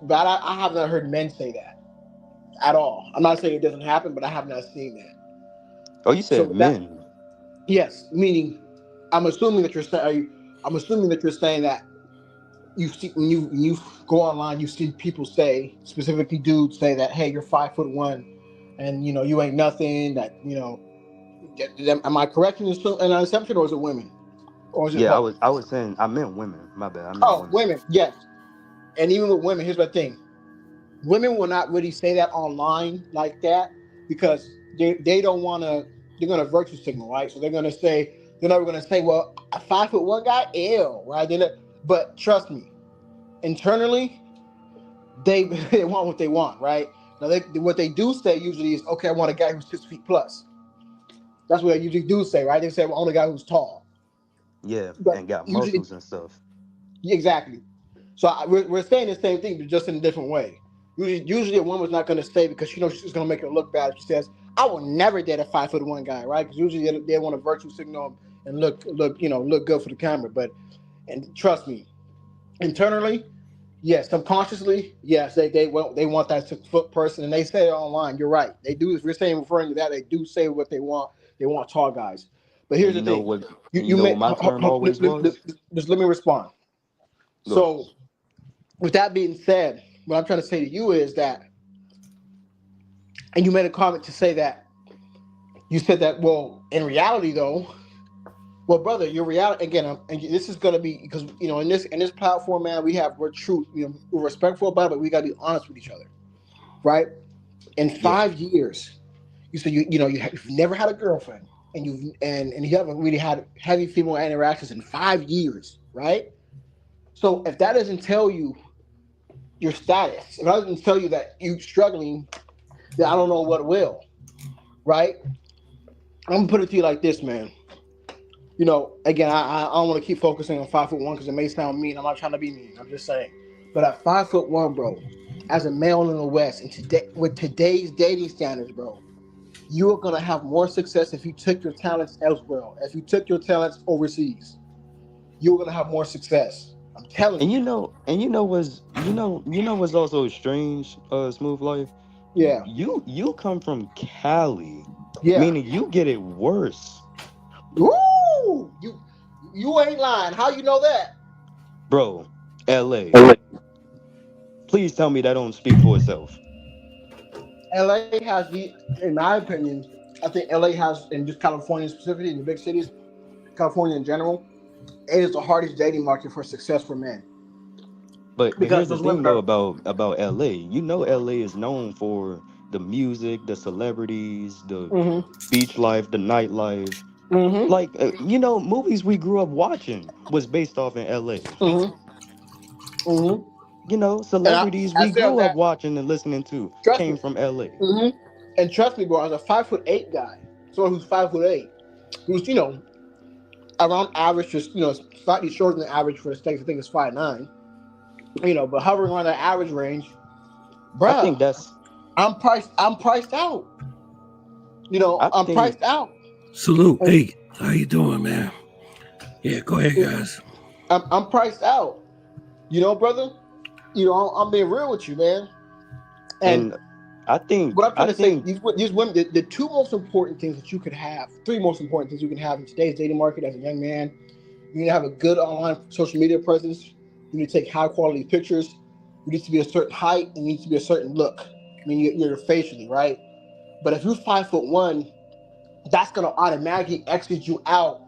But I have not heard men say that at all. I'm not saying it doesn't happen, but I have not seen that. Oh, you said men. Yes, meaning I'm assuming that you're saying that you see when you go online, you see people say, specifically dudes say that, hey, you're 5'1", and you ain't nothing. That am I correct in an assumption, or is it women, or is it Yeah, both? I was saying I meant women. My bad. I meant women. Women, yes. And even with women, here's the thing: women will not really say that online like that because they don't want to. They're going to virtue signal, right? So they're never going to say, well, a 5'1" guy, ew, right? But trust me, internally, they want what they want, right? Now, what they do say usually is, okay, I want a guy who's 6 feet plus. That's what they usually do say, right? They say, well, I want a guy who's tall. Yeah, But and got usually, muscles and stuff. exactly. So we're saying the same thing, but just in a different way. Usually a woman's not going to say, because she's going to make her look bad if she says, I will never date a 5'1" guy, right? Because usually they want to virtue signal and look good for the camera. And trust me, internally, yes, subconsciously, yes, they want that 6 foot person, and they say it online. You're right, they do. If you're referring to that, they do say what they want. They want tall guys. But here's the thing: what my term always was. Just let me respond. So, with that being said, what I'm trying to say to you is that, and you made a comment to say that, you said that, well, in reality though, well, brother, your reality again, and this is going to be, because in this platform, man, we're true, we're respectful about it, but we got to be honest with each other, right? In 5 years, you said you've never had a girlfriend, and you haven't really had heavy female interactions in 5 years, right? So if that doesn't tell you your status, if that doesn't tell you that you're struggling, then I don't know what will, right? I'm gonna put it to you like this, man. Again, I don't want to keep focusing on 5'1" because it may sound mean. I'm not trying to be mean. I'm just saying. But at 5'1", bro, as a male in the West, and with today's dating standards, bro, you are gonna have more success if you took your talents elsewhere. If you took your talents overseas, you're gonna have more success. I'm telling you. What's also strange, Smooth Life? Yeah. You come from Cali. Yeah. Meaning you get it worse. Woo! You ain't lying. How you know that? Bro, LA. Please tell me that don't speak for itself. LA has in my opinion, I think LA has, in just California specifically, in the big cities, California in general, it is the hardest dating market for success for men. But here's the thing though about LA. LA is known for the music, the celebrities, the beach life, the nightlife. Mm-hmm. Like movies we grew up watching was based off in LA. Mm-hmm. Mm-hmm. Celebrities we grew up watching and listening to came from LA. Mm-hmm. And trust me, bro, as a 5'8" guy, someone who's 5'8", who's around average, just slightly shorter than average for the States. I think it's 5'9". But hovering around that average range, bro. I think that's. I'm priced out. I'm priced out. Salute. Hey, how you doing, man? Yeah, go ahead, guys. I'm priced out. Brother. I'm being real with you, man. And I think what I'm trying to say, these women, the two most important things that you could have, three most important things you can have in today's dating market as a young man. You need to have a good online social media presence. You need to take high quality pictures. You you need to be a certain height, and you need to be a certain look. I mean, you're facially, right? But if you're 5'1", that's gonna automatically exit you out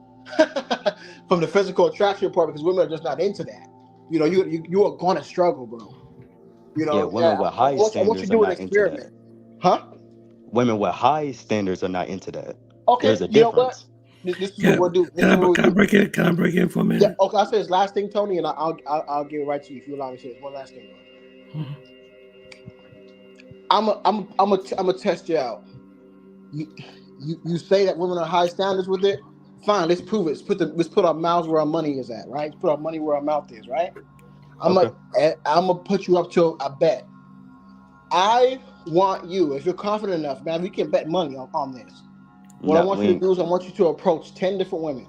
from the physical attraction part because women are just not into that. You know, you are gonna struggle, bro. You Yeah, know, women with high I want you to standards are do an not into that. experiment, huh? Women with high standards are not into that. Okay, There's a you know what? difference. This is what Yeah, we'll do. This can is what I we'll can I do. break it? Can I break in for a Yeah, minute? okay. I'll say this last thing, Tony, and I'll give it right to you if you allow me to say this one last thing, bro. Mhm. I'm a test you out. You say that women are high standards with it. Fine, let's prove it. Let's put our mouths where our money is at, right? Let's put our money where our mouth is, right? I'm Okay. gonna put you up to a bet. I want you, if you're confident enough, man, we can bet money on this. What I Nah, want you to do is I want you to approach 10 different women.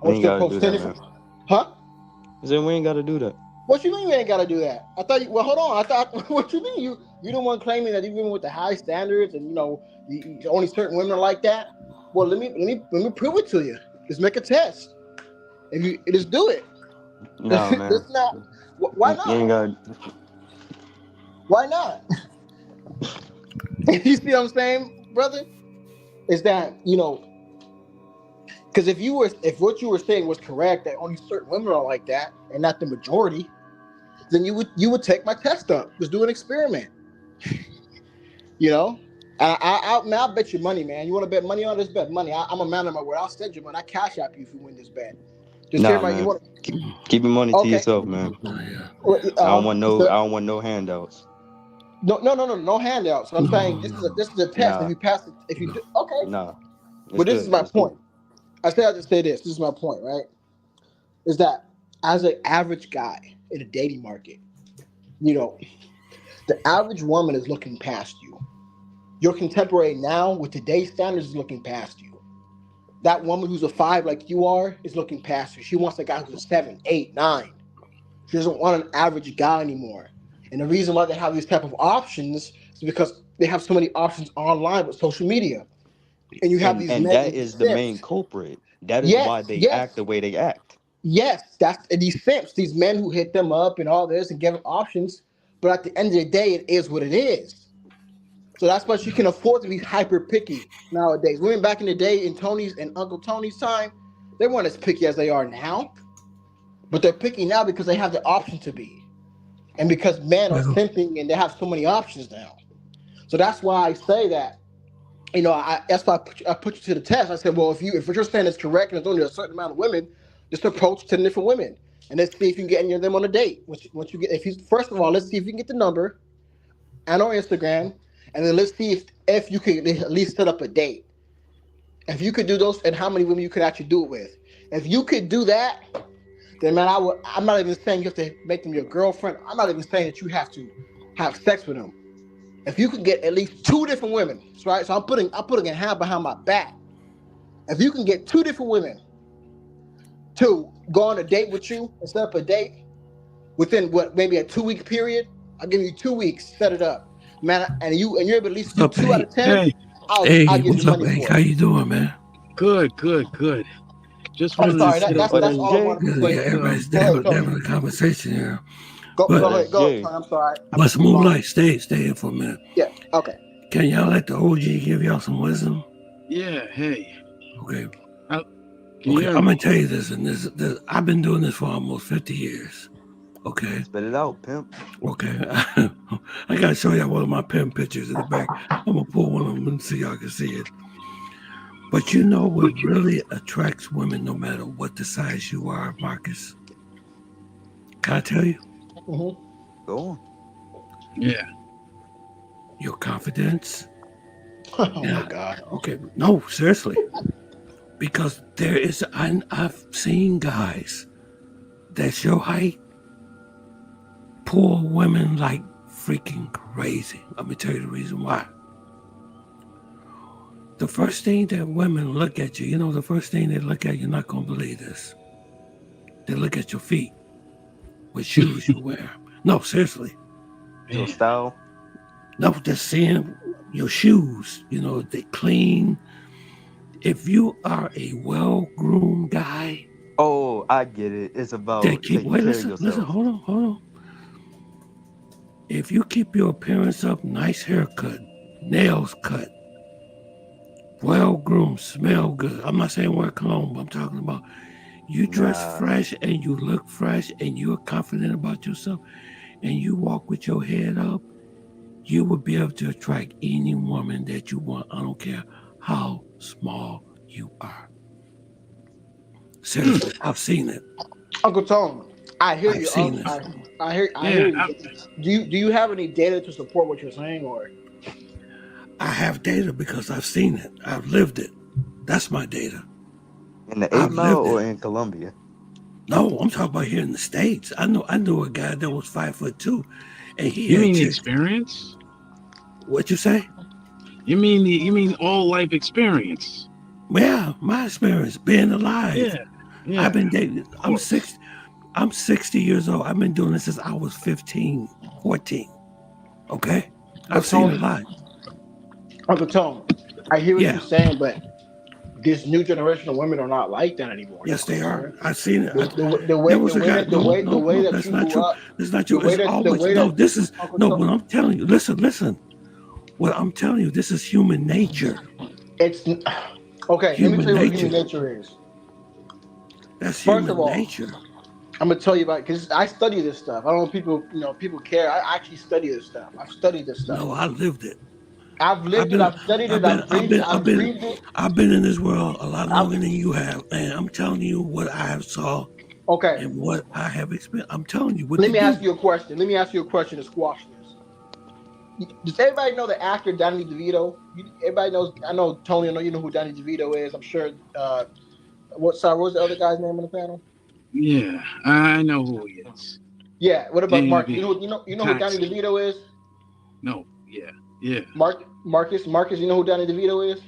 I we want ain't you to gotta approach do 10 that, man. different. Huh? I said we ain't gotta do that. What you mean you ain't gotta do that? I thought well, hold on. I thought what you mean? You the one claiming that even with the high standards and only certain women are like that. Well, let me prove it to you. Let's make a test. If you just do it. No, man. Let's not. Why You ain't not? gotta. Why not? You see what I'm saying, brother? Is that because if what you were saying was correct, that only certain women are like that and not the majority, then you would take my test up. Let's do an experiment. I'll bet you money, man. You want to bet money on this? Bet money. I'm a man of my word. I'll send you money. I cash app you if you win this bet. Just share Nah, my. You man. want? Keep your money to Okay. yourself, man. Well, I don't want no. so- I don't want no handouts. no handouts. So I'm saying this is a test. If Nah, you pass it, if you do, okay. nah. It's But this is good. my It's cool. point. I'll just say this. This is my point, right? Is that as an average guy in the dating market, the average woman is looking past you. Your contemporary now, with today's standards, is looking past you. That woman who's a 5 like you are is looking past you. She wants a guy who's a 7, 8, 9. She doesn't want an average guy anymore. And the reason why they have these type of options is because they have so many options online with social media. And you have these And men that and these is the main simps. culprit. That is Yes, why they act yes, the way they act. yes. That's and these simps, these men who hit them up and all this and give them options. But at the end of the day, it is what it is. So that's why she can afford to be hyper picky nowadays. Women back in the day in Tony's and Uncle Tony's time, they weren't as picky as they are now. But they're picky now because they have the option to be. And because men are simping and they have so many options now. So that's why I say that, that's why I put you to the test. I said, well, if what you're saying is correct and there's only a certain amount of women, just approach 10 different women. And let's see if you can get any of them on a date. Once you get, first of all, let's see if you can get the number and on Instagram. And then let's see if you could at least set up a date. If you could do those, and how many women you could actually do it with. If you could do that, then man, I'm not even saying you have to make them your girlfriend. I'm not even saying that you have to have sex with them. If you could get at least 2 different women, right? So I'm putting a hand behind my back. If you can get 2 different women to go on a date with you and set up a date within maybe a 2-week period, I'll give you 2 weeks, set it up. Man, and you're able to at least do 2 out of 10. I'll give you What's up, money Hank? for How it. you doing, man? Good. Just I'm wanted sorry, to that's What all is I Jay? wanted to Yeah, say. everybody's Go ahead, having Tony. a conversation here. Go But ahead, Jay. Tony. I'm sorry. let's move like stay here for a minute. Yeah, okay. Can y'all let the OG give y'all some wisdom? Yeah. Hey. Okay. Can you Okay, hear I'm me? gonna tell you this, and this I've been doing this for almost 50 years. Okay. Spit it out, pimp. Okay. I gotta show y'all one of my pen pictures in the back. I'm gonna pull one of them and see y'all can see it. But you know what really attracts women, no matter what the size you are, Marcus? Can I tell you? Mm-hmm. Go on. Yeah. Your confidence. Oh my God. Okay. No, seriously. Because I've seen guys that's your height pull women like freaking crazy. Let me tell you the reason why. The first thing that women look at you, the first thing they look at, you're not going to believe this. They look at your feet, what shoes you wear. No, seriously. Your style. No, just seeing your shoes, they clean. If you are a well-groomed guy, Oh, I get it. It's about that keep, taking wait, care of listen, yourself. hold on. If you keep your appearance up, nice haircut, nails cut, well groomed, smell good. I'm not saying wear cologne, but I'm talking about you dress fresh and you look fresh and you're confident about yourself and you walk with your head up, you will be able to attract any woman that you want. I don't care how small you are. Seriously, I've seen it. Uncle Tone, I hear you. Seen this. I hear you. Do you have any data to support what you're saying, or? I have data because I've seen it. I've lived it. That's my data. In the 8 Mile or in Colombia? No, I'm talking about here in the States. I knew a guy that was 5'2", and he. You mean experience? What you say? You mean all life experience? Yeah, my experience being alive. Yeah. I've been dating. I'm 60 years old. I've been doing this since I was 15, 14. Okay, I've seen a lot. Uncle Tone, I hear what you're saying, but this new generation of women are not like that anymore. Yes, they are. I've seen it. The way that that's you not grew true. up. That's not true. It's always This is What I'm telling you. Listen. What I'm telling you, this is human nature. It's okay. Let me tell you what human nature is. That's First human of all, nature. I'm gonna tell you about because I study this stuff. I don't know people care. I actually study this stuff. I've studied this stuff. No, I lived it. I've lived it. I've studied it. I've breathed it. I've been in this world a lot longer than you have, and I'm telling you what I have saw. Okay. And what I have experienced. I'm telling you. Let me ask you a question. To squash this. Does everybody know the actor Danny DeVito? Everybody knows. I know Tony. I know you know who Danny DeVito is. I'm sure. What's the other guy's name on the panel? Yeah, I know who he is. Yeah. What about Mark? David You know who Danny DeVito is? No. Yeah. Marcus. You know who Danny DeVito is?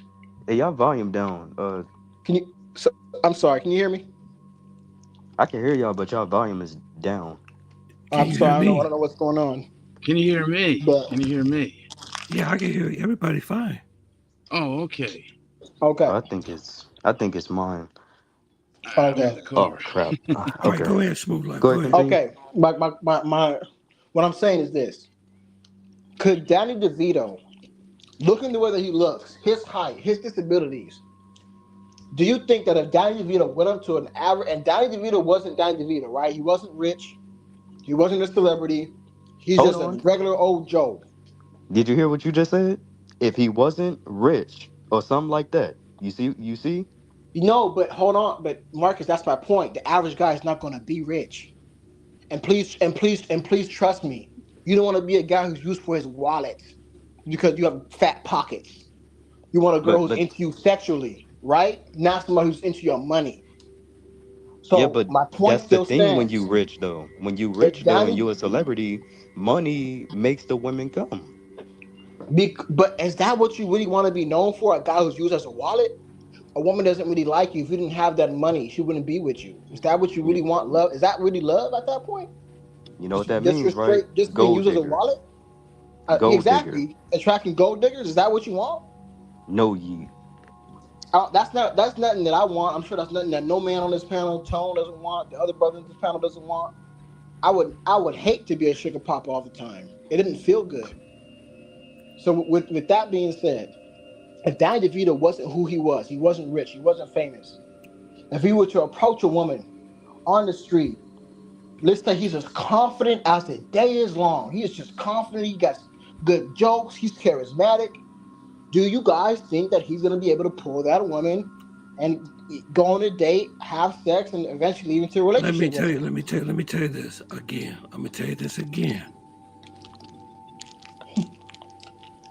Hey, y'all volume down. I'm sorry. Can you hear me? I can hear y'all, but y'all volume is down. I'm sorry. I don't know what's going on. Can you hear me? Can you hear me? Yeah, I can hear you. Everybody fine. Oh, okay. Okay. I think it's mine. Okay. Oh crap. All right, go ahead, Smooth Life. Go ahead. Okay. My what I'm saying is this. Could Danny DeVito, looking the way that he looks, his height, his disabilities, do you think that if Danny DeVito went up to an average, and Danny DeVito wasn't Danny DeVito, right? He wasn't rich. He wasn't a celebrity. He's just a regular old Joe. Did you hear what you just said? If he wasn't rich or something like that. You see? No, but hold on. But Marcus, that's my point. The average guy is not going to be rich. And please trust me. You don't want to be a guy who's used for his wallet because you have fat pockets. You want a girl who's into you sexually, right? Not somebody who's into your money. So yeah, but my point that's the thing stands. when you rich though. When you rich though and you're a celebrity, money makes the women come. But is that what you really want to be known for? A guy who's used as a wallet? A woman doesn't really like you. If you didn't have that money, she wouldn't be with you. Is that what you really want? Love? Is that really love at that point? You know what that means, right? Just being used as a wallet? Exactly. Digger. Attracting gold diggers? Is that what you want? No, ye. That's nothing that I want. I'm sure that's nothing that no man on this panel, Tone, doesn't want. The other brother on this panel doesn't want. I would hate to be a sugar pop all the time. It didn't feel good. So with that being said, if Danny DeVito wasn't who he wasn't rich, he wasn't famous. If he were to approach a woman on the street, let's say he's as confident as the day is long. He is just confident. He got good jokes. He's charismatic. Do you guys think that he's going to be able to pull that woman and go on a date, have sex, and eventually even to a relationship? Let me tell you this again. I'm going to tell you this again.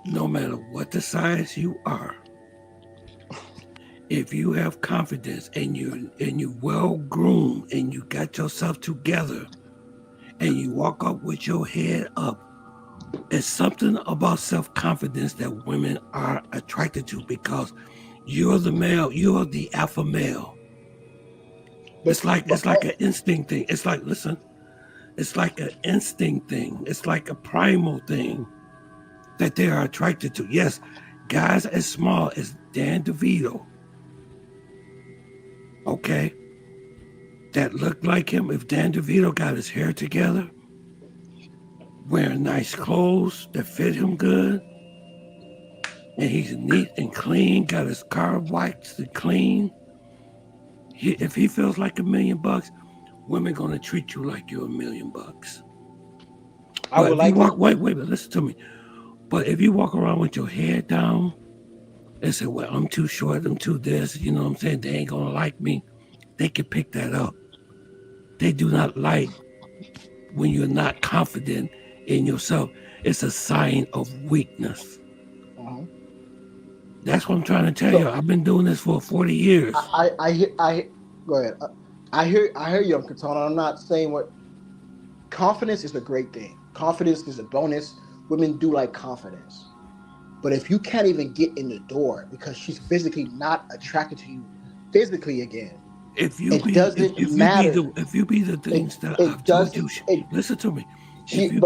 No matter what the size you are, if you have confidence and you well groomed and you got yourself together and you walk up with your head up, it's something about self-confidence that women are attracted to because you're the male, you're the alpha male. It's like an instinct thing. It's like, listen, it's like an instinct thing. It's like a primal thing that they are attracted to. Yes, guys as small as Dan DeVito, okay, that look like him. If Dan DeVito got his hair together, wearing nice clothes that fit him good, and he's neat and clean, got his car wiped and clean. If he feels like $1 million, women gonna treat you like you're $1 million. I would like to. Wait, listen to me. But if you walk around with your head down and say, well, I'm too short, I'm too this, you know what I'm saying? They ain't gonna like me. They can pick that up. They do not like when you're not confident in yourself. It's a sign of weakness. That's what I'm trying to tell you. I've been doing this for 40 years. I go ahead. I hear you, Uncle Tony. I'm not saying what. Confidence is a great thing. Confidence is a bonus. Women do like confidence. But if you can't even get in the door because she's physically not attracted to you physically again, if you be the things that I've told you, listen to me. If you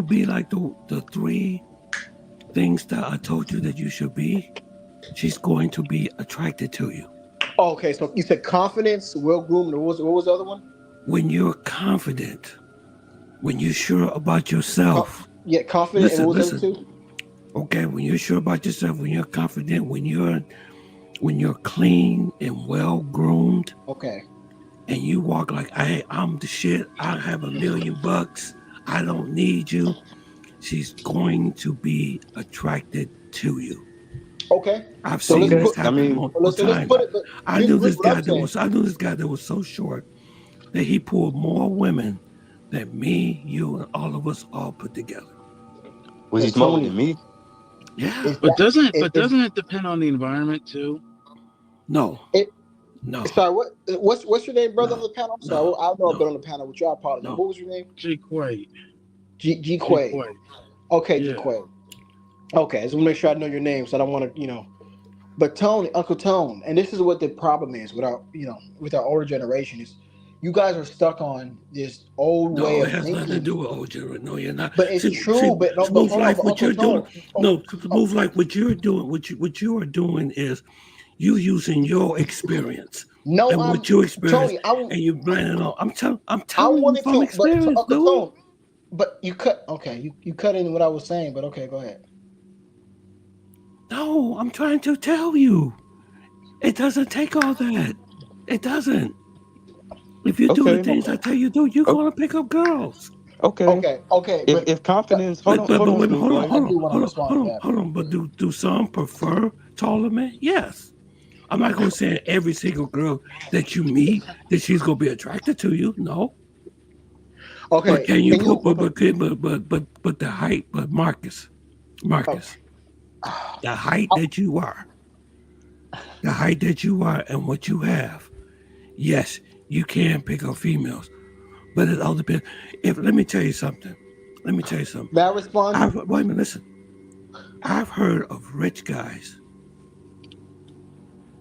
be like the three things that I told you that you should be, she's going to be attracted to you. Okay, so you said confidence, well-groomed, what was the other one? When you're confident, when you're sure about yourself. Confident. And what was the other two? Okay, when you're sure about yourself, when you're confident, when you're clean and well-groomed. Okay. And you walk like, I'm the shit. I have $1 million. I don't need you. She's going to be attracted to you. Okay. I've seen this happen multiple times. I knew this guy that was so short that he pulled more women than me, you, and all of us all put together. Was he smaller than me? Yeah. But doesn't it depend on the environment too? No. No. Sorry, what's your name, brother, on the panel? I'm sorry, I know I've been on the panel with you. I apologize. What was your name? G. Quay. G. Quay. Okay, G. Quay. Okay, I just want to make sure I know your name, so I don't want to, But Tony, Uncle Tone, and this is what the problem is with our older generation is, you guys are stuck on this old way of thinking. No, it has nothing to do with old generation. No, you're not. But it's true. But no, move like what you're doing. No, move like what you're doing. What you are doing is you using your experience. No, and what you experience, Tony, and you blame it on. I'm telling you from experience, but, dude. Tone, but you cut. Okay, you cut in what I was saying. But okay, go ahead. No, I'm trying to tell you. It doesn't take all that. It doesn't. If you do the things I tell you to do, you're going to pick up girls. Okay. If confidence, hold on. But do some prefer taller men? Yes. I'm not going to say every single girl that you meet that she's going to be attracted to you. No. Okay. But can you but the height, but Marcus, the height that you are, and what you have, yes, you can pick up females, but it all depends. Let me tell you something. May I respond? Wait a minute, listen. I've heard of rich guys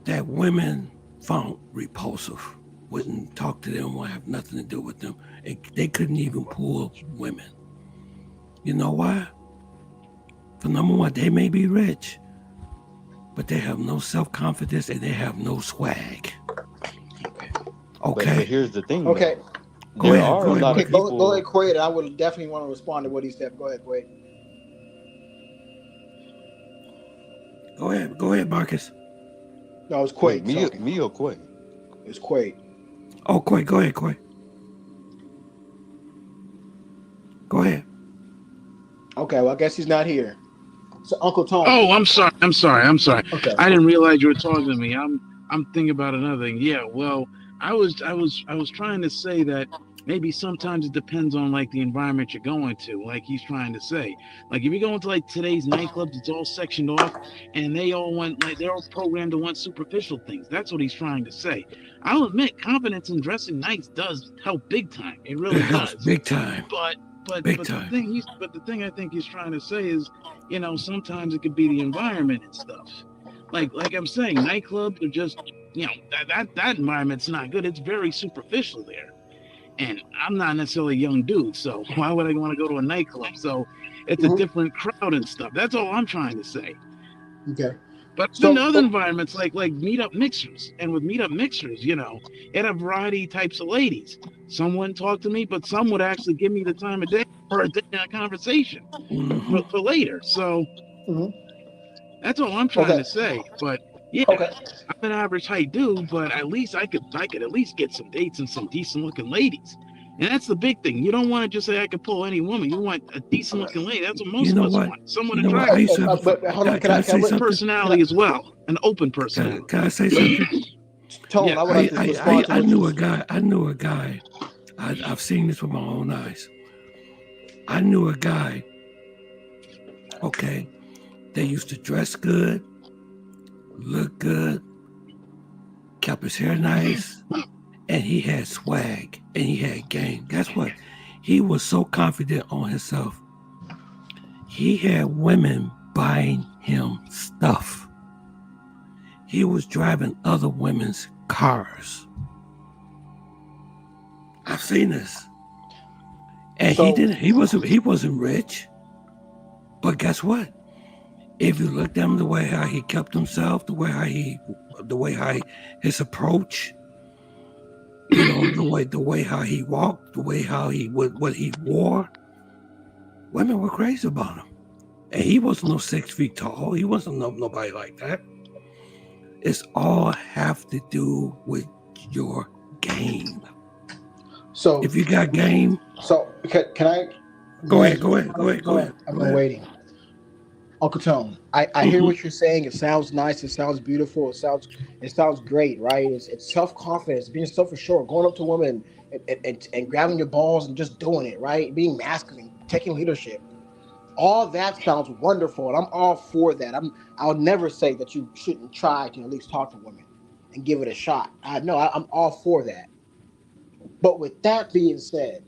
that women found repulsive, wouldn't talk to them, wouldn't have nothing to do with them, and they couldn't even pull women. You know why? For number one, they may be rich, but they have no self-confidence and they have no swag. Okay. But here's the thing. Okay. Go ahead, Quaid. I would definitely want to respond to what he said. Go ahead, Quaid. Go ahead, Marcus. No, it was Quaid. Me or Quaid? It was Quaid. Oh, Quaid. Go ahead, Quaid. Go ahead. Okay, well, I guess he's not here. So, Uncle Tom. Oh, I'm sorry. Okay. I didn't realize you were talking to me. I'm thinking about another thing. Yeah, well, I was trying to say that maybe sometimes it depends on like the environment you're going to, like he's trying to say. Like if you go into like today's nightclubs, it's all sectioned off and they're all programmed to want superficial things. That's what he's trying to say. I'll admit confidence in dressing nice does help big time. It really does. Big time. But the thing I think he's trying to say is, sometimes it could be the environment and stuff. Like I'm saying, nightclubs are just, that environment's not good. It's very superficial there. And I'm not necessarily a young dude, so why would I want to go to a nightclub? So it's a different crowd and stuff. That's all I'm trying to say. Okay. But in other environments, like meetup mixers, and with meetup mixers, you know, it had a variety of types of ladies. Some wouldn't talk to me, but some would actually give me the time of day for a conversation for later. So that's all I'm trying to say. But yeah, I'm an average height dude, but at least I could at least get some dates and some decent looking ladies. And that's the big thing. You don't want to just say I could pull any woman. You want a decent looking lady. That's what most of us want. Someone attractive. But hold on, can I say something? Personality as well. An open personality. Can I say something? Tone, Yeah. I would like to respond to I what knew you a guy. I knew a guy. I've seen this with my own eyes. I knew a guy. Okay, they used to dress good, look good, kept his hair nice, and he had swag and he had game. Guess what? He was so confident on himself. He had women buying him stuff. He was driving other women's cars. I've seen this. And he wasn't rich. But guess what? If you looked at him, the way how he kept himself, the way how his approach, you know, the way how he walked, the way how what he wore, women were crazy about him. And he wasn't no 6 feet tall. He wasn't nobody like that. It's all have to do with your game. So if you got game, so can I go ahead. I've been waiting. Uncle Tone, I hear what you're saying. It sounds nice. It sounds beautiful. It sounds great, right? It's self-confidence, being self-assured, going up to women and grabbing your balls and just doing it, right? Being masculine, taking leadership. All that sounds wonderful, and I'm all for that. I'll never say that you shouldn't try to at least talk to women and give it a shot. I'm all for that. But with that being said,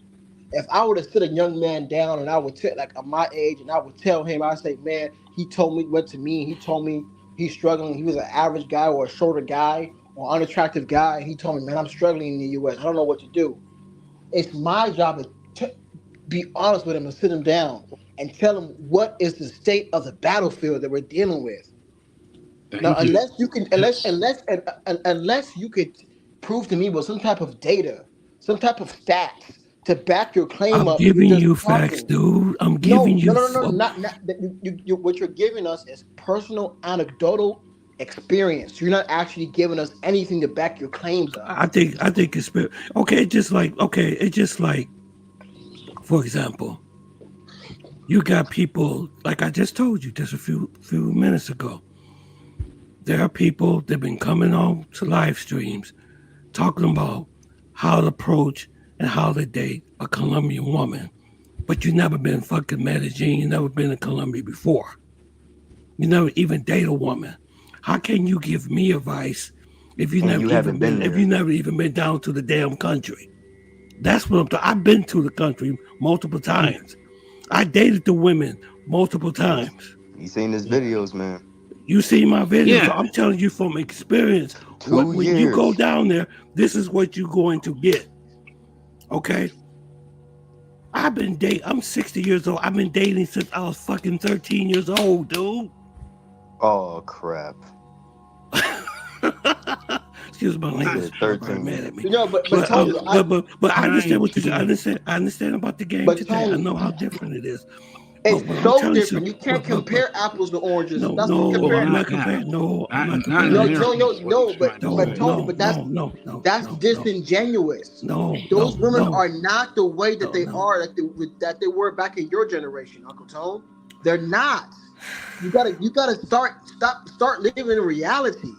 if I were to sit a young man down and I would tell, like at my age, and I would tell him, I say, man, he went to me, and he told me he's struggling. He was an average guy or a shorter guy or unattractive guy. He told me, man, I'm struggling in the U.S. I don't know what to do. It's my job to be honest with him and sit him down and tell him what is the state of the battlefield that we're dealing with. Now, unless you could prove to me with some type of data, some type of stats to back your claim up. I'm giving you facts, dude. I'm giving you. No. Not what you're giving us is personal anecdotal experience. You're not actually giving us anything to back your claims up. I think it's okay. It's just like, for example, you got people like I just told you just a few minutes ago. There are people that have been coming on to live streams talking about how to approach and how to date a Colombian woman. But you never been fucking Medellin, you never been in Colombia before. You never even date a woman. How can you give me advice if you never even been down to the damn country? That's what I'm talking. I've been to the country multiple times. I dated the women multiple times. You seen his videos, man. You see my videos. Yeah. So I'm telling you from experience. When you go down there, this is what you're going to get. Okay? I'm 60 years old. I've been dating since I was fucking 13 years old, dude. Oh, crap. Excuse my language. 13. Mad at me. No, but I understand what you I understand about the game today. I know how different it is. It's so different. You can't compare apples to oranges. I'm not comparing. That's disingenuous. Those women are not the way that they are that they were back in your generation, Uncle Tone. They're not. You gotta start living in reality.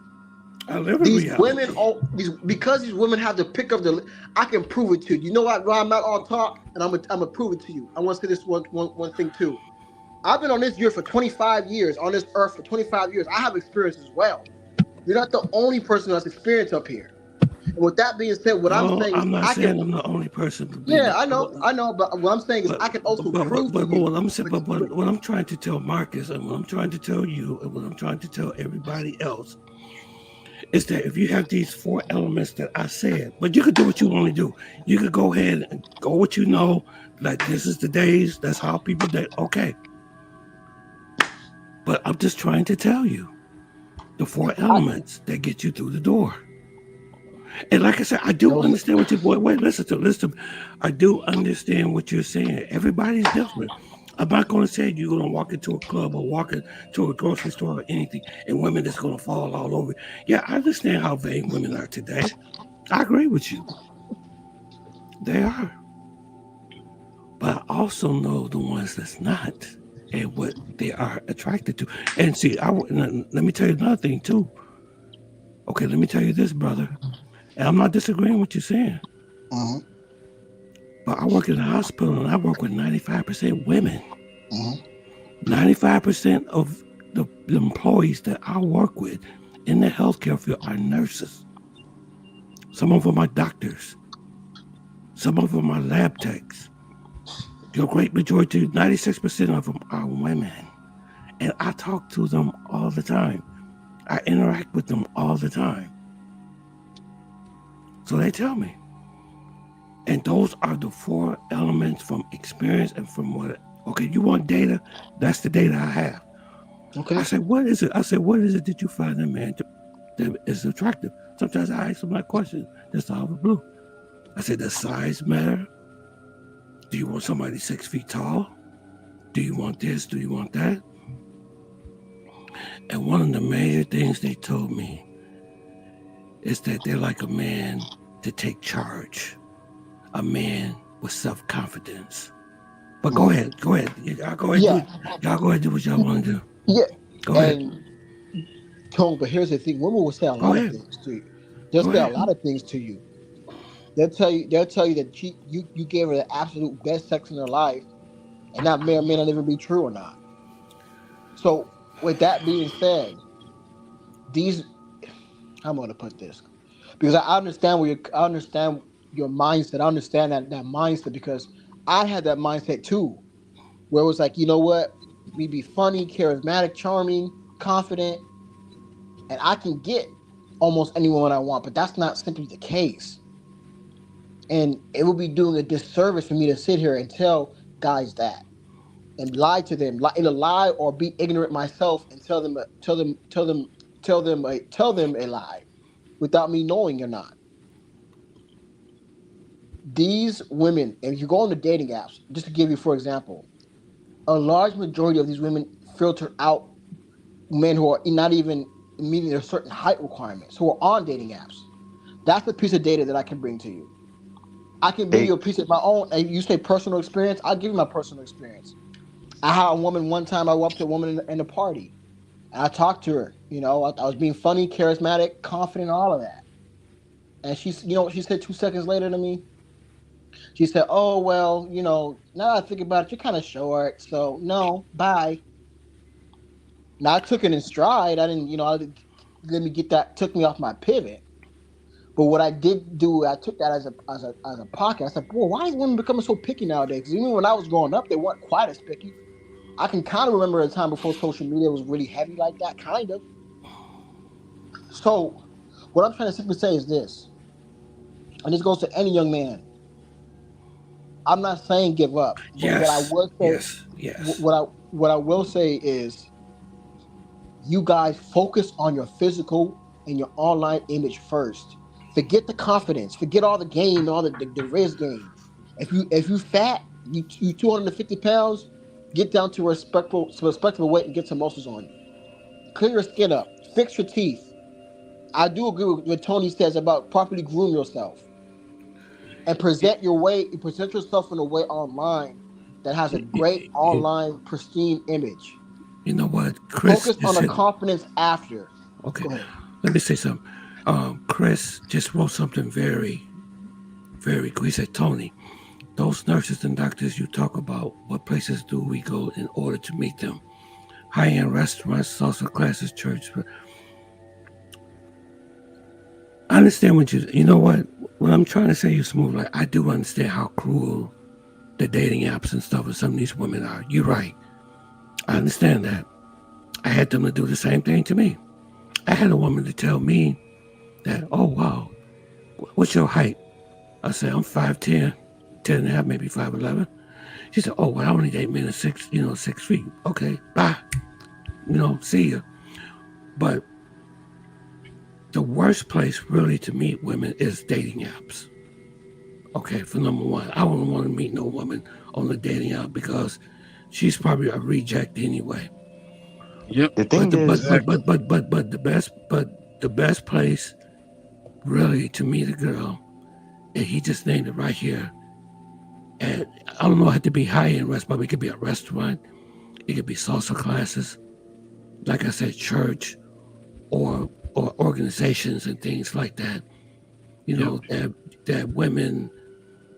I live in reality. Because these women have to pick up I can prove it to you. You know what? I'm not all talk, and I'm gonna prove it to you. I want to say this one thing too. I've been on this earth for 25 years. On this earth for 25 years, I have experience as well. You're not the only person that's experienced up here. And with that being said, I'm saying I'm not saying I'm the only person. Yeah, I know. But what I'm saying is I can also prove to you. What I'm trying to tell Marcus, and what I'm trying to tell you, and what I'm trying to tell everybody else, is that if you have these 4 elements that I said, but you could do what you want to do. You could go ahead and go what you know, like this is the days, that's how people date. Okay. But I'm just trying to tell you, the 4 elements that get you through the door. And like I said, I do understand what listen to. I do understand what you're saying. Everybody's different. I'm not going to say you're going to walk into a club or walk into a grocery store or anything, and women that's going to fall all over. Yeah, I understand how vain women are today. I agree with you. They are. But I also know the ones that's not and what they are attracted to. And see, let me tell you another thing too. Okay, let me tell you this, brother. And I'm not disagreeing with you saying. Mm-hmm. But I work in a hospital and I work with 95% women. Mm-hmm. 95% of the employees that I work with in the healthcare field are nurses. Some of them are doctors. Some of them are lab techs. The great majority, 96% of them are women. And I talk to them all the time. I interact with them all the time. So they tell me. And those are the 4 elements from experience and from what, okay, you want data? That's the data I have. Okay. I said, what is it? I said, what is it that you find in man that is attractive? Sometimes I ask them that question just out of the blue. I said, does size matter? Do you want somebody 6 feet tall? Do you want this? Do you want that? And one of the major things they told me is that they're like a man to take charge, a man with self-confidence. But go ahead. Y'all go ahead and do what y'all want to do. Yeah. Go ahead. Tone, but here's the thing: women will say a lot of things to you. They'll say a lot of things to you. They'll tell you that you gave her the absolute best sex in her life, and that may or may not even be true or not. So, with that being said, I'm going to put this, because I understand your mindset. I understand that mindset, because I had that mindset too, where it was like, you know what, we be funny, charismatic, charming, confident, and I can get almost anyone I want, but that's not simply the case. And it would be doing a disservice for me to sit here and tell guys that, and lie to them, either lie or be ignorant myself and tell them a lie without me knowing or not. These women, if you go on the dating apps, just to give you, for example, a large majority of these women filter out men who are not even meeting their certain height requirements, who are on dating apps. That's the piece of data that I can bring to you. I can bring you a piece of my own. And you say personal experience, I'll give you my personal experience. I had a woman one time. I went up to a woman in a party, and I talked to her. You know, I was being funny, charismatic, confident, all of that. And she said 2 seconds later to me. She said, "Oh well, now that I think about it, you're kind of short. So no, bye." Now I took it in stride. I didn't, let me get that. Took me off my pivot. But what I did do, I took that as a pocket. I said, "Boy, why is women becoming so picky nowadays?" Because even when I was growing up, they weren't quite as picky. I can kind of remember a time before social media was really heavy like that, kind of. So, what I'm trying to simply say is this, and this goes to any young man. I'm not saying give up, but what I will say, what I will say is, you guys focus on your physical and your online image first. Forget the confidence. Forget all the game, all the race game. If you fat, you 250 pounds, get down to a respectable weight and get some muscles on you. Clear your skin up. Fix your teeth. I do agree with what Tony says about properly groom yourself and present yourself in a way online that has a great online pristine image. You know what, Chris? Focus on the confidence after. Okay. Go ahead. Let me say something. Chris just wrote something very, very cool. He said, Tony, those nurses and doctors you talk about, what places do we go in order to meet them? High-end restaurants, salsa classes, church. I understand you know what I'm trying to say, you smooth. Like, I do understand how cruel the dating apps and stuff of some of these women are. You're right. I understand that. I had them to do the same thing to me. I had a woman to tell me that, oh, wow, what's your height? I said, I'm 5'10", 10 and a half, maybe 5'11". She said, oh, well, I only date men of 6 feet. Okay, bye. See ya. But the worst place really to meet women is dating apps. Okay, for number one, I wouldn't want to meet no woman on the dating app because she's probably a reject anyway. Yep. The thing is, The best place really to meet a girl, and he just named it right here. And I don't know, it had to be high-end restaurant, but it could be a restaurant, it could be salsa classes, like I said, church, or organizations and things like that. You know, that women,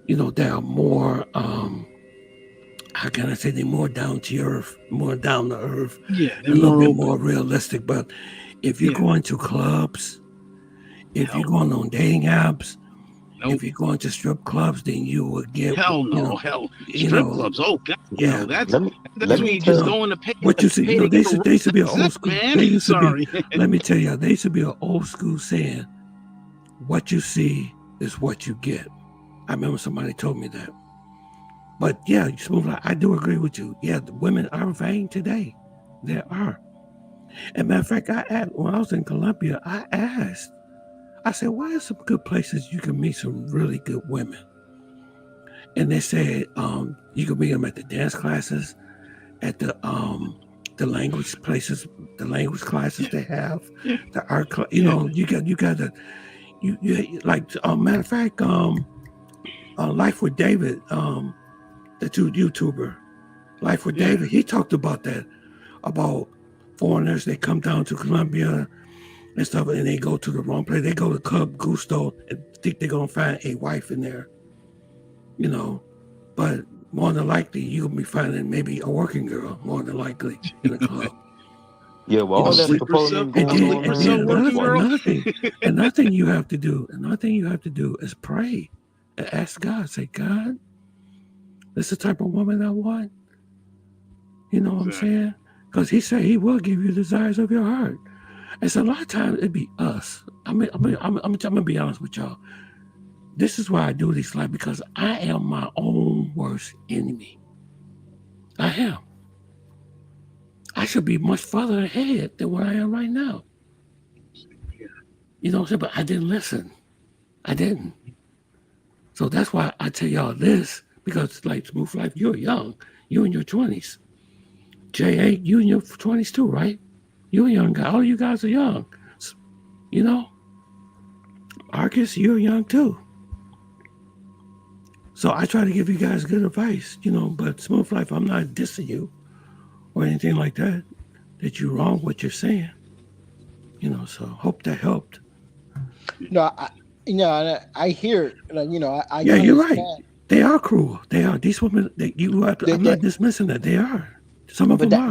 you know, that are more, how can I say, they're more down to earth, Yeah, a they're little more bit open. more realistic. But if you're going to clubs, if you're going on dating apps, if you're going to strip clubs, then you will get Hell no, you know, strip clubs. Oh God, yeah. no, that's let me when you just go in to pay. What you see, you know, to get they used to be an That's it, old school. man. They used to Sorry. be. Let me tell you, they used to be an old school saying, "What you see is what you get." I remember somebody told me that. But yeah, Smooth, I do agree with you. Yeah, the women are vain today. There are. And matter of fact, when I was in Colombia, I asked. I said, "Why are some good places you can meet some really good women?" And they said, you can meet them at the dance classes, at the language places, the language classes they have, the art, you know, you got to, you like, matter of fact, Life with David, the YouTuber, Life with David, he talked about that, about foreigners, they come down to Colombia and stuff, and they go to the wrong place. They go to Club Gusto and think they're going to find a wife in there, you know, but more than likely, you'll be finding maybe a working girl, more than likely, in the club. yeah, well, all that proposing going on, man. Another thing you have to do is pray and ask God. Say, God, this is the type of woman I want. You know what I'm saying? Because He said He will give you the desires of your heart. And so a lot of times it'd be us. I'm gonna be honest with y'all. This is why I do these lives, because I am my own worst enemy. I am. I should be much further ahead than where I am right now. You know what I'm saying? But I didn't listen. I didn't. So that's why I tell y'all this, because like Smooth Life, you're young. You're in your 20s. J.A., you in your 20s too, right? You're a young guy. All you guys are young. You know? Marcus, you're young too. So I try to give you guys good advice, you know, but Smooth Life, I'm not dissing you or anything like that, that you're wrong what you're saying. You know, so hope that helped. No, I hear, you know, I yeah, you're right. understand. They are cruel. They are. These women, I'm not dismissing that. They are. Some of them are.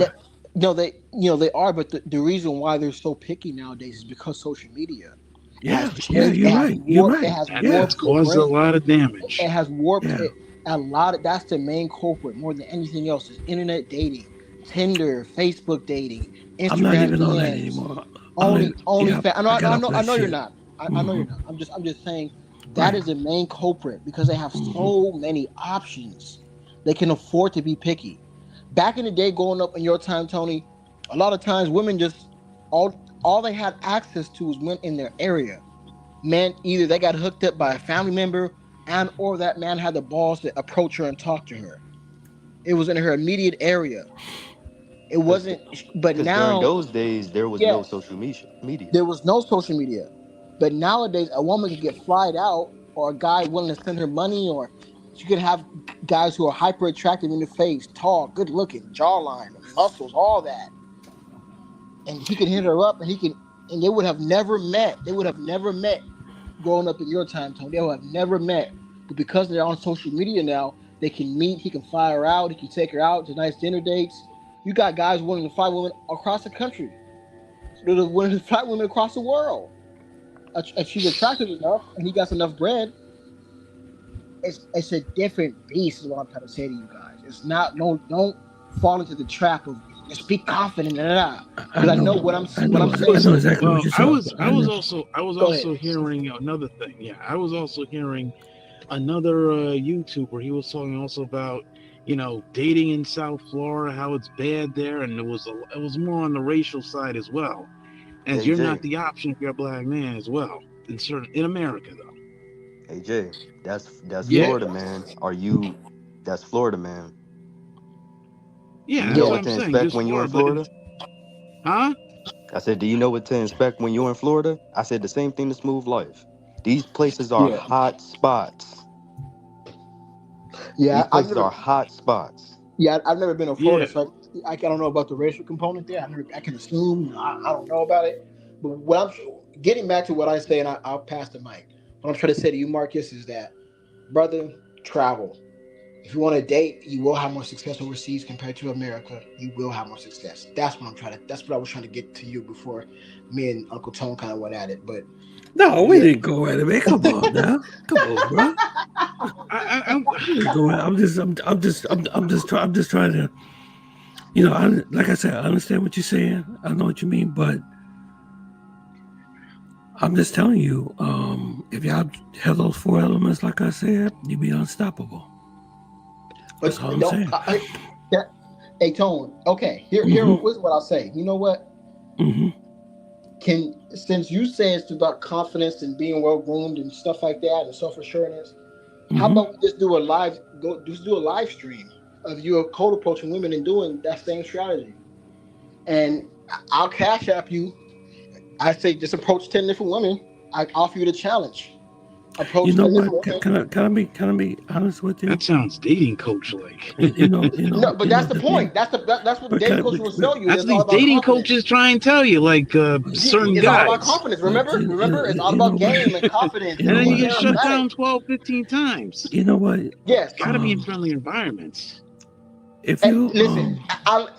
They are, but the reason why they're so picky nowadays is because social media. Yeah, you're right. You're right. That's caused a lot of damage. It has warped it a lot. That's the main culprit more than anything else. Is internet dating, Tinder, Facebook dating, Instagram. I'm not even on that DMs, anymore. I know you're not. I know you're not. I'm just saying that is the main culprit because they have so many options. They can afford to be picky. Back in the day, growing up in your time, Tony, a lot of times women just all they had access to was men in their area. Men, either they got hooked up by a family member and or that man had the balls to approach her and talk to her. It was in her immediate area. It wasn't, but now during those days there was no social media. There was no social media. But nowadays a woman could get flied out, or a guy willing to send her money, or she could have guys who are hyper attractive in the face, tall, good looking, jawline, muscles, all that. And he can hit her up, and they would have never met. They would have never met growing up in your time, Tony. They would have never met. But because they're on social media now, they can meet. He can fly her out. He can take her out to nice dinner dates. You got guys willing to fly women across the country. They're willing to fly women across the world. If she's attractive enough and he got enough bread, it's a different beast. Is what I'm trying to say to you guys. It's not. Don't fall into the trap of just be confident. Because I know what I'm saying. I know exactly what you're saying. I was also hearing another thing. Yeah, I was also hearing another YouTuber. He was talking also about, you know, dating in South Florida, how it's bad there, and it was more on the racial side as well. as Hey, you're Jay. not the option if you're a black man as well. In America though. Hey, Jay. That's Yeah. Florida, man. That's Florida, man. Do Yeah, you that's know what what I'm to saying. expect Just when you're in Florida, but Florida? huh? I said, do you know what to expect when you're in Florida? I said the same thing to Smooth Life. These places are Yeah. hot spots. Yeah, These I've places never. are hot spots. Yeah, I've never been to Yeah. Florida, so I don't know about the racial component there. I can assume. I don't know about it. But what I'm getting back to what I say, and I'll pass the mic. What I'm trying to say to you, Marcus, is that, brother, travel. If you want to date, you will have more success overseas compared to America. You will have more success. That's what I'm trying to. That's what I was trying to get to you before me and Uncle Tone kind of went at it. But No, we yeah, didn't go at it, man. Come on now. Come on, bro. We didn't go at it. I'm just trying to, like I said, I understand what you're saying. I know what you mean, but I'm just telling you, if y'all have those four elements, like I said, you'd be unstoppable. but That's all I'm don't. saying. Hey, Tone. Okay, here's what I'll say. You know what? Mm-hmm. Since you say it's about confidence and being well groomed and stuff like that and self assurance, how Mm-hmm. about we just do a live stream of you cold approaching women and doing that same strategy, and I'll cash app you. I say just approach 10 different women. I offer you the challenge. Approach You know 10 what? different women. Can I be honest with you? That sounds dating coach like. No, but that's the point. That's what But dating coach will tell you. That's It's what all these about dating confidence. coaches try and tell you, like certain It's all about guys. confidence. Remember, it's all about game and confidence. And then you get shut charismatic. down 12, 15 times. You know what? Yes. Gotta be in friendly environments. If you listen,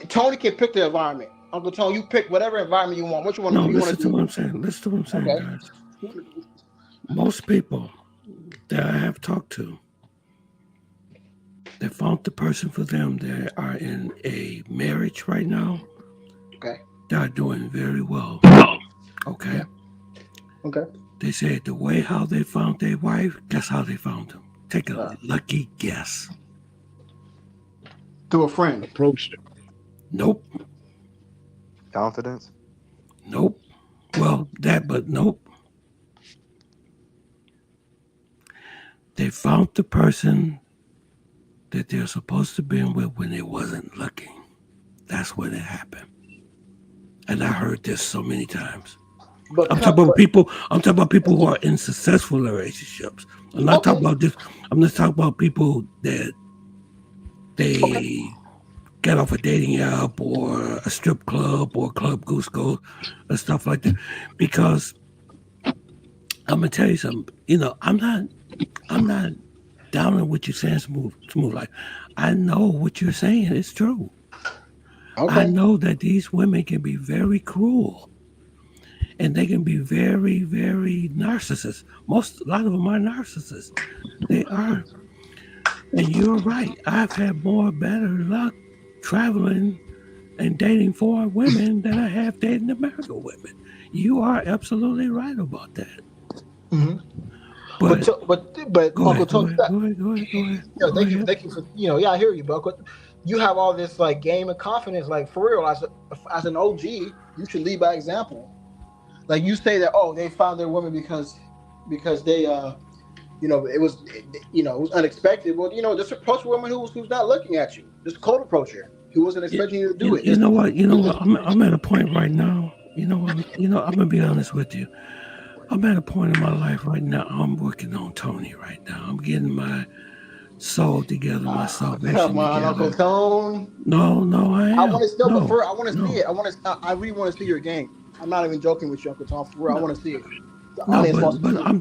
Tony can pick the environment. Uncle Tony, you pick whatever environment you want. What you want to do? listen to what I'm saying. Listen to what I'm saying, Okay. guys. Most people that I have talked to, that found the person for them, that are in a marriage right now. Okay. They are doing very well. Okay. Okay. They said the way how they found their wife, guess how they found them. Take a lucky guess. To a friend. Approached her. Nope. Confidence? Nope. Well, but nope. They found the person that they're supposed to be with when they wasn't looking. That's when it happened. And I heard this so many times. I'm talking about people who are in successful relationships. I'm not talking about this. I'm just talking about people that they get off a dating app or a strip club or Club Goose Gold and stuff like that. Because I'm gonna tell you something. I'm not down on what you're saying, smooth life. I know what you're saying is true. Okay. I know that these women can be very cruel, and they can be very, very narcissists. A lot of them are narcissists. They are. And you're right. I've had better luck traveling and dating foreign women than I have dating American women. You are absolutely right about that. Mm-hmm. But Uncle Tony, go ahead. thank you for I hear you, but you have all this like game and confidence, like for real. As an OG, you should lead by example. Like you say that they found their woman because they it was unexpected. Well, just approach a woman who's not looking at you. Just cold approach her. Who wasn't expecting you to do it. You know what? I'm at a point right now. I'm gonna be honest with you. I'm at a point in my life right now. I'm working on Tony right now. I'm getting my soul together, my salvation Come on, together. Uncle Tone. No, I am. I want to still prefer. I want to no. see it. I really want to see your game. I'm not even joking with you, Uncle Tone. For real, I want to see it. But I'm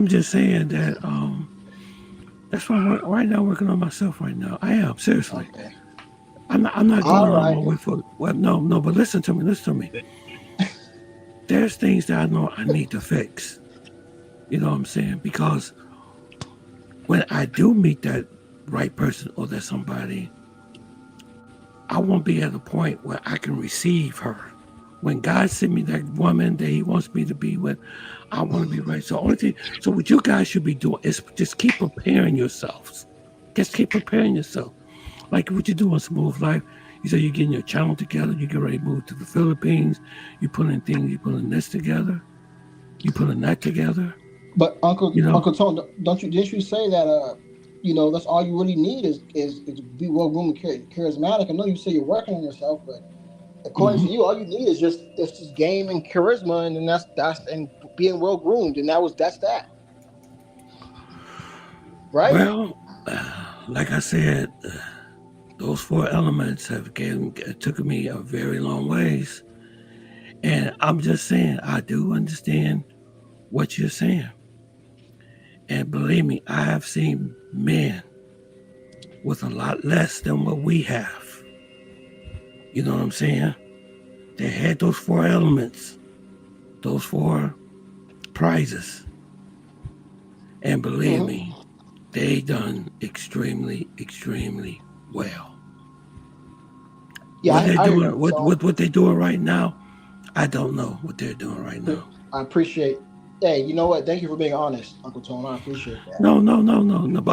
just saying that that's why I'm right now working on myself right now. I am seriously. Okay. I'm not going on my way for. Well, no. But listen to me. There's things that I know I need to fix. You know what I'm saying? Because when I do meet that right person or that somebody, I won't be at a point where I can receive her. When God sent me that woman that He wants me to be with, I want to be right. So what you guys should be doing is just keep preparing yourselves. Just keep preparing yourself. Like what you do on Smooth Life, You say you're getting your channel together. You get ready to move to the Philippines. You putting things. You putting this together. You putting that together. But Uncle You know. Uncle Tone, didn't you say that that's all you really need is be well groomed and charismatic? I know you say you're working on yourself, but according to you, all you need is just game and charisma, and then that's and being well groomed, and that's that. Right? Well, like I said, those 4 elements took me a very long ways, and I'm just saying I do understand what you're saying, and believe me, I have seen men with a lot less than what we have. You know what I'm saying? They had those 4 elements, those 4 prizes, and believe me, they done extremely, extremely well. Yeah, what they're doing, agree. what they're doing right now, I don't know what they're doing right now. I appreciate. Hey, you know what? Thank you for being honest, Uncle Tone. I appreciate that. No.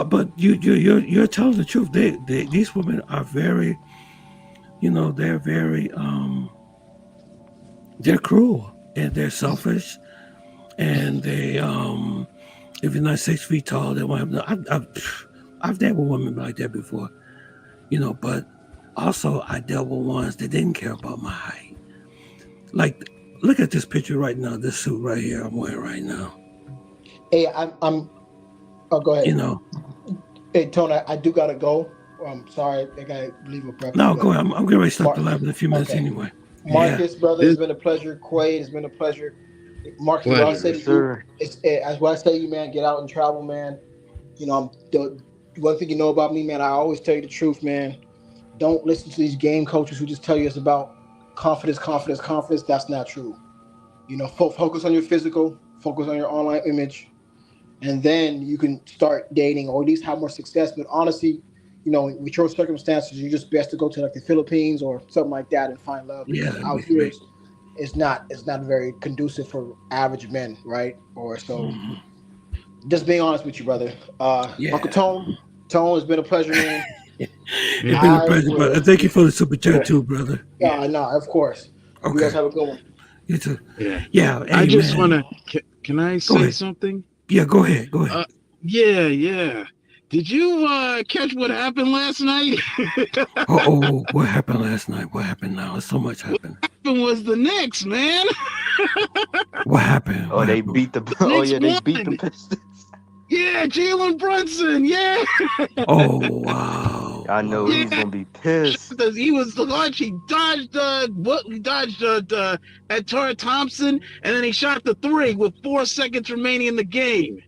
But you're telling the truth. These women are very, they're very they're cruel and they're selfish, and they if you're not 6 feet tall, they won't have no. I've dealt with women like that before, but also I dealt with ones that didn't care about my height. Like, look at this picture right now. This suit right here I'm wearing right now. Hey, I'm. Oh, go ahead. Hey, Tony, I do gotta go. I'm sorry, I gotta leave a prep. No, go ahead. I'm getting ready to start the lab in a few minutes anyway. Marcus, brother, it's been a pleasure. Quaid, it's been a pleasure. Marcus, what I say to you, as what I say to you, man, get out and travel, man. One thing you know about me, man, I always tell you the truth, man. Don't listen to these game coaches who just tell you it's about confidence. That's not true. Focus on your physical, focus on your online image, and then you can start dating or at least have more success. But honestly, with your circumstances, you're just best to go to like the Philippines or something like that and find love. Because out here, it's not very conducive for average men, right? Or so. Just being honest with you, brother. Uncle Tone, it's been a pleasure, man. It's been a pleasure, brother. Thank you for the super chat too, brother. Yeah, no, of course. Okay. You guys have a good one. You too. Yeah. Hey, I just want to. Can I say something? Yeah, go ahead. Yeah. Did you catch what happened last night? What happened last night? What happened now? So much happened. What happened was the Knicks, man. What happened? They beat the Pistons. Yeah, Jalen Brunson. Yeah. Oh wow. I know he's gonna be pissed. He was launched. He dodged at Tara Thompson, and then he shot the 3 with 4 seconds remaining in the game.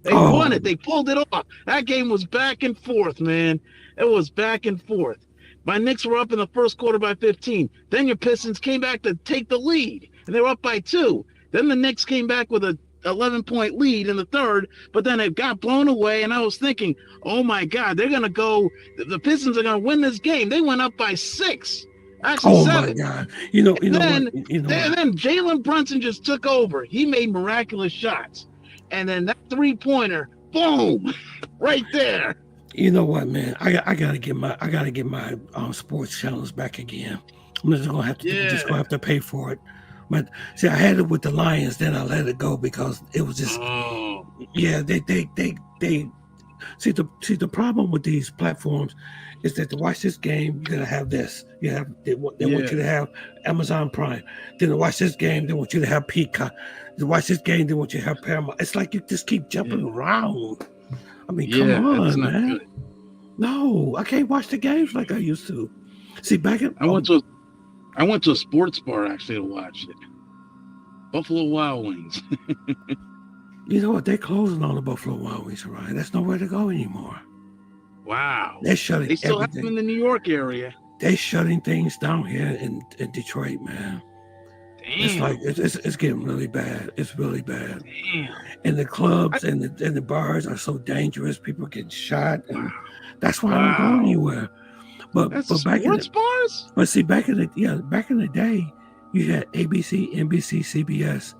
They won it. They pulled it off. That game was back and forth, man. It was back and forth. My Knicks were up in the first quarter by 15. Then your Pistons came back to take the lead, and they were up by 2. Then the Knicks came back with a 11-point lead in the third, but then it got blown away, and I was thinking, oh my God, they're going to go, the Pistons are going to win this game. They went up by 6. Actually, 7. My God. Then Jalen Brunson just took over. He made miraculous shots. And then that 3-pointer, boom, right there. You know what, man? I gotta get my sports channels back again. I'm just gonna have to pay for it. But see, I had it with the Lions, then I let it go because it was just they see the problem with these platforms is that to watch this game, you gotta have this. They want you to have Amazon Prime. Then to watch this game, they want you to have Peacock. To watch this game, they want you to have Paramount. It's like you just keep jumping around. I mean, come on, man. Good. No, I can't watch the games like I used to. See, I went to a sports bar actually to watch it. Buffalo Wild Wings. You know what? They're closing on the Buffalo Wild Wings, right? There's nowhere to go anymore. Wow. They're shutting. They still have them in the New York area. They're shutting things down here in Detroit, man. Damn. It's like it's getting really bad. It's really bad. Damn. And the clubs and the bars are so dangerous. People get shot, and that's why I don't go anywhere. But back in bars. But see, back in the day, you had ABC, NBC, CBS.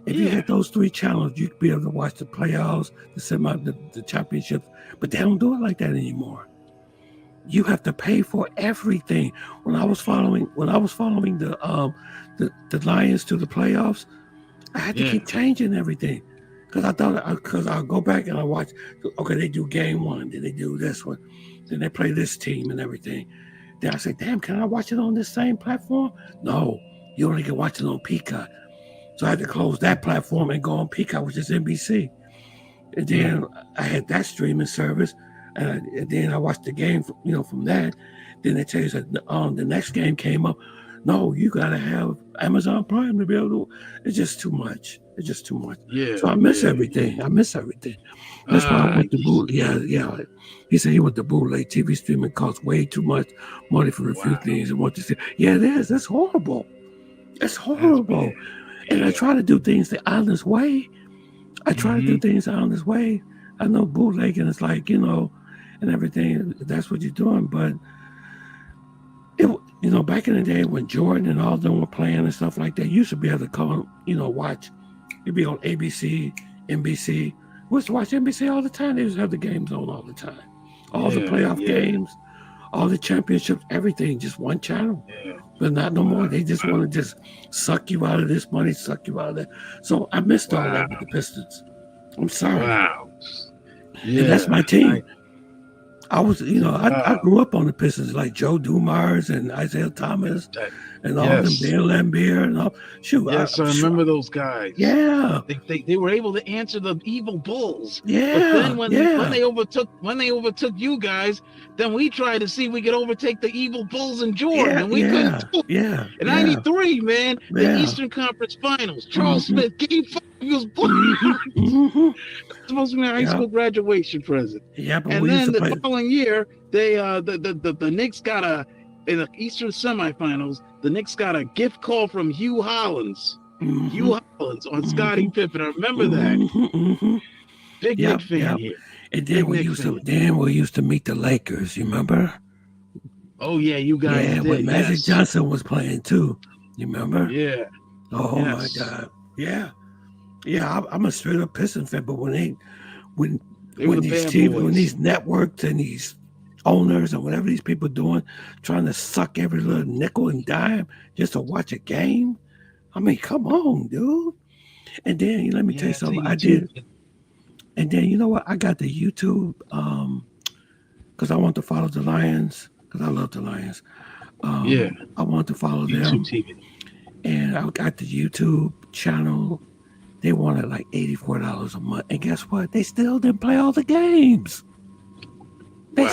If you had those 3 channels, you could be able to watch the playoffs, the championships. But they don't do it like that anymore. you have to pay for everything. When I was following the Lions to the playoffs, I had to keep changing everything because I thought because I'll go back and I watch. Okay, they do game one, then they do this one, then they play this team and everything. Then I say, damn, can I watch it on this same platform? No, you only can watch it on Peacock. So I had to close that platform and go on Peacock, which is NBC. And then I had that streaming service, and then I watched the game, from that. Then they tell you that the next game came up. No, you gotta have Amazon Prime to be able to. It's just too much. It's just too much. Yeah. So I miss everything. I miss everything. That's why I went to boot. Yeah. He said he went to bootleg TV streaming costs way too much money for a few things and want to say, yeah, it is. That's horrible. It's horrible. And I try to do things the honest way. I try to do things the honest way. I know bootlegging is like, and everything. That's what you're doing. But, back in the day when Jordan and all of them were playing and stuff like that, you used to be able to come, watch. You'd be on ABC, NBC. We used to watch NBC all the time. They used to have the games on all the time. All the playoff games, all the championships, everything, just one channel. Yeah. But not no more. They just want to just suck you out of this money, suck you out of that. So I missed all that with the Pistons. I'm sorry. Wow. Yeah. And that's my team. I was, I grew up on the Pistons, like Joe Dumars and Isaiah Thomas and all them, Dan Lambier and all. Shoot, I remember those guys. Yeah. They were able to answer the evil Bulls. Yeah. But then when they overtook you guys, then we tried to see if we could overtake the evil Bulls and Jordan, and we couldn't do it. Yeah. In '93, man, the Eastern Conference Finals. Charles Smith, Game 5, he was supposed to be my high school graduation present. Yeah, but and we then used to the following year, they the Knicks got in the Eastern semifinals. The Knicks got a gift call from Hugh Hollins. Hugh Hollins on Scottie Pippen. I remember that. Big Knicks fan here. And then we used to meet the Lakers. You remember? Oh yeah, you guys. Yeah, did, when Magic Johnson was playing too. You remember? Yeah. Oh my God. Yeah. Yeah, I'm a straight up Pistons fan, but when these networks and these owners and whatever these people doing, trying to suck every little nickel and dime just to watch a game, I mean, come on, dude. And then let me tell you something. I did. And then you know what? I got the YouTube because I want to follow the Lions because I love the Lions. I want to follow them. TV. And I got the YouTube channel. They wanted like $84 a month. And guess what? They still didn't play all the games. I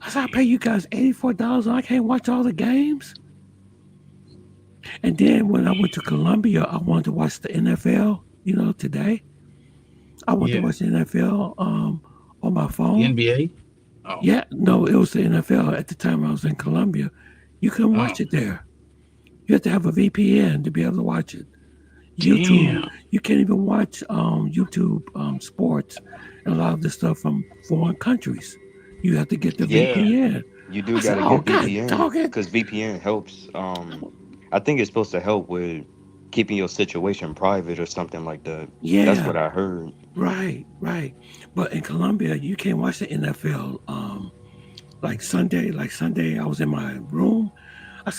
said, I pay you guys $84 and I can't watch all the games. And then when I went to Colombia, I wanted to watch the NFL, today. I wanted to watch the NFL on my phone. The NBA? Oh. Yeah, no, it was the NFL at the time I was in Colombia. You couldn't watch it there. You have to have a VPN to be able to watch it. YouTube, you can't even watch YouTube sports and a lot of the stuff from foreign countries. You have to get the VPN. You do gotta get VPN because VPN helps. I think it's supposed to help with keeping your situation private or something like that. Yeah, that's what I heard. Right. But in Colombia, you can't watch the NFL. Like Sunday, I was in my room. I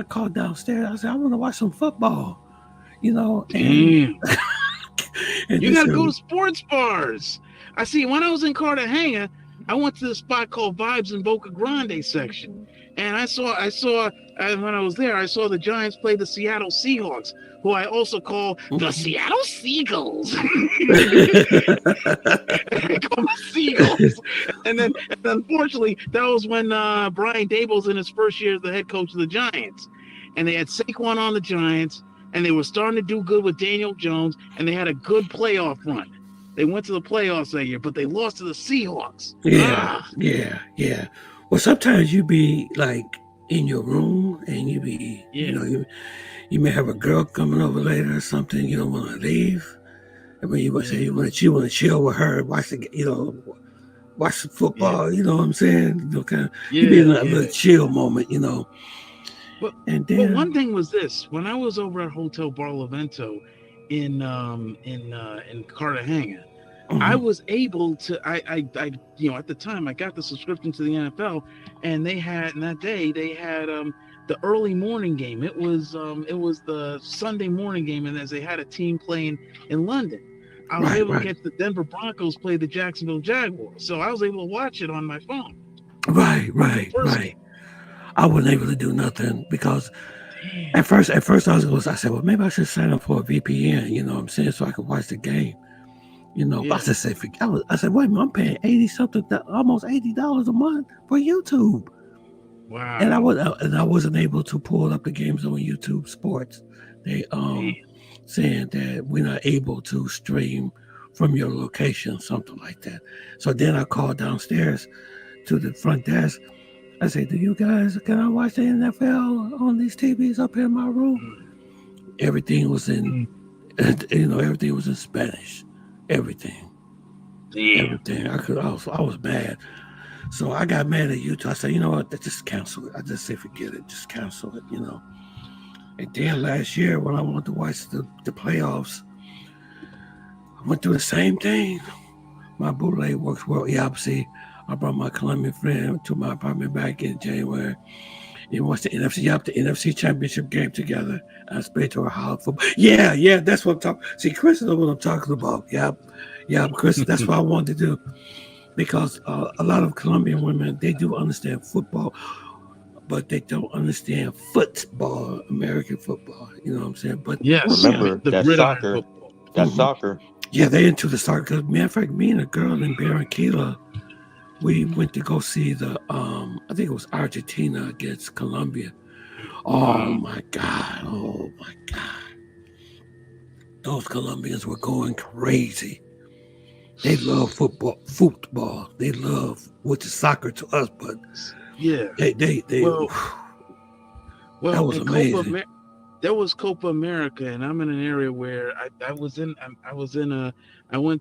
called downstairs. I said, I want to watch some football. And, and you got to go to sports bars. I see. When I was in Cartagena, I went to the spot called Vibes in Boca Grande section, and I saw when I was there, I saw the Giants play the Seattle Seahawks, who I also call the Seattle Seagulls. I call them Seagulls. And then unfortunately, that was when Brian Dable's in his first year as the head coach of the Giants, and they had Saquon on the Giants. And they were starting to do good with Daniel Jones, and they had a good playoff run. They went to the playoffs that year, but they lost to the Seahawks. Yeah. Well, sometimes you be like in your room, and you be, you may have a girl coming over later or something. You don't want to leave. I mean, you want to chill with her, watch watch the football. You know what I'm saying? You be in a little chill moment. But one thing was this: when I was over at Hotel Barlovento in Cartagena, I was able to, at the time I got the subscription to the NFL, and that day they had the early morning game. It was the Sunday morning game, and as they had a team playing in London, I was able to catch the Denver Broncos play the Jacksonville Jaguars. So I was able to watch it on my phone. Right. I wasn't able to do nothing because at first I said, well, maybe I should sign up for a VPN, you know what I'm saying, so I could watch the game. You know, I just said, I said, wait a minute, I'm paying almost $80 a month for YouTube. Wow. And I wasn't able to pull up the games on YouTube Sports. They saying that we're not able to stream from your location, something like that. So then I called downstairs to the front desk. I said, can I watch the NFL on these TVs up here in my room? Everything was in, everything was in Spanish. Everything. Everything. I was mad. So I got mad at YouTube. I said, you know what? Just cancel it. I just said, forget it. Just cancel it, you know. And then last year when I wanted to watch the playoffs, I went through the same thing. My bootleg works well. Yeah, see, I brought my Colombian friend to my apartment back in January. He watched the NFC Championship game together. I played to a house football. Yeah, that's what I'm talking. See, Chris knows what I'm talking about. Yeah, Chris, that's what I wanted to do. Because a lot of Colombian women, they do understand football, but they don't understand football, American football. You know what I'm saying? But remember that soccer. That's soccer. Yeah, they into the soccer. Matter of fact, me and a girl in Barranquilla, we went to go see the I think it was Argentina against Colombia. Oh my God. Those Colombians were going crazy. They love football. They love, which is soccer to us, but they that was amazing. There was Copa America, and I'm in an area where I went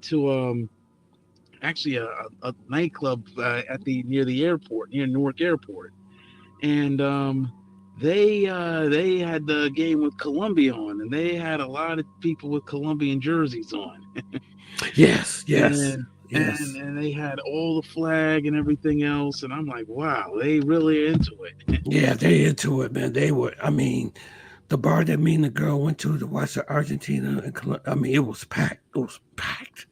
to actually a nightclub near the airport, near Newark Airport, and they had the game with Colombia on, and they had a lot of people with Colombian jerseys on. Yes. And they had all the flag and everything else, and I'm like, wow, they really are into it. Yeah, they into it, man. They were. I mean, the bar that me and the girl went to watch the Argentina and Colombia, I mean, it was packed. It was packed.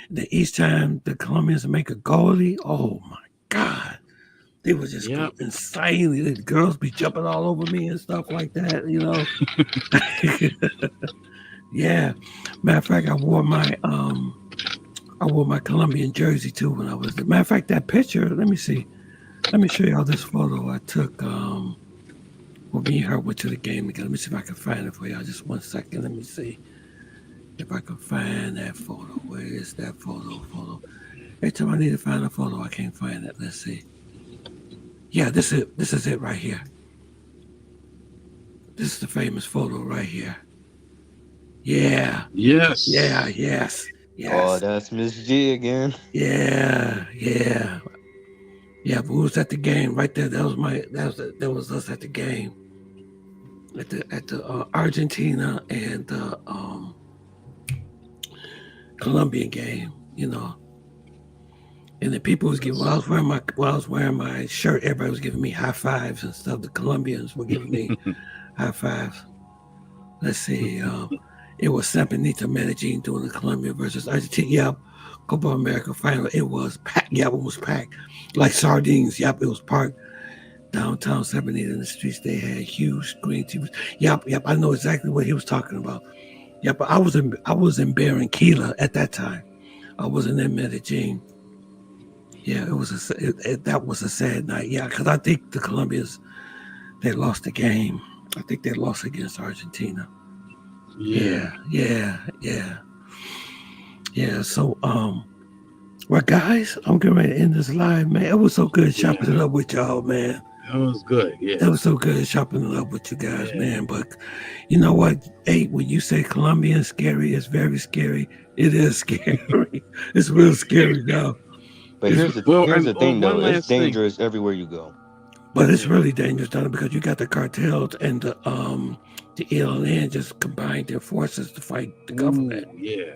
Then each time the Colombians make a goalie, oh my God, they were just going insane. The girls be jumping all over me and stuff like that, you know. Yeah, matter of fact, I wore my Colombian jersey too when I was there. Matter of fact, that picture, let me see. Let me show y'all this photo I took when me and her went to the game together. Let me see if I can find it for y'all. Just 1 second. Let me see if I can find that photo. Where is that photo? Every time I need to find a photo, I can't find it. Let's see. Yeah, this is it right here. This is the famous photo right here. Yeah. Yes. Yeah, yes. Oh, that's Miss G again. Yeah. But who was at the game right there? That was us at the game. At the Argentina and the Colombian game, you know. And the people was giving while I was wearing my shirt, everybody was giving me high fives and stuff. The Colombians were giving me high fives. Let's see. It was San Benito Medellin doing the Colombia versus Argentina. Yeah, Copa America final. It was packed. Yeah, it was packed. Like sardines. Yep, it was parked downtown San Benito in the streets. They had huge screen TVs. Yep. I know exactly what he was talking about. Yeah, but I was in Barranquilla at that time. I wasn't in Medellin. Yeah, that was a sad night. Yeah, because I think the Colombians, they lost the game. I think they lost against Argentina. Yeah. So, well, guys, I'm getting ready to end this live, man. It was so good chopping it up with y'all, man. That was good. Yeah, it was so good chopping it up with you guys, man. But you know what? Hey, when you say Colombian scary, it's very scary. It is scary. It's real scary now. But here's the thing, though. It's dangerous everywhere you go. But it's really dangerous, Donna, because you got the cartels and the ELN just combined their forces to fight the government. Yeah.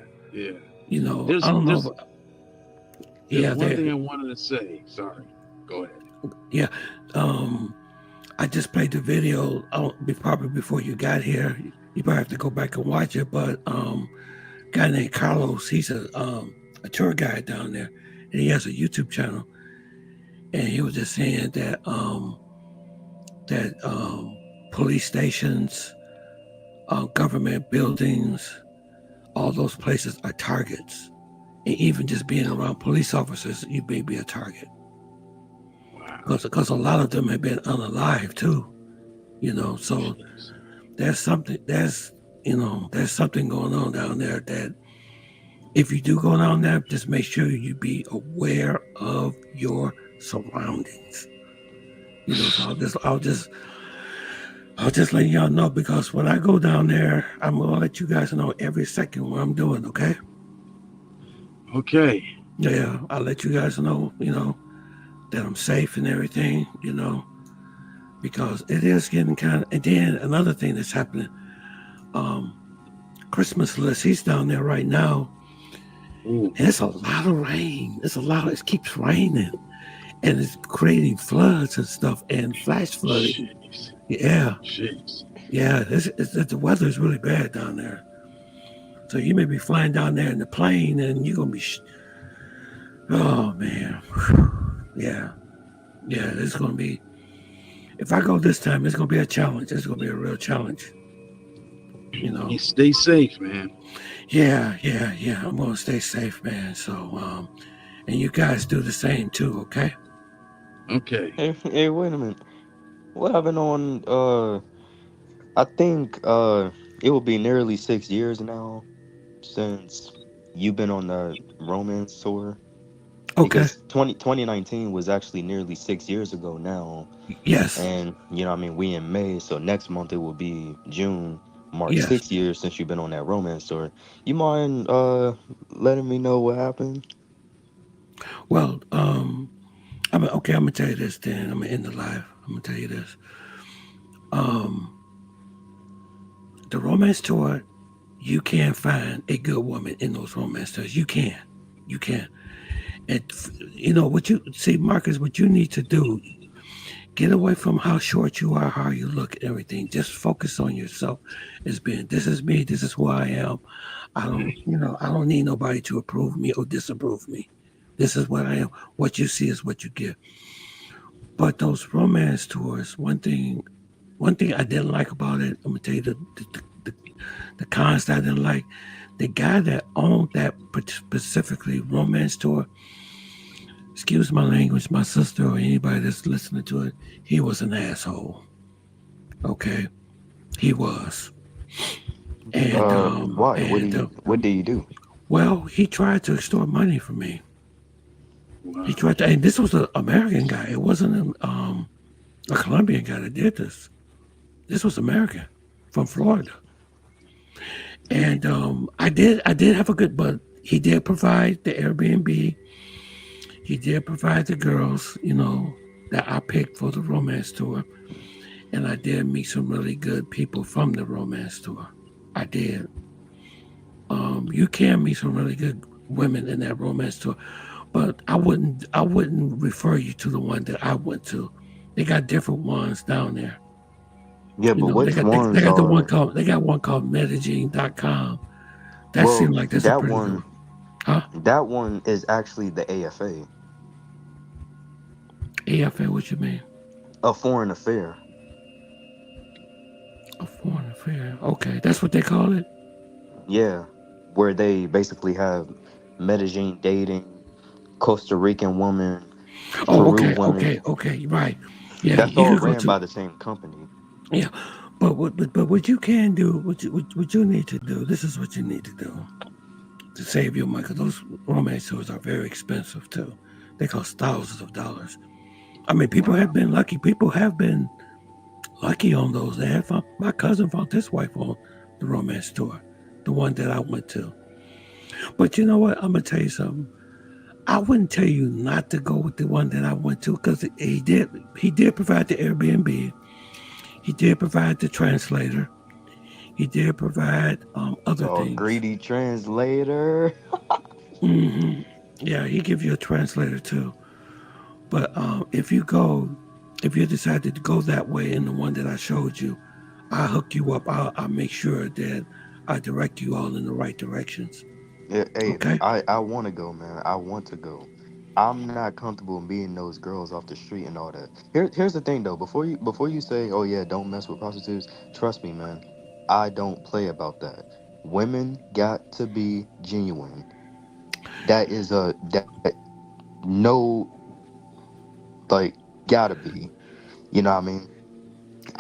You know, There's I don't know. one thing I wanted to say. Sorry, go ahead. Yeah. I just played the video probably before you got here. You probably have to go back and watch it. But a guy named Carlos, he's a tour guide down there, and he has a YouTube channel. And he was just saying that police stations, government buildings, all those places are targets. And even just being around police officers, you may be a target. Because a lot of them have been unalive too, you know. So there's something going on down there that if you do go down there, just make sure you be aware of your surroundings. You know, so I'll just let y'all know, because when I go down there, I'm gonna let you guys know every second what I'm doing, okay? Okay. Yeah, I'll let you guys know, you know, that I'm safe and everything, you know, because it is getting kind of. And then another thing that's happening, Christmas list, he's down there right now, and it's a lot of rain. It keeps raining, and it's creating floods and stuff and flash flooding. Jeez. Yeah. Jeez. Yeah, the weather is really bad down there. So you may be flying down there in the plane, and you're gonna be. Oh man. Yeah, it's gonna be. If I go this time, it's gonna be a challenge. It's gonna be a real challenge. You know. You stay safe, man. Yeah. I'm gonna stay safe, man. So, and you guys do the same too, okay? Okay. Hey, wait a minute. What happened on? I think it will be nearly 6 years now since you've been on the romance tour. Okay. Because 2019 was actually nearly 6 years ago now. Yes. And, you know, I mean, we in May, so next month it will be June, mark Yes. 6 years since you've been on that romance tour. You mind letting me know what happened? Well, I'm gonna tell you this then. I'm gonna end the live. I'm gonna tell you this. The romance tour, you can find a good woman in those romance tours. You can. And you know what you see, Marcus, what you need to do, get away from how short you are, how you look, and everything. Just focus on yourself as being, this is me, this is who I am. I don't need nobody to approve me or disapprove me. This is what I am. What you see is what you get. But those romance tours, one thing I didn't like about it, I'm gonna tell you the cons that I didn't like. The guy that owned that specifically romance tour, excuse my language, my sister or anybody that's listening to it, he was an asshole. Okay, he was. And why? What did he do? Well, he tried to extort money from me. He tried to, and this was an American guy. It wasn't a Colombian guy that did this. This was American from Florida. And I did have a good, but he did provide the Airbnb. He did provide the girls, you know, that I picked for the romance tour. And I did meet some really good people from the romance tour. I did. You can meet some really good women in that romance tour, but I wouldn't refer you to the one that I went to. They got different ones down there. Yeah, but which ones? They got one called Medellin.com. That seemed like that's a pretty good. Huh? That one is actually the AFA. AFA, what you mean? A foreign affair. A foreign affair. Okay, that's what they call it? Yeah, where they basically have Medellin dating, Costa Rican woman, Peru woman. Okay, right. Yeah, that's all ran by the same company. Yeah, but what you can do, what you need to do, this is what you need to do to save your money, because those romance tours are very expensive too. They cost thousands of dollars. I mean, people have been lucky. People have been lucky on those. My cousin found his wife on the romance tour, the one that I went to. But you know what? I'm gonna tell you something. I wouldn't tell you not to go with the one that I went to, because he did provide the Airbnb. He did provide the translator. He did provide other Oh, things. greedy translator. Yeah, he give you a translator too. But if you decided to go that way in the one that I showed you, I'll hook you up. I'll make sure that I direct you all in the right directions. Yeah, hey, Okay? I want to go, man. I want to go. I'm not comfortable meeting those girls off the street and all that. Here's the thing though. Before you say, oh yeah, don't mess with prostitutes. Trust me, man. I don't play about that. Women got to be genuine. That is a that no like gotta be. You know what I mean?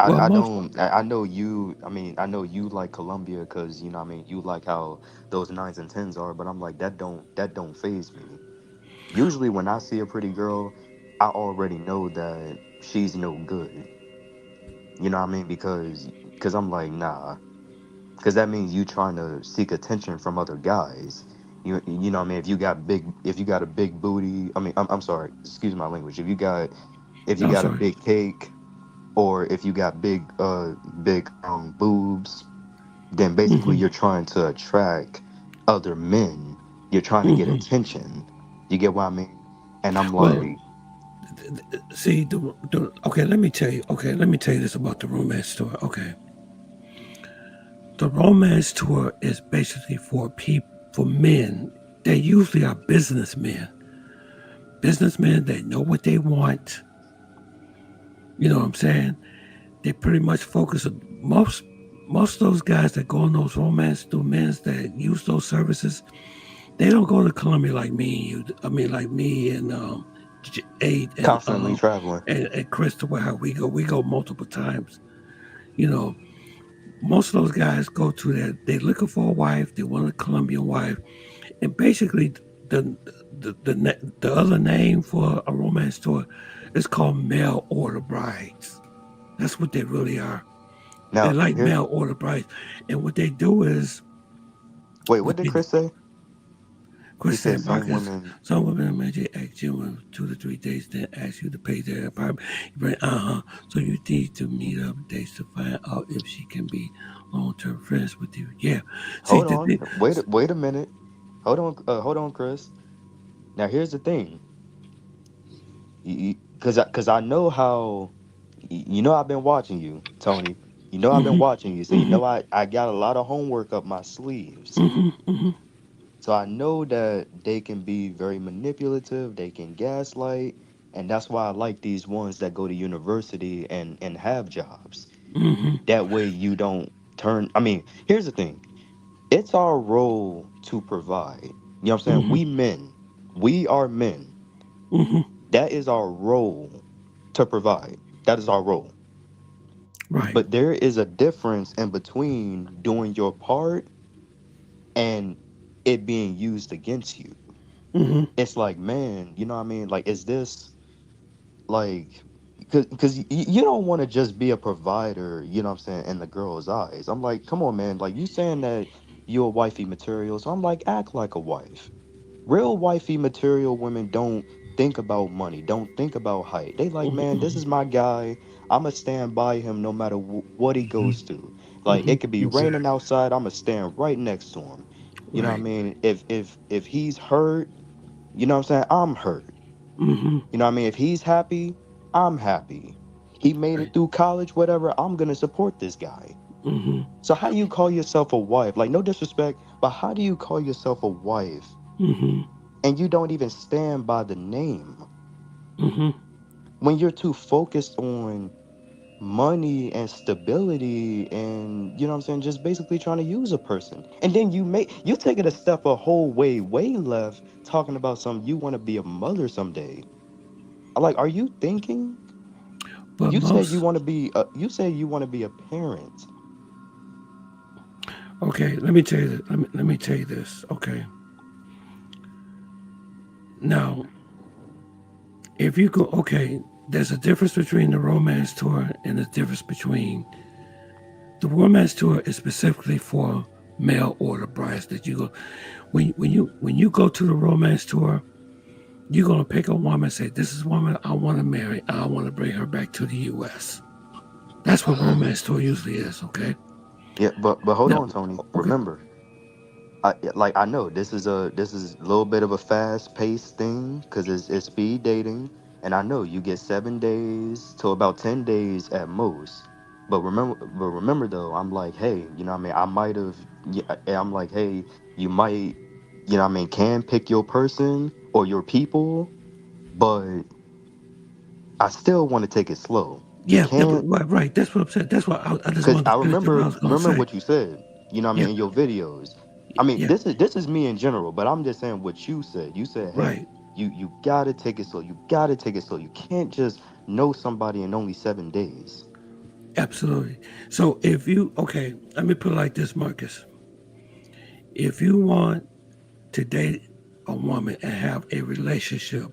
Well, I most don't I know you I know you like Colombia because you know what I mean you like how those nines and tens are, but I'm like that don't phase me. Usually when I see a pretty girl, I already know that she's no good. You know what I mean? Because I'm like, nah. Because that means you trying to seek attention from other guys. You know what I mean? If you got a big booty, I'm sorry, excuse my language. If you I'm got a sorry. big cake or if you got big boobs, then basically hmm you're trying to attract other men. You're trying to get hmm attention. You get what I mean? And I'm Well, like, see, okay, let me tell you. Okay, let me tell you this about the romance tour. Okay, the romance tour is basically for men. They usually are businessmen. Businessmen, they know what they want. You know what I'm saying? They pretty much focus on most of those guys that go on those romance through men's that use those services. They don't go to Colombia like me and you. I mean, like me and Aid constantly traveling. and Chris to where we go. We go multiple times. You know, most of those guys go to that. They're looking for a wife. They want a Colombian wife, and basically the the other name for a romance tour is called mail order brides. That's what they really are. They Now, like here, mail order brides, and what they do is wait, what what did they Chris say? He Chris said said, some Marcus, women. some women may ask you in 2 to 3 days, then ask you to pay their apartment. So you need to meet up dates to find out if she can be long-term friends with you. Yeah. See, Hold on, wait a minute. Hold on, Chris. Now, here's the thing. Because I know how. You know I've been watching you, Tony. You know I've been hmm watching you, so you hmm know I got a lot of homework up my sleeves. hmm So I know that they can be very manipulative, they can gaslight, and that's why I like these ones that go to university and have jobs. hmm That way you don't turn. I mean, here's the thing. It's our role to provide. You know what I'm saying? hmm We are men. hmm That is our role to provide. That is our role. Right. But there is a difference in between doing your part and it being used against you. hmm It's like, man, you know what I mean? Like, is this like, because you don't want to just be a provider, you know what I'm saying, in the girl's eyes. I'm like, come on, man. Like, you saying that you're a wifey material. So I'm like, act like a wife. Real wifey material women don't think about money, don't think about height. They like, man, this is my guy. I'ma stand by him no matter what he goes through. Like hmm it could be raining Exactly. outside, I'ma stand right next to him. You know what I Right. mean? If he's hurt, you know what I'm saying? I'm hurt. hmm You know what I mean? If he's happy, I'm happy. He made Right. it through college, whatever, I'm gonna support this guy. hmm So how do you call yourself a wife? Like no disrespect, but how do you call yourself a wife hmm and you don't even stand by the name hmm when you're too focused on money and stability and you know what I'm saying just basically trying to use a person and then you take it a step a whole way left talking about some you want to be a mother someday. I'm like, are you thinking? But You said you most, want to be a parent. okay, let me tell you this. Let me tell you this. Okay. Now, if you go, okay, there's a difference between the romance tour and the difference between the romance tour is specifically for mail order brides that you go when you go to the romance tour, you're gonna pick a woman and say, this is a woman I want to marry. I want to bring her back to the U.S. That's what romance tour usually is. Okay. Yeah, but hold Now, on, Tony. okay, Remember, I know this is a little bit of a fast paced thing because it's speed dating, and I know you get 7 days to about 10 days at most. But remember though, I'm like, hey, you know what I mean? I might have, yeah, I'm like, hey, you might, you know what I mean, can pick your person or your people, but I still want to take it slow. You yeah, can't. right. That's what I'm saying. That's why I just Because wanted I to finish what I remember was gonna remember say. what you said, you know what I Yeah, mean, in your videos. I mean, yeah, this is me in general, but I'm just saying what you said. You said, hey, right. you gotta take it slow. You gotta take it slow. You can't just know somebody in only 7 days. Absolutely. So if you okay, let me put it like this, Marcus. If you want to date a woman and have a relationship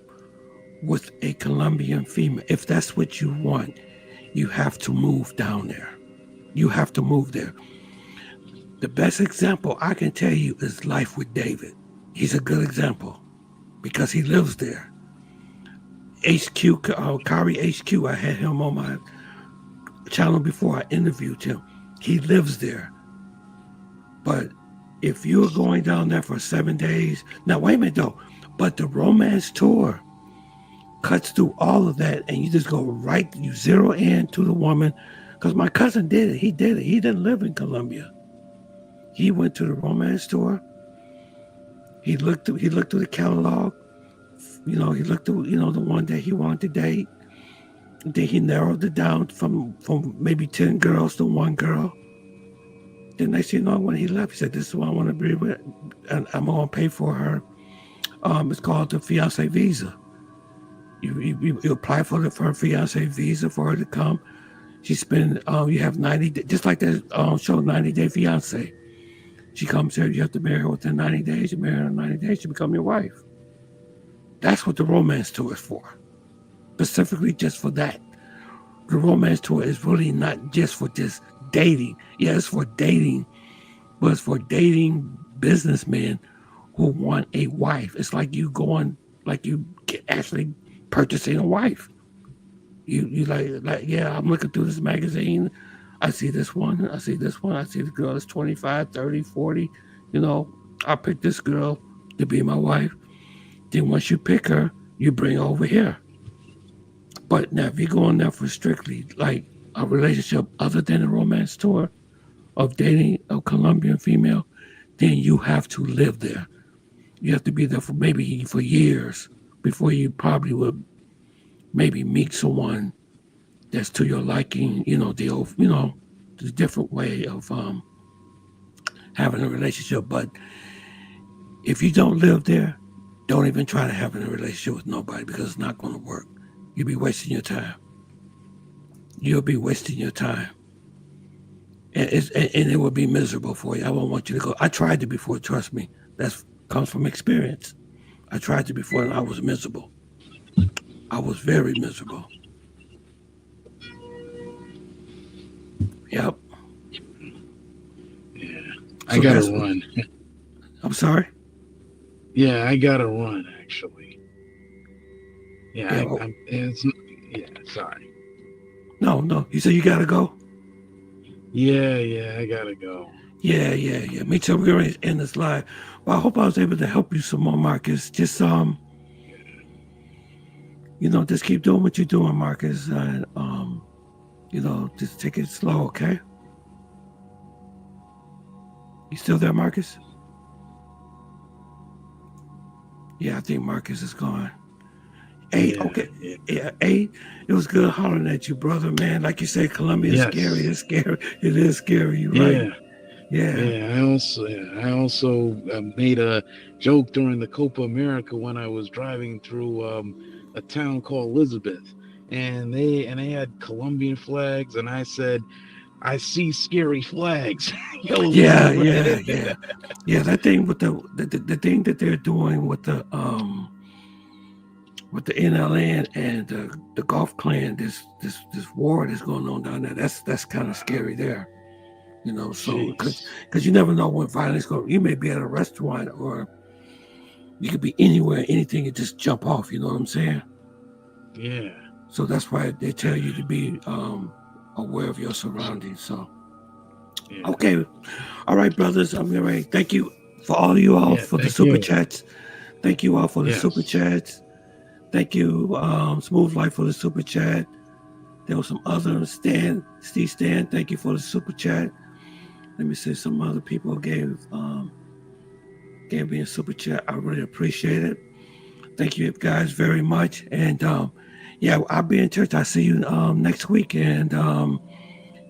with a Colombian female, if that's what you want, you have to move down there. You have to move there. The best example I can tell you is Life with David. He's a good example because he lives there. HQ, Kari HQ, I had him on my channel before I interviewed him. He lives there. But if you're going down there for 7 days, now wait a minute though, but the romance tour cuts through all of that and you just go right, you zero in to the woman. Because my cousin did it. He did it. He didn't live in Colombia. He went to the romance tour. He looked through the catalog. He looked through, the one that he wanted to date. Then he narrowed it down from maybe 10 girls to one girl. Then next thing you know, when he left, he said, "This is what I want to be with, and I'm gonna pay for her." It's called the fiance visa. You apply for her fiance visa for her to come. She spend you have 90 days, just like that show 90-Day Fiance. She comes here, you have to marry her within 90 days. You marry her in 90 days, she become your wife. That's what the romance tour is for. Specifically just for that. The romance tour is really not just for just dating. Yeah, it's for dating, but it's for dating businessmen who want a wife. It's like you going, like you actually purchasing a wife. You like yeah, I'm looking through this magazine. I see this one. I see this one. I see the girl that's 25, 30, 40. I'll pick this girl to be my wife. Then once you pick her, you bring her over here. But now if you're going there for strictly like a relationship other than a romance tour of dating a Colombian female, then you have to live there. You have to be there for maybe for years before you probably would maybe meet someone that's to your liking, the different way of having a relationship. But if you don't live there, don't even try to have a relationship with nobody because it's not going to work. You'll be wasting your time. You'll be wasting your time. And it will be miserable for you. I won't want you to go. I tried it before, trust me. That comes from experience. I tried it before and I was miserable. I was very miserable. Yep. Yeah. So I gotta run. I'm sorry? Yeah, I gotta run actually. Yeah, Yeah, sorry. No. You said you gotta go? Yeah, I gotta go. Yeah. Me too. We're going to end this live. Well, I hope I was able to help you some more, Marcus. Just just keep doing what you're doing, Marcus, and just take it slow, okay? You still there, Marcus? Yeah, I think Marcus is gone. Hey, okay. Yeah, hey, it was good hollering at you, brother, man. Like you said, Colombia is scary. It's scary. It is scary. You're right. Yeah. I also made a joke during the Copa America when I was driving through a town called Elizabeth, and they had Colombian flags, and I said, "I see scary flags." Yeah. That thing with the thing that they're doing with the NLN and the Gulf Clan, this war that's going on down there. That's kind of scary there. So because you never know when violence goes. You may be at a restaurant or you could be anywhere, anything, and just jump off. You know what I'm saying? Yeah. So that's why they tell you to be aware of your surroundings. So Yeah. Okay. All right, brothers. I'm ready. Thank you for all of you all Yeah, for the thank super you. chats. Thank you all for the super Yes. chats. Thank you, Smooth Life, for the super chat. There was some other Steve Stan. Thank you for the super chat. Let me see, some other people gave me a super chat. I really appreciate it. Thank you guys very much. And yeah, I'll be in church. I'll see you next week. And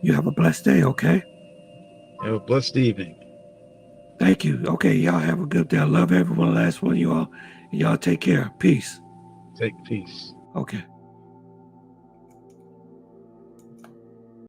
you have a blessed day, okay? Have a blessed evening. Thank you. Okay, y'all have a good day. I love everyone, last one of y'all. Y'all take care. Peace. Take peace. Okay.